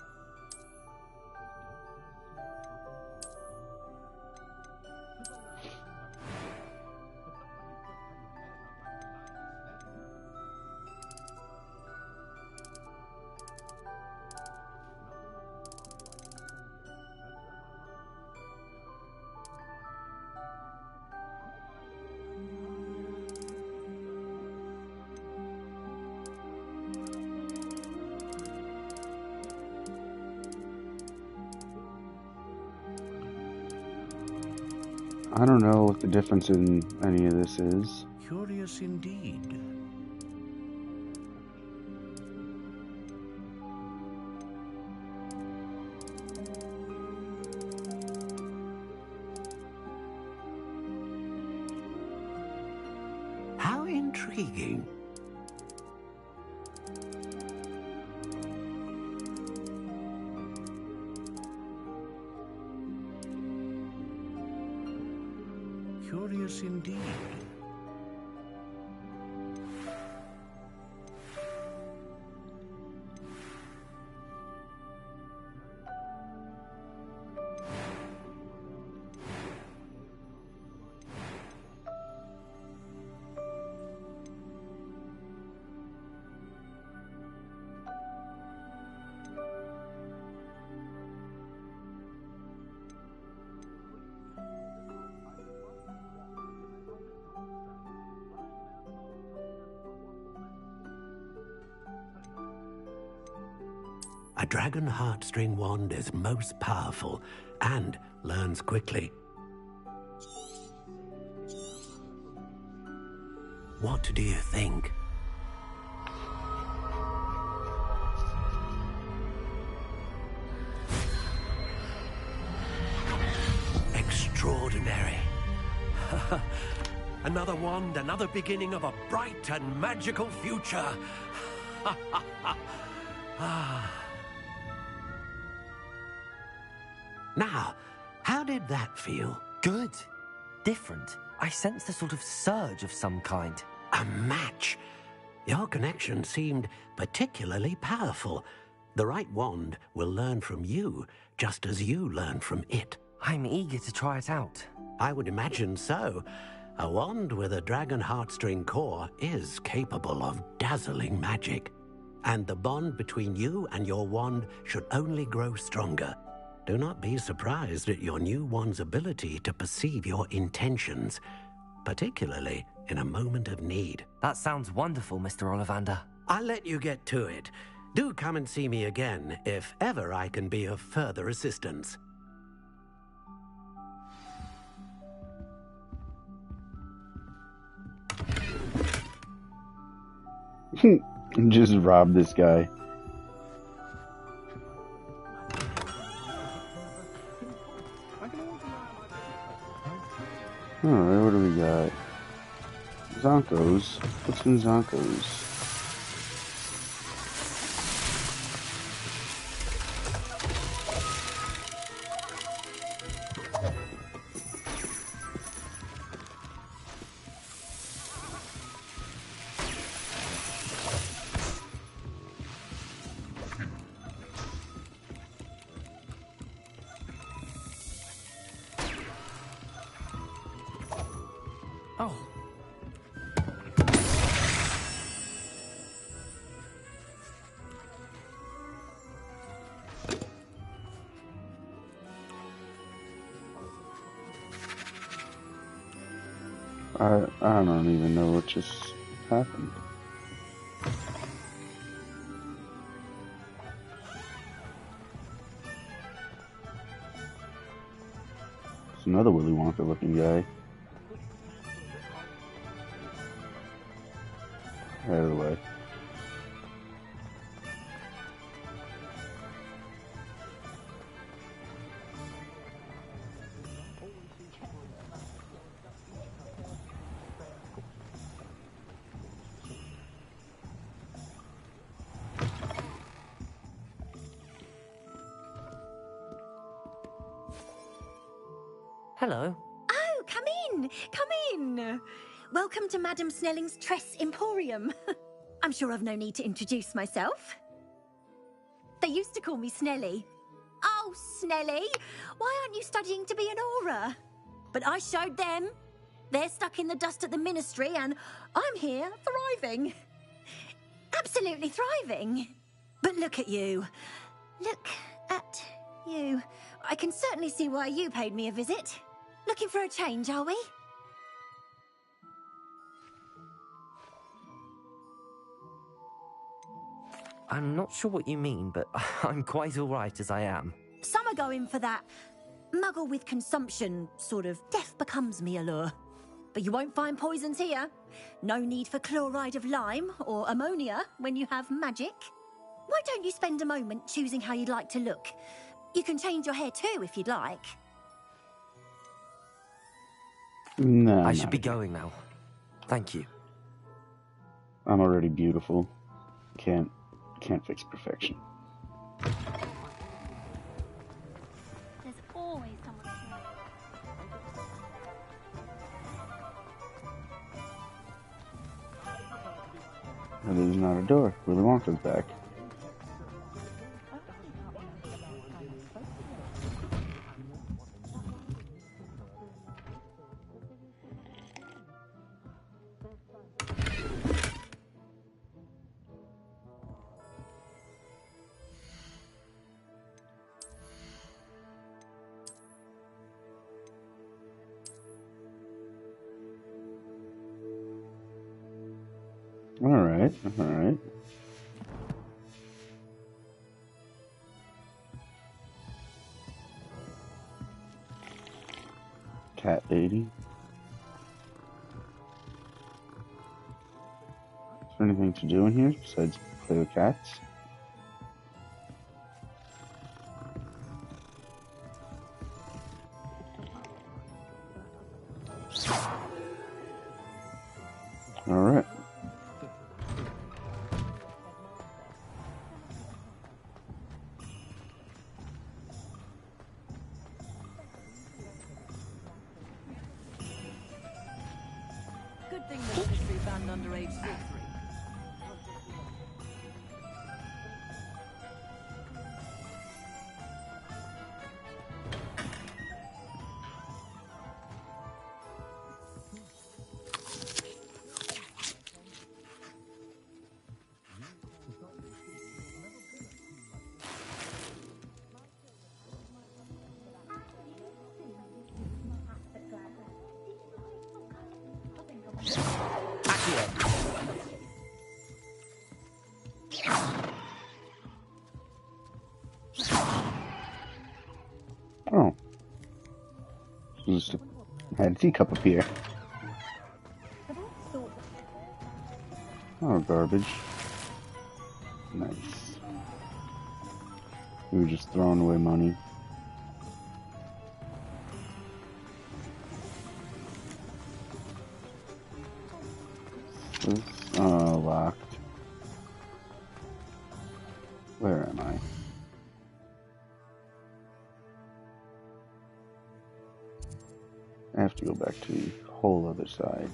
I don't know what the difference in any of this is. Curious indeed. intriguing. Curious indeed. A dragon heartstring wand is most powerful and learns quickly. What do you think? Extraordinary. Another wand, another beginning of a bright and magical future. Now, how did that feel? Good. Different. I sensed a sort of surge of some kind. A match. Your connection seemed particularly powerful. The right wand will learn from you, just as you learn from it. I'm eager to try it out. I would imagine so. A wand with a dragon heartstring core is capable of dazzling magic. And the bond between you and your wand should only grow stronger. Do not be surprised at your new wand's ability to perceive your intentions, particularly in a moment of need. That sounds wonderful, Mr. Ollivander. I'll let you get to it. Do come and see me again if ever I can be of further assistance. Just rob this guy. Alright, what do we got? Zonkos. What's in Zonkos? Oh. I don't even know what just happened. It's another Willy Wonka looking guy. Out of the way. Hello. Oh, come in! Come in! Welcome to Madame Snelling's Tress Emporium. I'm sure I've no need to introduce myself. They used to call me Snelly. Oh, Snelly! Why aren't you studying to be an aura? But I showed them. They're stuck in the dust at the ministry, and I'm here thriving. Absolutely thriving. But look at you. Look at you. I can certainly see why you paid me a visit. Looking for a change, are we? I'm not sure what you mean, but I'm quite all right as I am. Some are going for that muggle with consumption, sort of death becomes me allure. But you won't find poisons here. No need for chloride of lime or ammonia when you have magic. Why don't you spend a moment choosing how you'd like to look? You can change your hair too if you'd like. No, I should be going now. Thank you. I'm already beautiful. Can't fix perfection. There's always someone to know. And there's not a door. Willy Wonka's back. Alright, alright. Cat lady. Is there anything to do in here besides play with cats? Alright. Good thing the ministry banned underage sorcery. Oh. Just had a teacup up here. Oh, garbage. Nice. We were just throwing away money. This, locked. Where am I? I have to go back to the whole other side.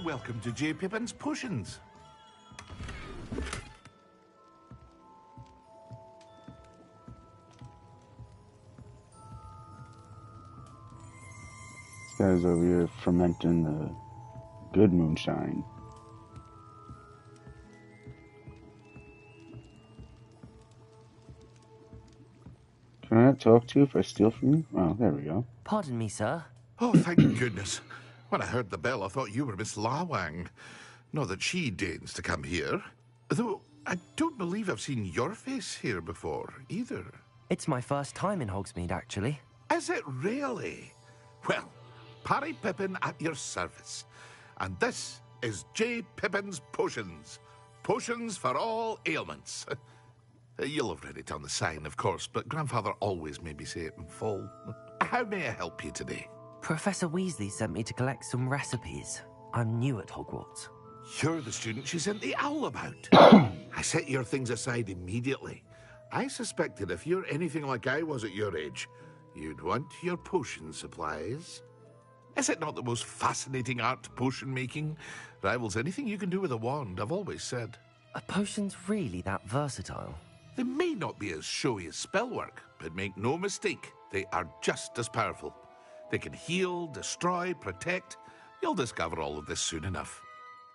Welcome to J. Pippin's Potions. This guy's over here fermenting the good moonshine. Can I not talk to you if I steal from you? Oh, there we go. Pardon me, sir. Oh, thank goodness. When I heard the bell, I thought you were Miss Lawang. Not that she deigns to come here. Though, I don't believe I've seen your face here before, either. It's my first time in Hogsmeade, actually. Is it really? Well, Parry Pippin at your service. And this is J. Pippin's Potions. Potions for all ailments. You'll have read it on the sign, of course, but Grandfather always made me say it in full. How may I help you today? Professor Weasley sent me to collect some recipes. I'm new at Hogwarts. You're the student she sent the owl about. I set your things aside immediately. I suspected if you're anything like I was at your age, you'd want your potion supplies. Is it not the most fascinating art, potion making? Rivals anything you can do with a wand, I've always said. Are potions really that versatile? They may not be as showy as spellwork, but make no mistake, they are just as powerful. They can heal, destroy, protect. You'll discover all of this soon enough.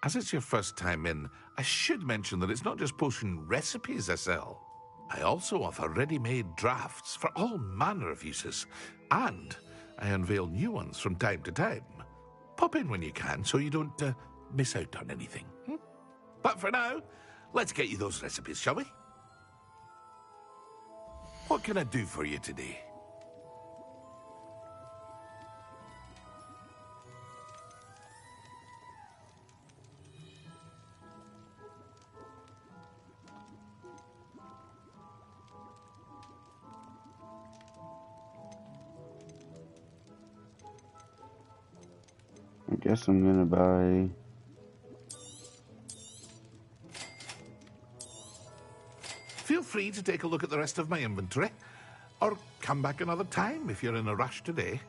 As it's your first time in, I should mention that it's not just potion recipes I sell. I also offer ready-made drafts for all manner of uses, and I unveil new ones from time to time. Pop in when you can so you don't miss out on anything. But for now, let's get you those recipes, shall we? What can I do for you today? I guess I'm gonna buy... Feel free to take a look at the rest of my inventory, or come back another time if you're in a rush today.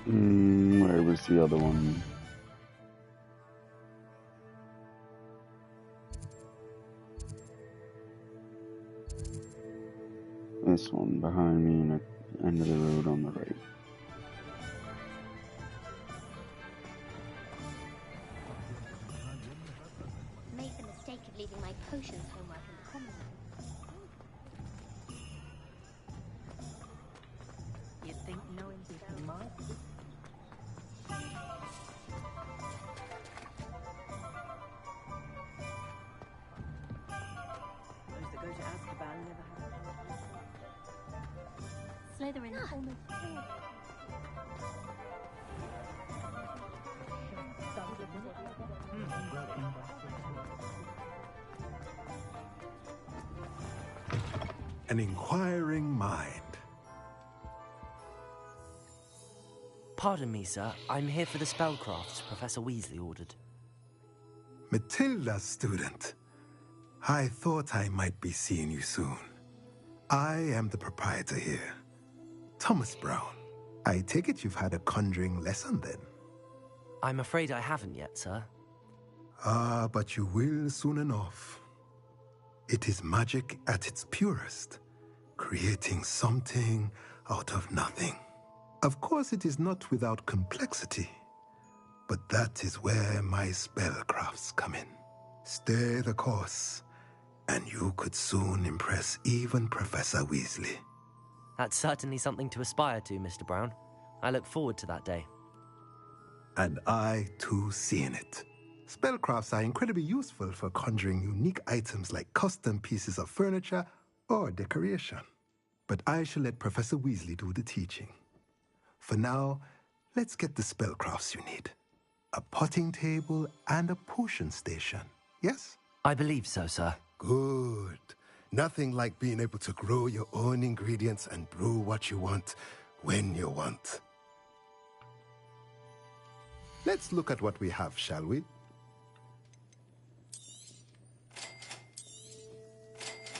Where was the other one? This one behind me at the end of the road on the right. Made the mistake of leaving my potions homework in the common room. You'd think knowing people might. Those that go to Azkaban never have. Slytherin almost killed. An inquiring mind. Pardon me, sir. I'm here for the spellcrafts Professor Weasley ordered. Matilda, student. I thought I might be seeing you soon. I am the proprietor here, Thomas Brown. I take it you've had a conjuring lesson then? I'm afraid I haven't yet, sir. Ah, but you will soon enough. It is magic at its purest, creating something out of nothing. Of course, it is not without complexity, but that is where my spellcrafts come in. Stay the course, and you could soon impress even Professor Weasley. That's certainly something to aspire to, Mr. Brown. I look forward to that day. And I, too, seeing it. Spellcrafts are incredibly useful for conjuring unique items like custom pieces of furniture or decoration. But I shall let Professor Weasley do the teaching. For now, let's get the spellcrafts you need. A potting table and a potion station, yes? I believe so, sir. Good. Nothing like being able to grow your own ingredients and brew what you want when you want. Let's look at what we have, shall we?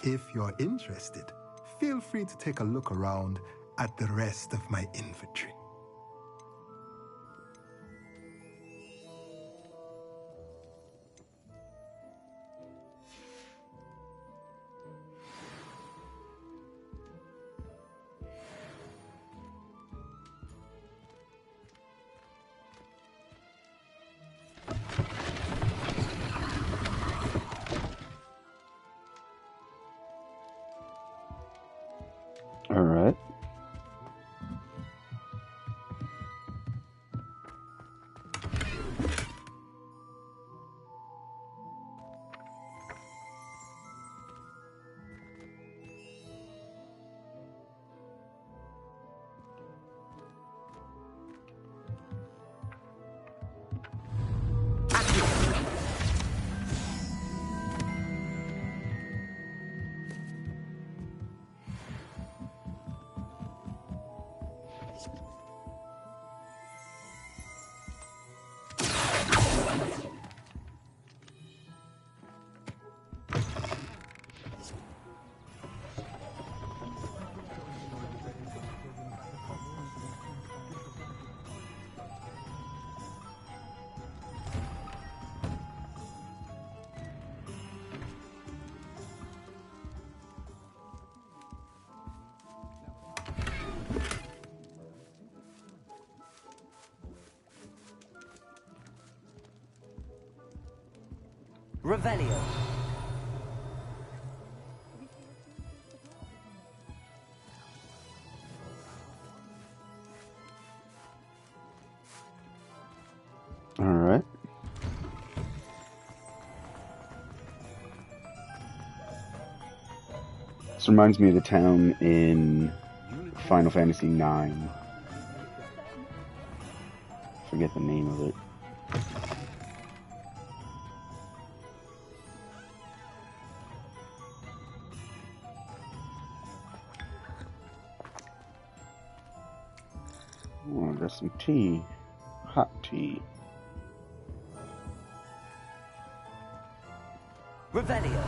If you're interested, feel free to take a look around at the rest of my inventory. Alright. Revelio. Alright. This reminds me of the town in Final Fantasy IX. Forget the name of it. Oh, I got some tea. Hot tea. Revelio.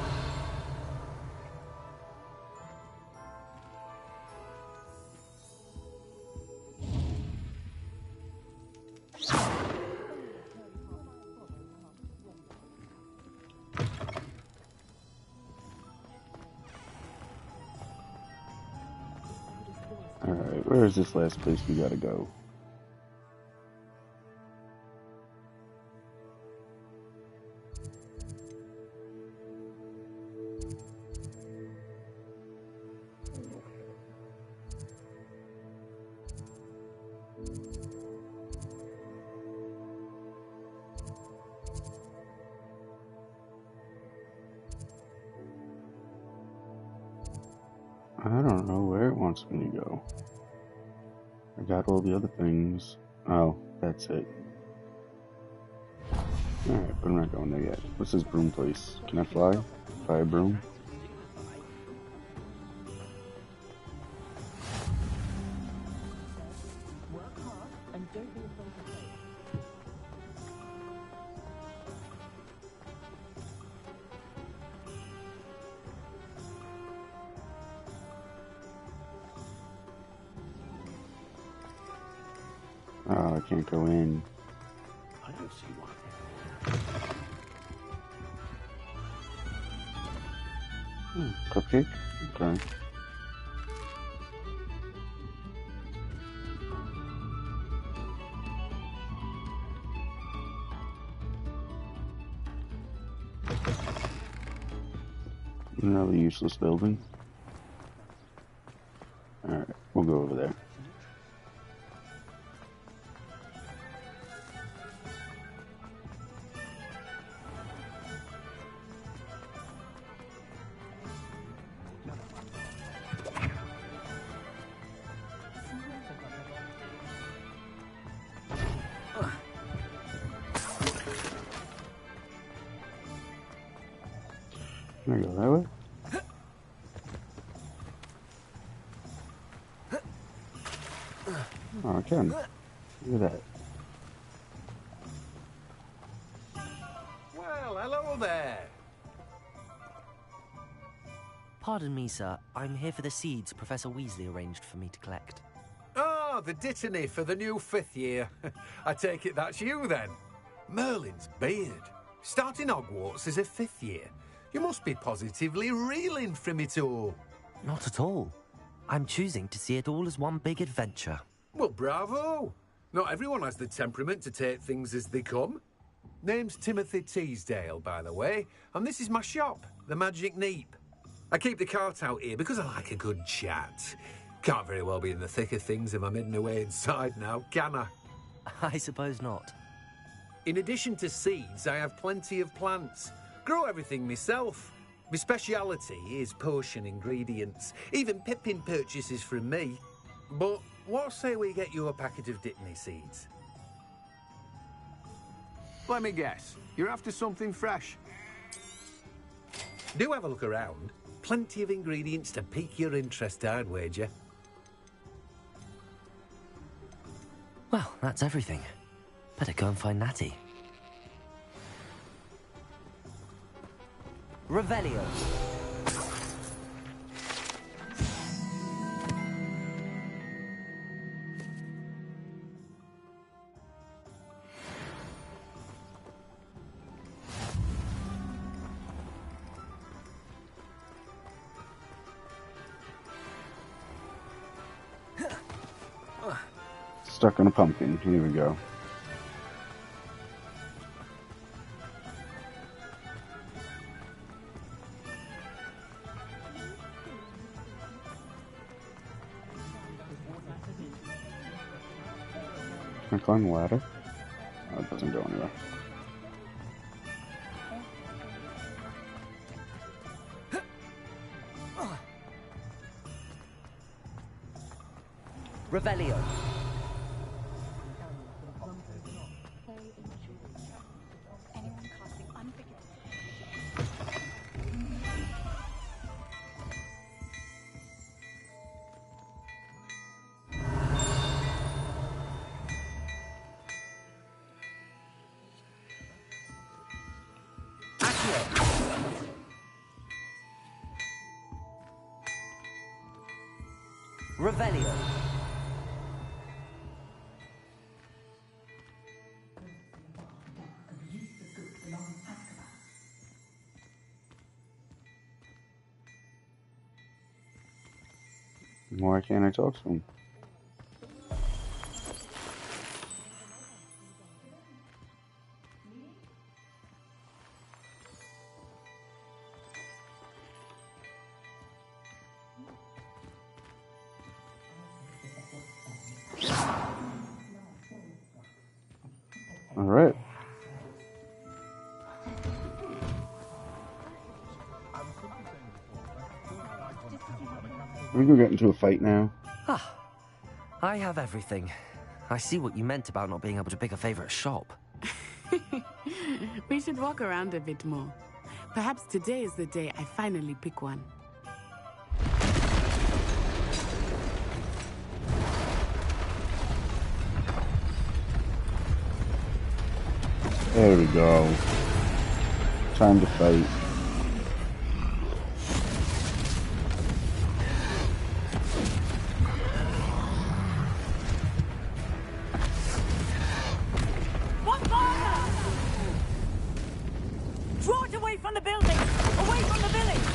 Alright, where is this last place we gotta go? I don't know where it wants me to go. I got all the other things. Oh, that's it. Alright, but I'm not going there yet. What's this broom place? Can I fly? Fly a broom? Oh, I can't go in. I don't see why. Cupcake? Okay. Another useless building. Alright, we'll go over there. Can I go that way? Oh, I can. Look at that. Well, hello there. Pardon me, sir. I'm here for the seeds Professor Weasley arranged for me to collect. Oh, the dittany for the new 5th year. I take it that's you then. Merlin's beard. Starting Hogwarts as a 5th year. You must be positively reeling from it all. Not at all. I'm choosing to see it all as one big adventure. Well, bravo. Not everyone has the temperament to take things as they come. Name's Timothy Teasdale, by the way, and this is my shop, the Magic Neep. I keep the cart out here because I like a good chat. Can't very well be in the thick of things if I'm hidden away inside now, can I? I suppose not. In addition to seeds, I have plenty of plants. Grow everything myself. My speciality is potion ingredients. Even Pippin purchases from me. But what say we get you a packet of Dittany seeds? Let me guess. You're after something fresh. Do have a look around. Plenty of ingredients to pique your interest, I'd wager. Well, that's everything. Better go and find Natty. Revelio. Stuck on a pumpkin. Here we go. Can I climb the ladder? Oh, it doesn't go anywhere. Revelio. Revelio. Why can't I talk to him? All right. We can get into a fight now. Ah, I have everything. I see what you meant about not being able to pick a favorite shop. We should walk around a bit more. Perhaps today is the day I finally pick one. There we go. Time to fight. What fire? Draw it away from the building! Away from the village!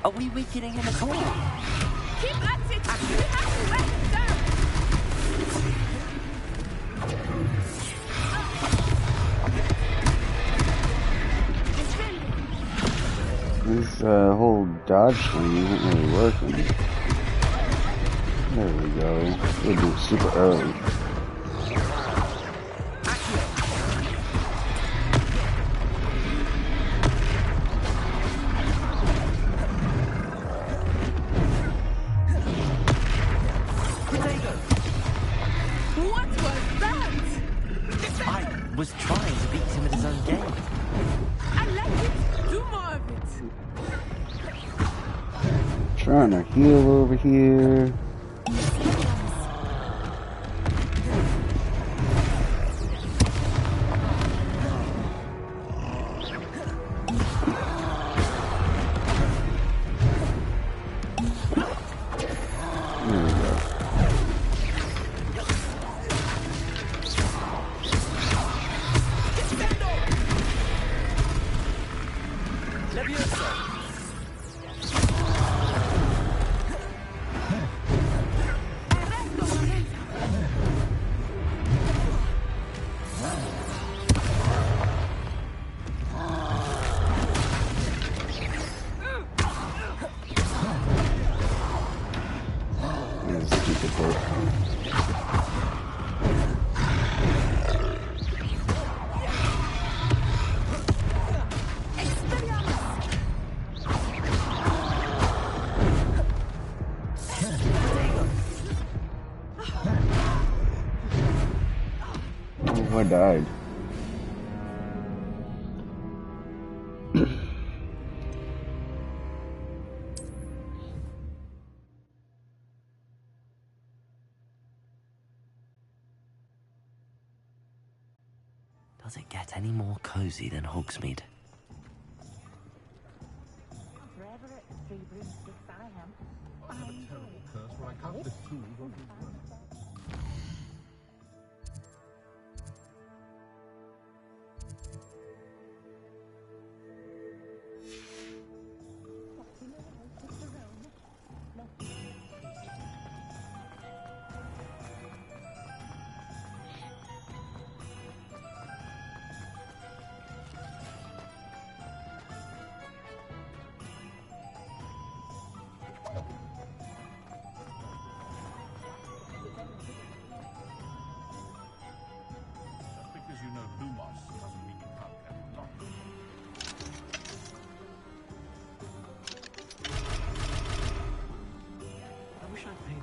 Are we weakening him at all? Keep at it! We have to let him down! This whole dodge thing isn't really working. There we go. We'll do it super early. What was that? I was trying to beat him at his own game. I like it! Do more of it! Trying to heal over here. Oh, I died. Does it get any more cozy than Hogsmeade?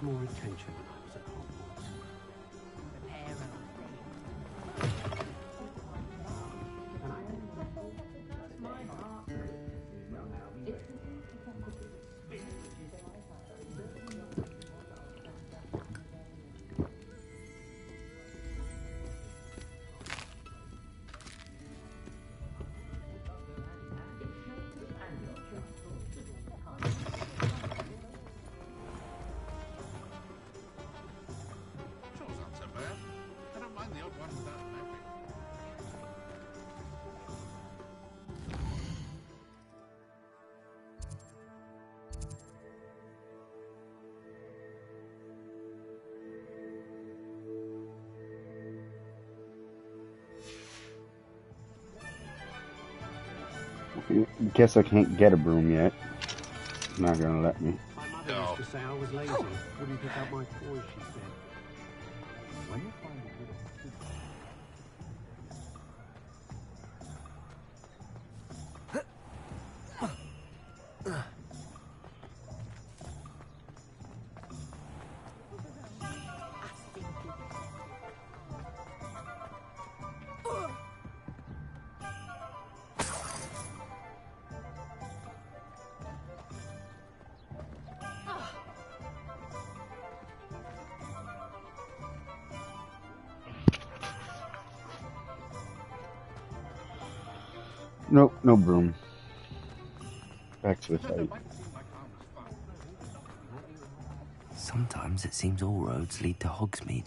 paid more attention when I was at Hogwarts. Guess I can't get a broom yet. Not gonna let me. My mother used to say I was lazy. Wouldn't pick up my toys, she said. When you find a good Nope, no broom. Back to the fight. Sometimes it seems all roads lead to Hogsmeade.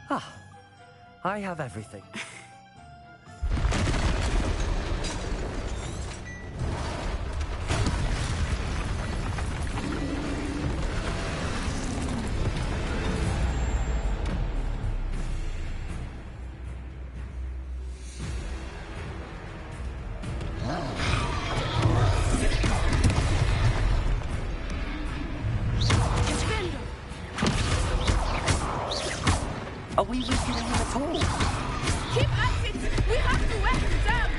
Ah, I have everything. Are we weakening him at all? Keep at it! We have to wear him down!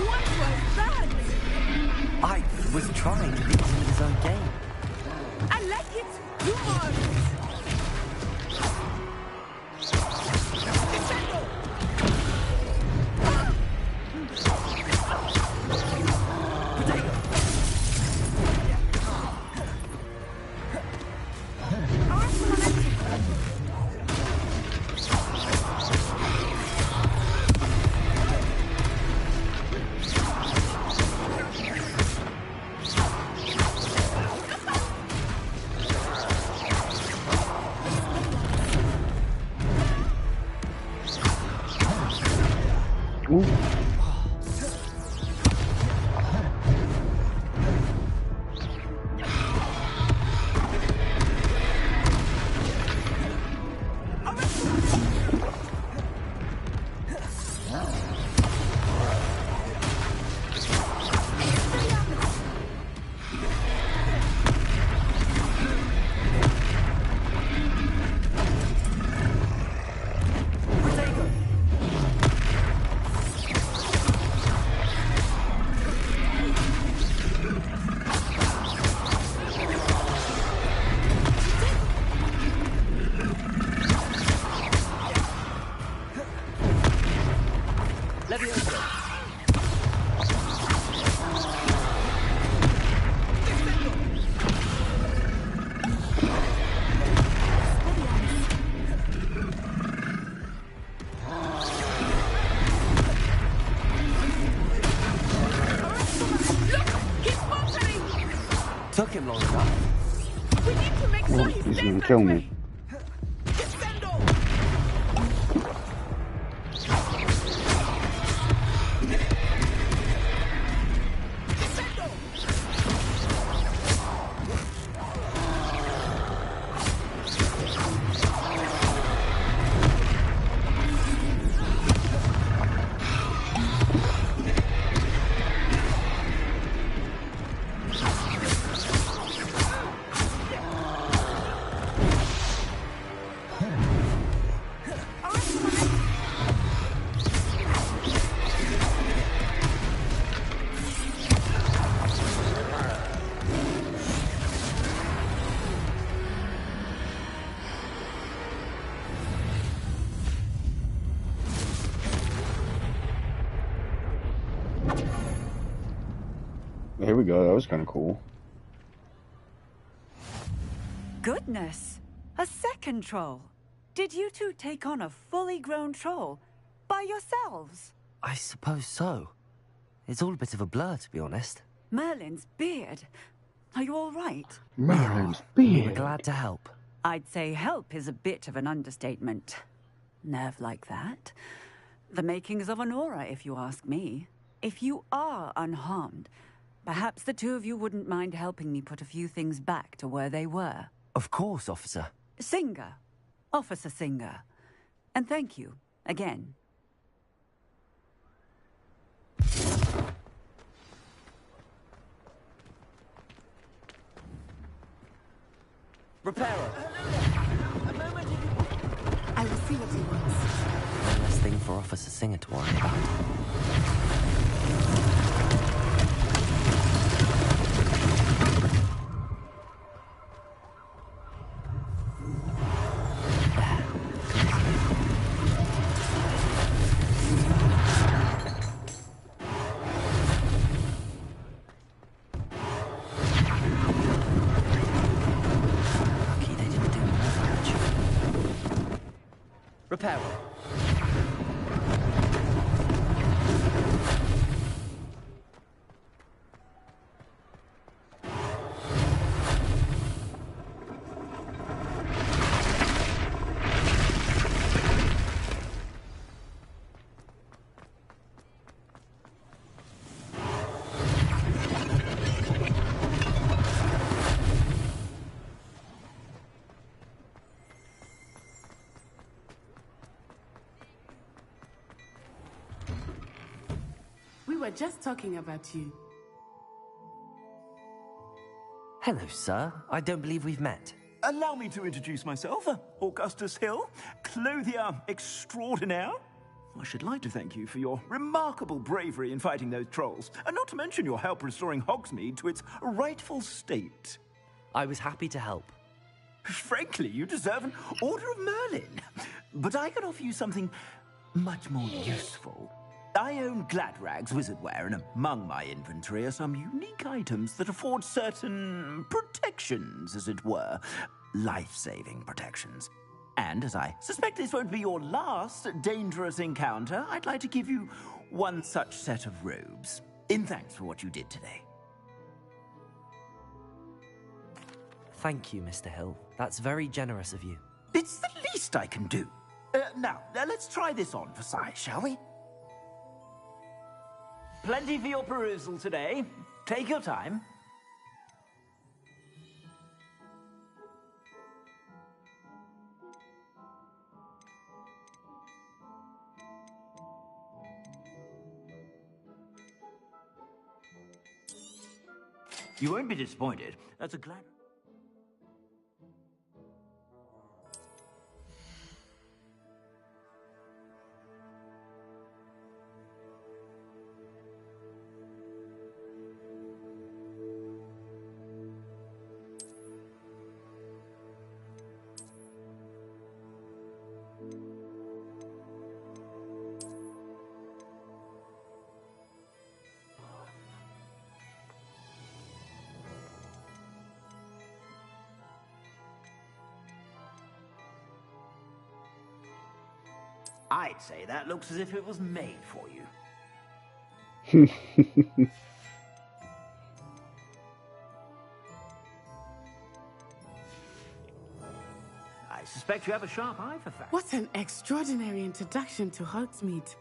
What was that? I was trying to beat him in his own game. I like it! Do more of it! Took him long enough. We need to make sure he He's stays gonna that kill way. me. Here we go. That was kind of cool. Goodness! A second troll! Did you two take on a fully grown troll? By yourselves? I suppose so. It's all a bit of a blur, to be honest. Merlin's beard. Are you all right? Merlin's We were beard. glad to help. I'd say help is a bit of an understatement. Nerve like that. The makings of an aura, if you ask me. If you are unharmed, perhaps the two of you wouldn't mind helping me put a few things back to where they were. Of course, officer. Singer. Officer Singer. And thank you, again. Repairer! I will see what he wants. One less thing for Officer Singer to worry about. Lucky they didn't do more damage. Repairer! We were just talking about you. Hello, sir. I don't believe we've met. Allow me to introduce myself, Augustus Hill, clothier extraordinaire. I should like to thank you for your remarkable bravery in fighting those trolls, and not to mention your help restoring Hogsmeade to its rightful state. I was happy to help. Frankly, you deserve an Order of Merlin. But I can offer you something much more useful. I own Gladrag's wizardware, and among my inventory are some unique items that afford certain protections, as it were. Life-saving protections. And as I suspect this won't be your last dangerous encounter, I'd like to give you one such set of robes, in thanks for what you did today. Thank you, Mr. Hill. That's very generous of you. It's the least I can do. Now, let's try this on for size, shall we? Plenty for your perusal today. Take your time. You won't be disappointed. That's a glad... I'd say that looks as if it was made for you. I suspect you have a sharp eye for facts. What an extraordinary introduction to Hogsmeade.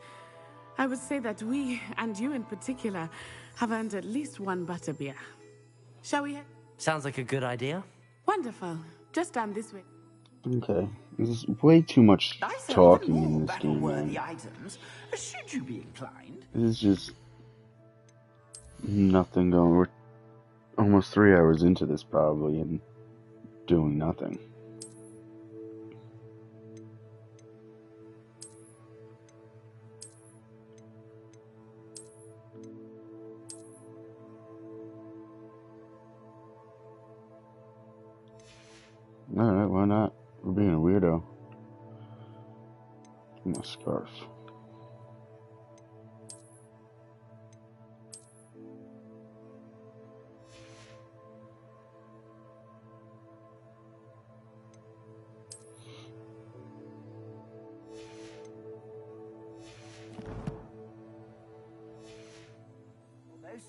I would say that we, and you in particular, have earned at least one butterbeer. Shall we? Sounds like a good idea. Wonderful. Just down this way. Okay. There's way too much talking in this game, man. Items, should you be inclined. This is just nothing going. We're almost 3 hours into this probably and doing nothing. Alright, why not? We're being a weirdo. My scarf.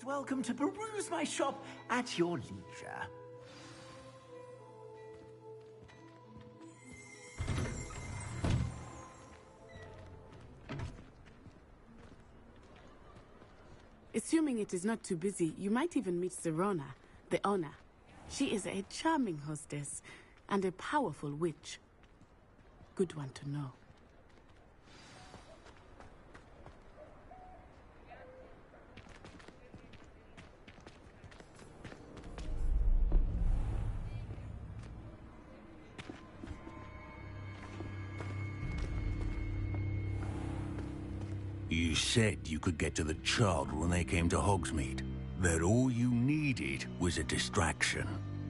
most welcome to peruse my shop at your leisure. Assuming it is not too busy, you might even meet Sirona, the owner. She is a charming hostess and a powerful witch. Good one to know. You said you could get to the child when they came to Hogsmeade. That all you needed was a distraction.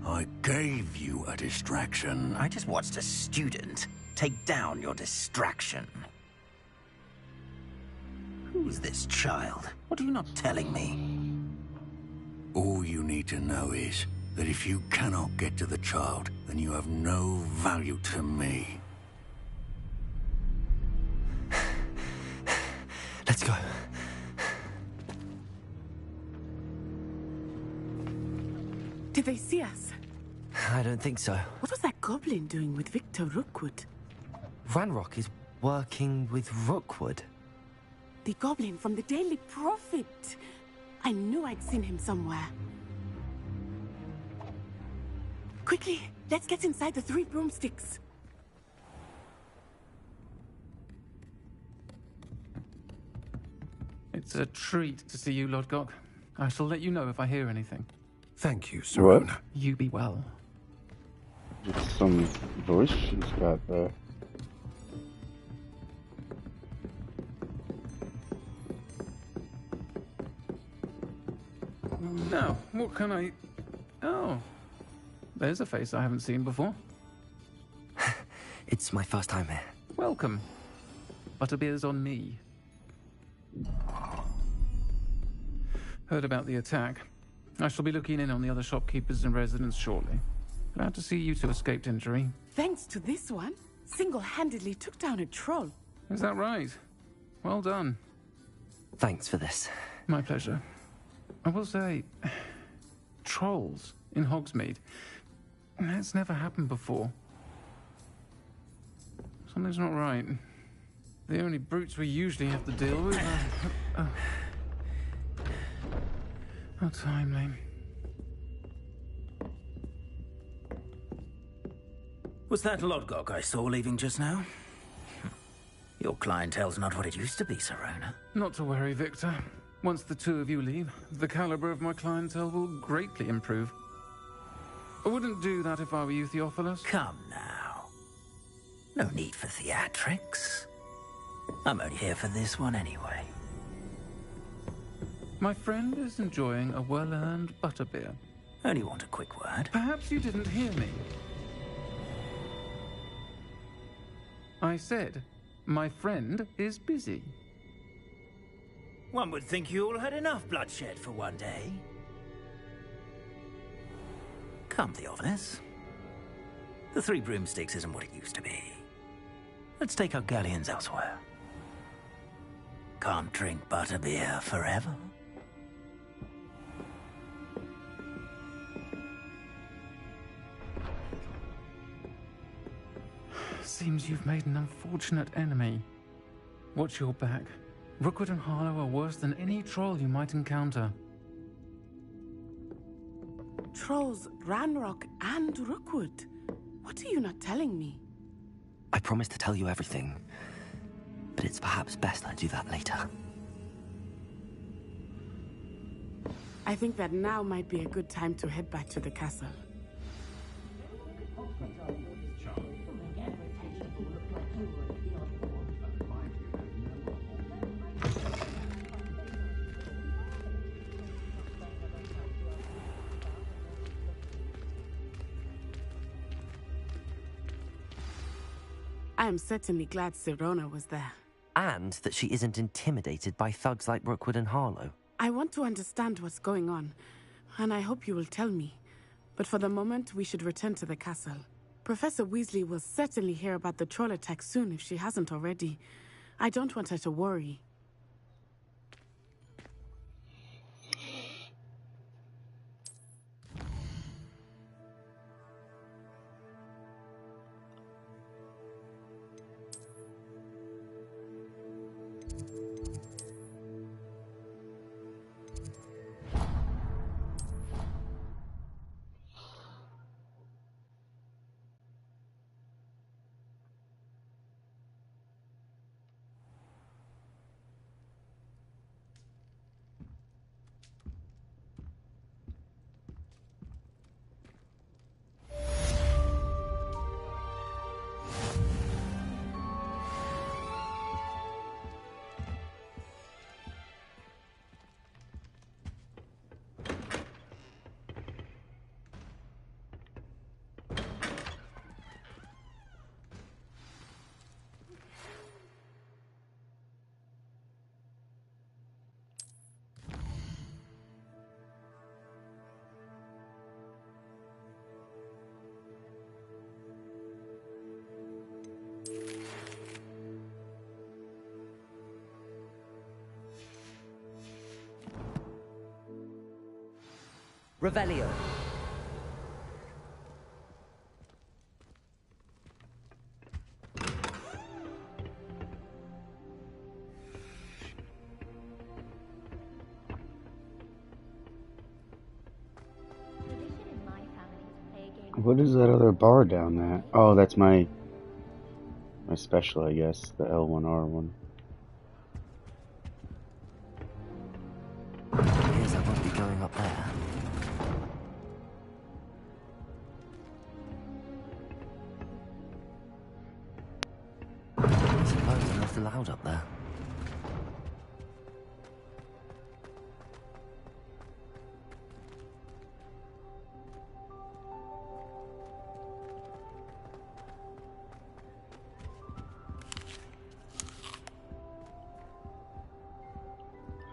I gave you a distraction. I just watched a student take down your distraction. Who's this child? What are you not telling me? All you need to know is that if you cannot get to the child, then you have no value to me. Let's go. Did they see us? I don't think so. What was that goblin doing with Victor Rookwood? Ranrock is working with Rookwood. The goblin from the Daily Prophet. I knew I'd seen him somewhere. Quickly, let's get inside the 3 broomsticks. It's a treat to see you, Lodgok. I shall let you know if I hear anything. Thank you, Sirona. What? You be well. Just some voice she's got there. Now, what can I... Oh. There's a face I haven't seen before. It's my first time here. Welcome. Butterbeer's on me. Heard about the attack. I shall be looking in on the other shopkeepers and residents shortly. Glad to see you two escaped injury. Thanks to this one, single-handedly took down a troll. Is that right? Well done. Thanks for this. My pleasure. I will say, trolls in Hogsmeade. That's never happened before. Something's not right. The only brutes we usually have to deal with are... How timely. Was that Lodgok I saw leaving just now? Your clientele's not what it used to be, Sirona. Not to worry, Victor. Once the two of you leave, the caliber of my clientele will greatly improve. I wouldn't do that if I were you, Theophilus. Come now. No need for theatrics. I'm only here for this one anyway. My friend is enjoying a well-earned butterbeer. Only want a quick word. Perhaps you didn't hear me. I said, my friend is busy. One would think you all had enough bloodshed for one day. Come, Theophilus. The 3 broomsticks isn't what it used to be. Let's take our galleons elsewhere. Can't drink butterbeer forever. Seems you've made an unfortunate enemy. Watch your back. Rookwood and Harlow are worse than any troll you might encounter. Trolls, Ranrock, and Rookwood. What are you not telling me? I promised to tell you everything, but it's perhaps best I do that later. I think that now might be a good time to head back to the castle. I am certainly glad Sirona was there. And that she isn't intimidated by thugs like Rookwood and Harlow. I want to understand what's going on, and I hope you will tell me. But for the moment, we should return to the castle. Professor Weasley will certainly hear about the troll attack soon if she hasn't already. I don't want her to worry. Revelio. What is that other bar down there? Oh, that's my special, I guess, the L1R1. Appears I won't be going up there. I suppose I'm not allowed up there.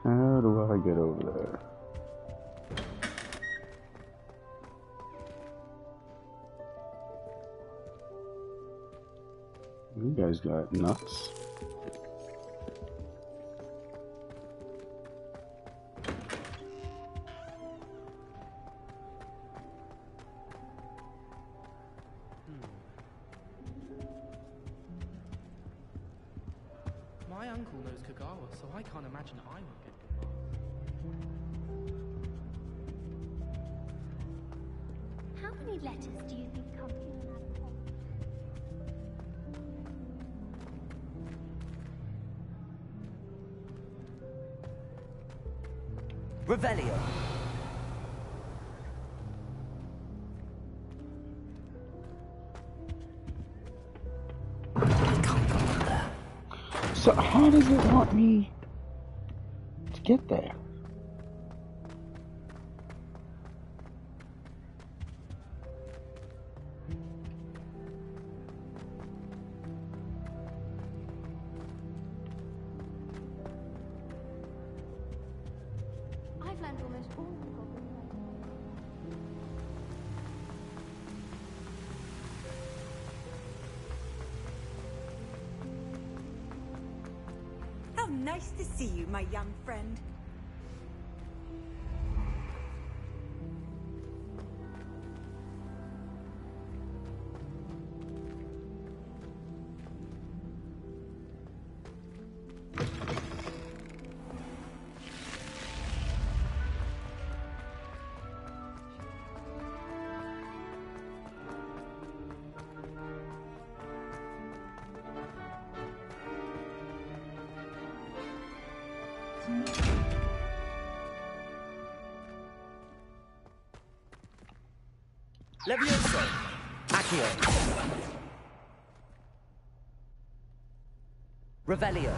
How do I get over there? You guys got nuts. My uncle knows Kagawa, so I can't imagine I won't get Kagawa. How many letters do you think come in and out of Revelio. So how does it want me to get there? I've learned almost all the goblin How nice to see you, my young friend. Levioso. Accio. Revelio.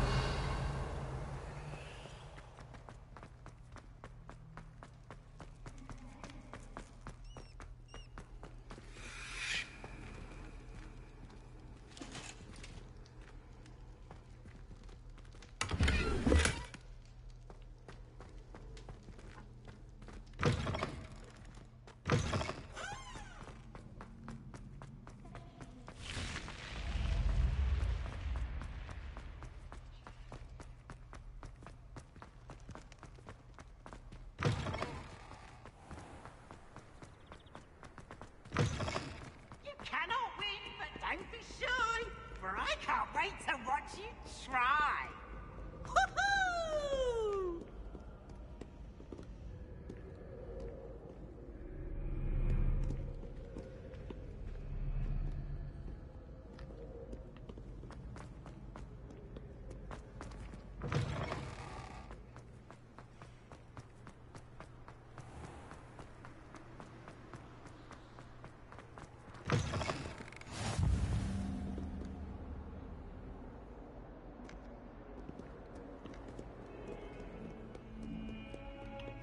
Don't be shy, for I can't wait to watch you try. Woohoo!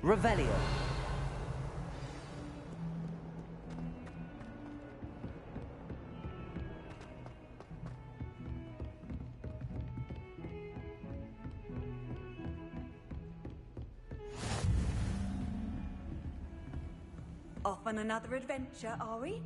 Revelio. Off on another adventure, are we?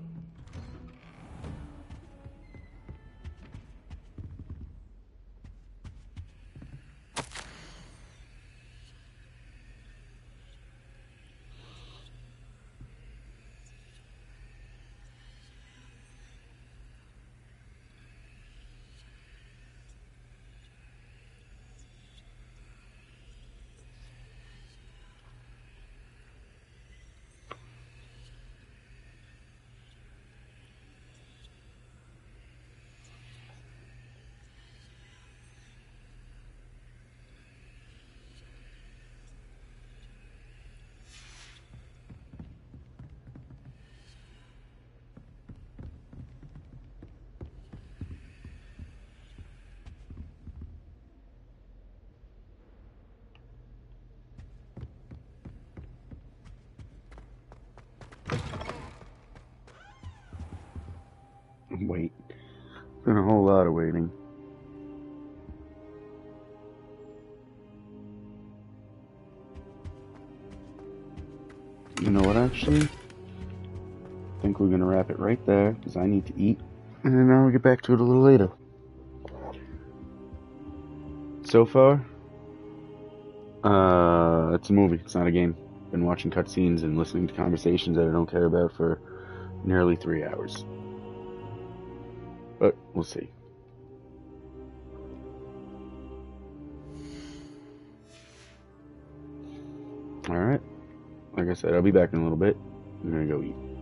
Wait. Been a whole lot of waiting. You know what, actually? I think we're gonna wrap it right there, because I need to eat. And then I'll get back to it a little later. So far, it's a movie, it's not a game. Been watching cutscenes and listening to conversations that I don't care about for nearly 3 hours. But, we'll see. Alright. Like I said, I'll be back in a little bit. I'm gonna go eat.